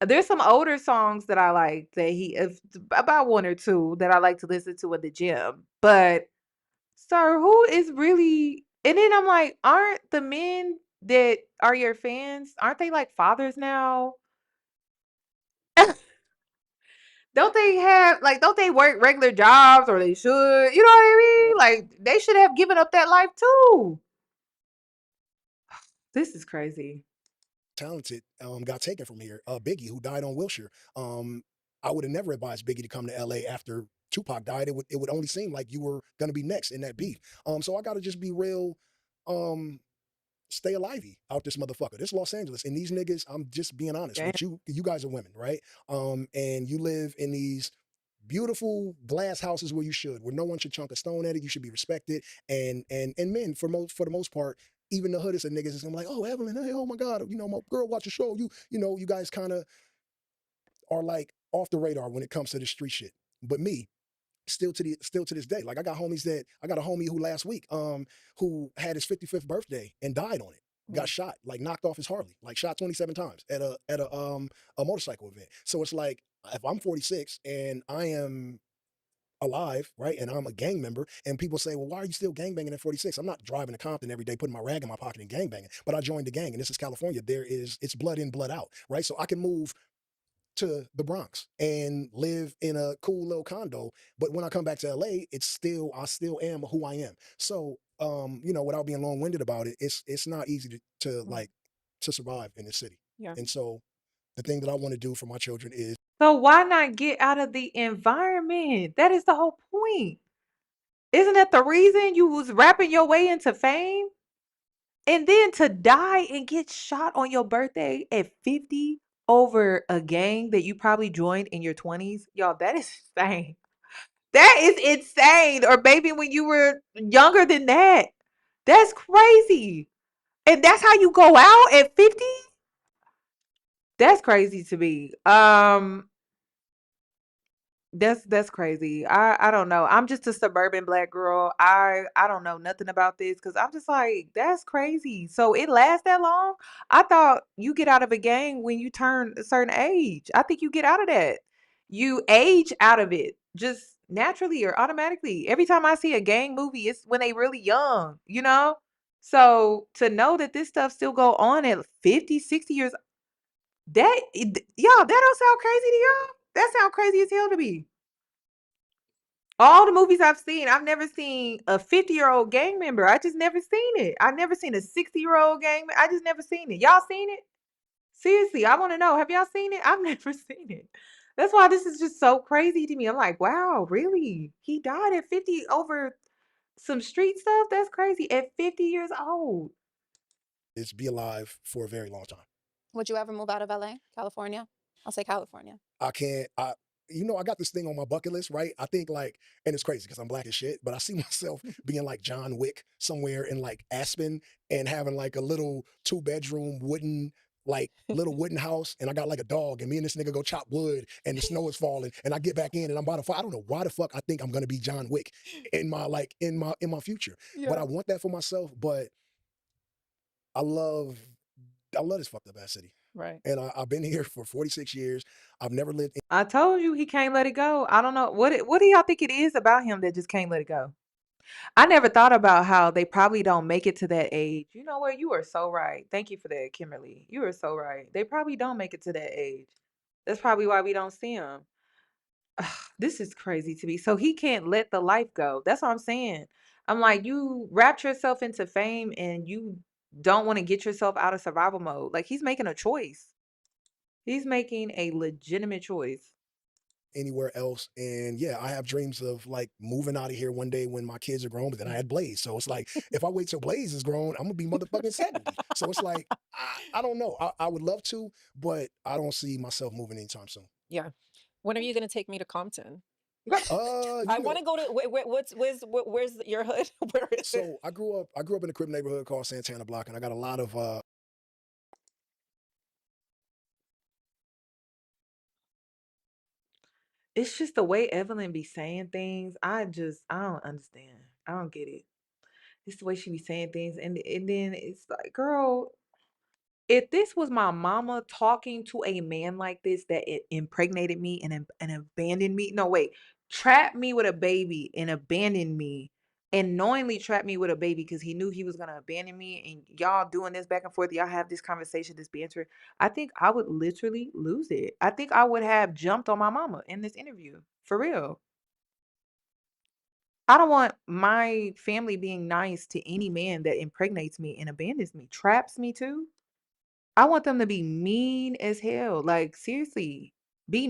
there's some older songs that I like that about one or two that I like to listen to in the gym. But sir, who is really? And then I'm like, aren't the men that are your fans, aren't they like fathers now? Don't they work regular jobs, or they should? You know what I mean? Like they should have given up that life too. This is crazy. Talented got taken from here. Biggie, who died on Wilshire. I would have never advised Biggie to come to LA after Tupac died. It would only seem like you were gonna be next in that beef. So I gotta just be real, stay alivey out this motherfucker. This Los Angeles, and these niggas, I'm just being honest with you. You guys are women, right? And you live in these beautiful glass houses where you should, where no one should chunk a stone at it. You should be respected. And men, for the most part, even the hoodest of niggas is gonna be like, oh, Evelyn, hey, oh my God, my girl watch a show. You guys kind of are like off the radar when it comes to the street shit. But me, still to this day, like I got a homie who last week, who had his 55th birthday and died on it. Got shot, like knocked off his Harley, like shot 27 times at a motorcycle event. So it's like, if I'm 46 and I am alive, right, and I'm a gang member, and people say, well, why are you still gangbanging at 46? I'm not driving to Compton every day, putting my rag in my pocket and gangbanging, but I joined the gang, and this is California. It's blood in, blood out, right? So I can move to the Bronx and live in a cool little condo, but when I come back to LA, I still am who I am. So, without being long-winded about it, it's not easy to survive in this city. Yeah. And so the thing that I want to do for my children is, So why not get out of the environment? That is the whole point. Isn't that the reason you was rapping your way into fame? And then to die and get shot on your birthday at 50 over a gang that you probably joined in your 20s? Y'all, that is insane. That is insane. Or maybe when you were younger than that. That's crazy. And that's how you go out at 50? That's crazy to me. That's crazy. I don't know. I'm just a suburban black girl. I don't know nothing about this because I'm just like, that's crazy. So it lasts that long? I thought you get out of a gang when you turn a certain age. I think you get out of that. You age out of it just naturally or automatically. Every time I see a gang movie, it's when they really young, you know? So to know that this stuff still go on at 50, 60 years, y'all, that don't sound crazy to y'all? That sound crazy as hell to me. All the movies I've seen, I've never seen a 50-year-old gang member. I just never seen it. I've never seen a 60-year-old gang member. I just never seen it. Y'all seen it? Seriously, I want to know. Have y'all seen it? I've never seen it. That's why this is just so crazy to me. I'm like, wow, really? He died at 50 over some street stuff? That's crazy. At 50 years old. is be alive for a very long time. Would you ever move out of LA, California? I'll say California. I can't. I got this thing on my bucket list, right? I think and it's crazy because I'm black as shit, but I see myself being like John Wick somewhere in like Aspen and having like a little 2-bedroom wooden like little wooden house, and I got like a dog, and me and this nigga go chop wood, and the snow is falling, and I get back in, and I'm about to fight. I don't know why the fuck I think I'm gonna be John Wick in my future, but I want that for myself. But I love this fucked up ass city, Right. and I've been here for 46 years. I've never lived in I told you he can't let it go. I don't know what do y'all think it is about him that just can't let it go? I never thought about how they probably don't make it to that age. You know what? You are so right. Thank you for that, Kimberly. You are so right. They probably don't make it to that age. That's probably why we don't see him. This is crazy to me. So he can't let the life go. That's what I'm saying. I'm like, you wrapped yourself into fame and you don't want to get yourself out of survival mode. Like he's making a choice. He's making a legitimate choice. anywhere else. And yeah, I have dreams of like moving out of here one day when my kids are grown, but then I had Blaze. So it's like, if I wait till Blaze is grown, I'm gonna be motherfucking 70. So it's like, I don't know. I would love to, but I don't see myself moving anytime soon. Yeah. When are you going to take me to Compton? You I know, want to go to where's your hood? Where is it? so I grew up in a crib neighborhood called Santana Block, and I got a lot of It's just the way Evelyn be saying things. I don't understand. I don't get it. It's the way she be saying things, and then it's like, girl, if this was my mama talking to a man like this that impregnated me and abandoned me, no wait, trapped me with a baby and abandoned me, and knowingly trapped me with a baby because he knew he was gonna abandon me, and y'all doing this back and forth, y'all have this conversation, this banter, I think I would literally lose it. I think I would have jumped on my mama in this interview for real. I don't want my family being nice to any man that impregnates me and abandons me, traps me too. I want them to be mean as hell. Like seriously, be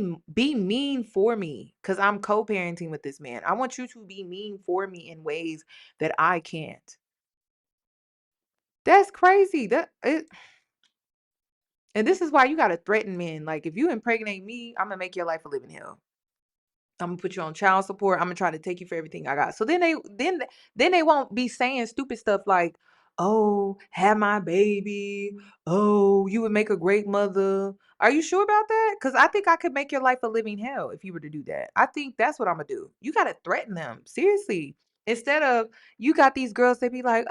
mean for me because I'm co-parenting with this man. I want you to be mean for me in ways that I can't. That's crazy. And this is why you gotta threaten men. Like if you impregnate me, I'm gonna make your life a living hell. I'm gonna put you on child support. I'm gonna try to take you for everything I got. So then they won't be saying stupid stuff like, "Oh, have my baby. Oh, you would make a great mother." Are you sure about that? Because I think I could make your life a living hell if you were to do that. I think that's what I'm gonna do. You gotta threaten them seriously. Instead of you got these girls that be like,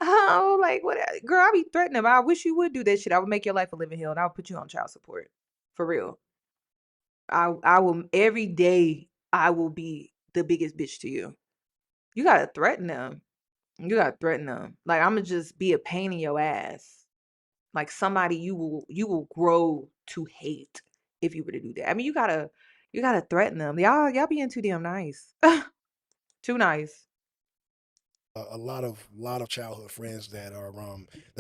like what? Girl, I be threatening them. I wish you would do that shit. I would make your life a living hell, and I would put you on child support for real. I will every day I will be the biggest bitch to you. You gotta threaten them. You gotta threaten them. Like I'ma just be a pain in your ass. Like somebody you will grow to hate if you were to do that. I mean, you gotta threaten them. Y'all being too damn nice. Too nice. a lot of childhood friends that are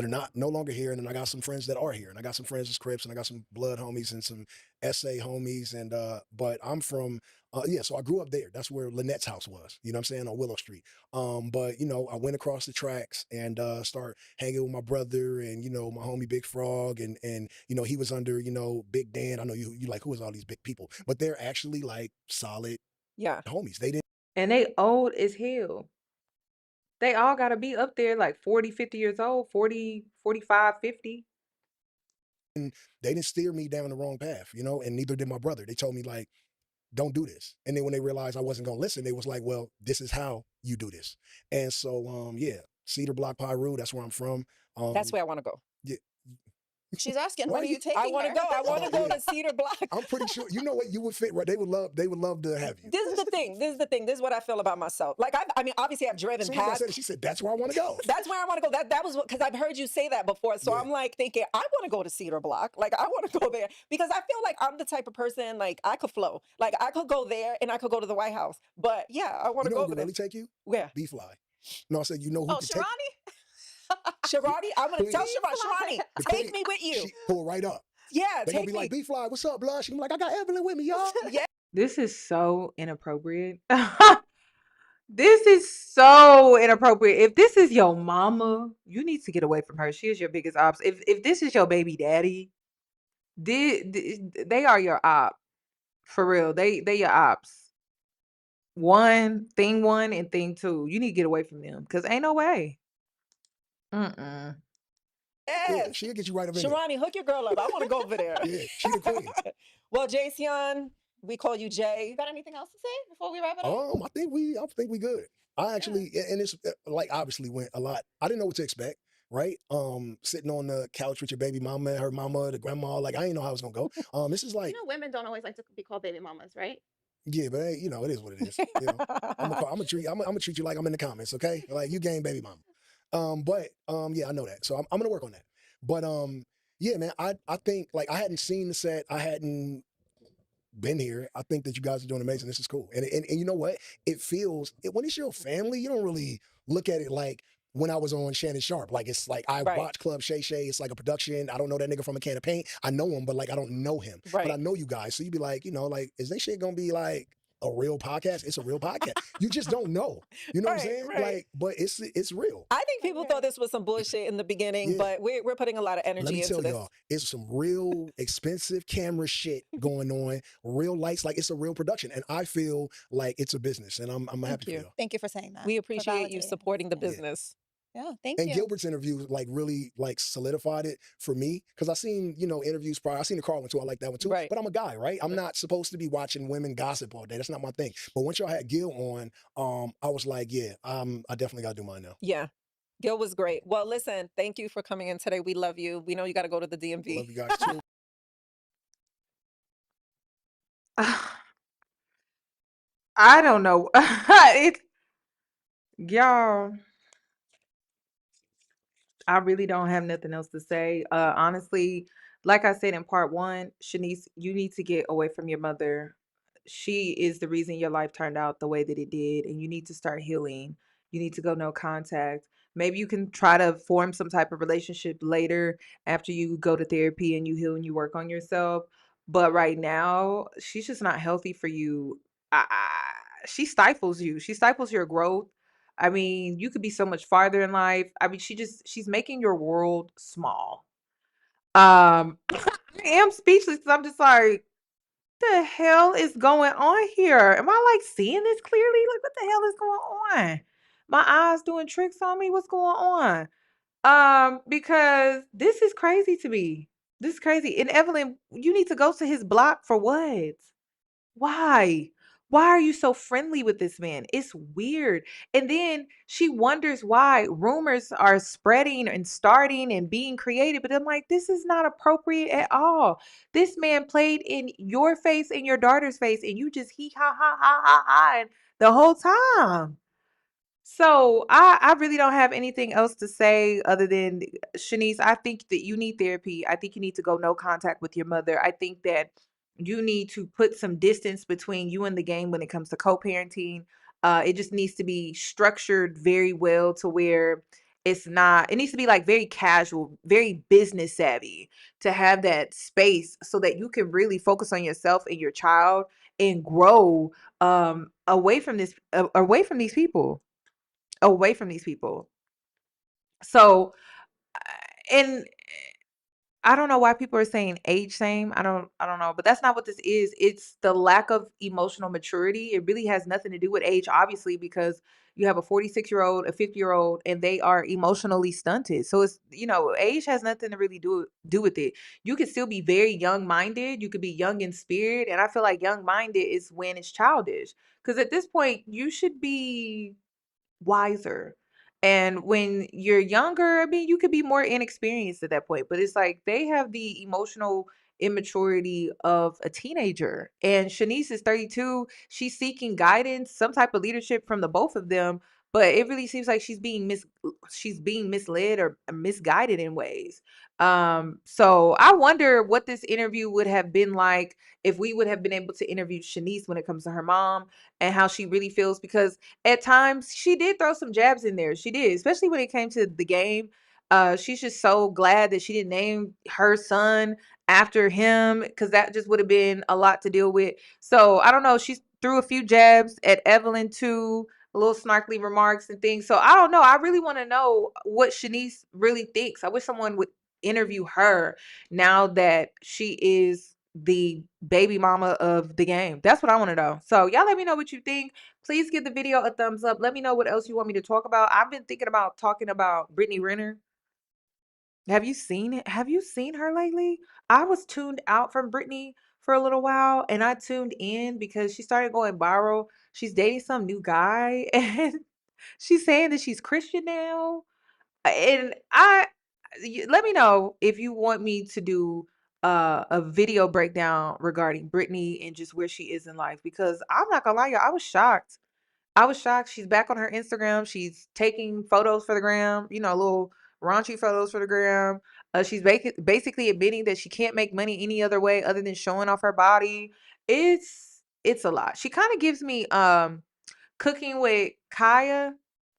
not no longer here, and then I got some friends that are here, and I got some friends as Crips, and I got some blood homies and some SA homies, and but I'm from yeah, so I grew up there. That's where Lynette's house was. You know what I'm saying, on Willow Street. But you know, I went across the tracks and start hanging with my brother and my homie Big Frog, and he was under Big Dan. I know you like, who is all these big people, but they're actually like solid Yeah. homies. They didn't. And they old as hell. They all gotta be up there like 40, 50 years old, 40, 45, 50. They didn't steer me down the wrong path, and neither did my brother. They told me like, don't do this. And then when they realized I wasn't gonna listen, they was like, well, this is how you do this. And so yeah, Cedar Block, Pyru, that's where I'm from. That's where I want to go. Yeah. She's asking, Why when are you- you taking I want to her? go. I want to go yeah. to Cedar Block. I'm pretty sure you know what you would fit right. They would love to have you. This is the thing. This is the thing. This is what I feel about myself. Like I mean, obviously I've driven As soon as I past. said it, she said, that's where I want to go. That's where I want to go. That was because I've heard you say that before. So Yeah. I'm like thinking, I want to go to Cedar Block. Like I want to go there because I feel like I'm the type of person, like I could flow. Like I could go there and I could go to the White House. But yeah, I want You to know go who over could there. really take you? Where? B-Fly. No, I said, you know who Oh, could take Sharani? Sharani, I'm gonna tell Please. Sharani, take me with you. She pull right up. Yeah, They're gonna take be me. like, B-Fly, what's up, blood? She gonna be like, I got Evelyn with me, y'all. Yeah. This is so inappropriate. This is so inappropriate. If this is your mama, you need to get away from her. She is your biggest ops. If this is your baby daddy, they are your op. For real. They your ops. Thing one and thing two. You need to get away from them. Cause ain't no way. Mm-mm. Yeah, Yes. she'll get you right up in there. Sharani, hook your girl up. I want to go over there. Yeah, she the queen. Well, Jayceon, we call you Jay. You got anything else to say before we wrap it up? I think we good. I actually, and it's like obviously went a lot. I didn't know what to expect, right? Sitting on the couch with your baby mama and her mama, the grandma, like I didn't know how it was gonna go. This is like, Women don't always like to be called baby mamas, right? yeah, but hey, it is what it is. I'm gonna treat you like I'm in the comments, okay? Like you game baby mama. Yeah, I know that, so I'm gonna work on that. But yeah, man, I think like I hadn't seen the set, I hadn't been here. I think that you guys are doing amazing. This is cool. And you know what? When it's your family, you don't really look at it like when I was on Shannon Sharp. Like it's like I watch Club Shay Shay. It's like a production. I don't know that nigga from a can of paint. I know him, but like I don't know him. But I know you guys. So you'd be like, like, is that shit gonna be like a real podcast? It's a real podcast. You just don't know. You know what I'm saying? Like, but it's real. I think people thought this was some bullshit in the beginning, but we're putting a lot of energy into this. Y'all, it's some real expensive camera shit going on, real lights, like it's a real production. And I feel like it's a business, and I'm happy for y'all. Thank you for saying that. We appreciate you supporting the business. Yeah, thank you. And Gilbert's interview like really like solidified it for me because I seen interviews prior. I seen the Carl one too. I like that one too. But I'm a guy, right? I'm not supposed to be watching women gossip all day. That's not my thing. But once y'all had Gil on, I was like, yeah, I definitely got to do mine now. Yeah. Gil was great. Well, listen, thank you for coming in today. We love you. We know you got to go to the DMV. Love you guys too. I don't know. Y'all, I really don't have nothing else to say. Honestly, like I said in part one, Shaniece, you need to get away from your mother. She is the reason your life turned out the way that it did, and you need to start healing. You need to go no contact. Maybe you can try to form some type of relationship later after you go to therapy and you heal and you work on yourself. But right now, she's just not healthy for you. She stifles you. She stifles your growth. I mean, you could be so much farther in life. I mean, she's making your world small. I am speechless because I'm just like, the hell is going on here? Am I like seeing this clearly? Like, what the hell is going on? My eyes doing tricks on me? What's going on? Because this is crazy to me. This is crazy. And Evelyn, you need to go to his block for what? Why? Why are you so friendly with this man? It's weird. And then she wonders why rumors are spreading and starting and being created. But I'm like, this is not appropriate at all. This man played in your face and your daughter's face, and you just he ha ha ha ha ha the whole time. So I really don't have anything else to say other than Shaniece, I think that you need therapy. I think you need to go no contact with your mother. I think that you need to put some distance between you and the game when it comes to co-parenting. It just needs to be structured very well to where it needs to be like very casual, very business savvy to have that space so that you can really focus on yourself and your child and grow away from away from these people. Away from these people. So, and I don't know why people are saying age shame. I don't know, but that's not what this is. It's the lack of emotional maturity. It really has nothing to do with age, obviously, because you have a 46-year-old, a 50-year-old, and they are emotionally stunted. So it's, age has nothing to really do with it. You could still be very young-minded. You could be young in spirit, and I feel like young-minded is when it's childish. Because at this point, you should be wiser. And when you're younger, I mean, you could be more inexperienced at that point, but it's like they have the emotional immaturity of a teenager. And Shaniece is 32. She's seeking guidance, some type of leadership from the both of them, but it really seems like she's being misled or misguided in ways. So I wonder what this interview would have been like if we would have been able to interview Shaniece when it comes to her mom and how she really feels, because at times she did throw some jabs in there. She did, especially when it came to the game. She's just so glad that she didn't name her son after him because that just would have been a lot to deal with. So I don't know. She threw a few jabs at Evelyn too, a little snarkly remarks and things. So I don't know. I really want to know what Shaniece really thinks. I wish someone would interview her now that she is the baby mama of the game. That's what I want to know. So y'all let me know what you think. Please give the video a thumbs up. Let me know what else you want me to talk about. I've been thinking about talking about Brittany Renner. Have you seen it? Have you seen her lately? I was tuned out from Britney for a little while and I tuned in because she started going viral. She's dating some new guy and she's saying that she's Christian now. And let me know if you want me to do a video breakdown regarding Britney and just where she is in life because I'm not gonna lie, y'all, I was shocked. I was shocked. She's back on her Instagram. She's taking photos for the gram, little raunchy photos for the gram. She's basically admitting that she can't make money any other way other than showing off her body. It's a lot. She kind of gives me Cooking with Kaya.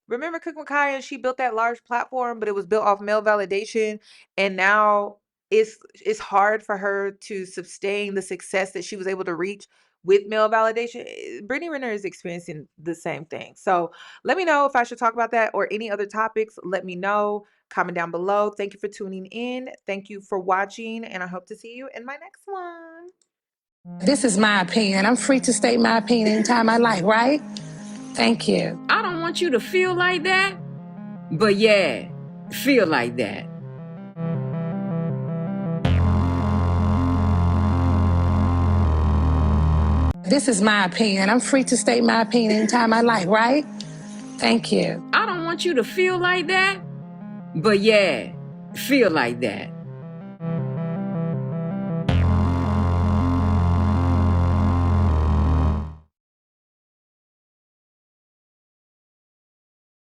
Remember Cooking with Kaya? She built that large platform, but it was built off male validation. And now it's hard for her to sustain the success that she was able to reach with male validation. Brittany Renner is experiencing the same thing. So let me know if I should talk about that or any other topics. Let me know. Comment down below. Thank you for tuning in. Thank you for watching. And I hope to see you in my next one. This is my opinion. I'm free to state my opinion anytime I like, right? Thank you. I don't want you to feel like that, but yeah, feel like that. This is my opinion. I'm free to state my opinion anytime I like, right? Thank you. I don't want you to feel like that, but yeah, feel like that.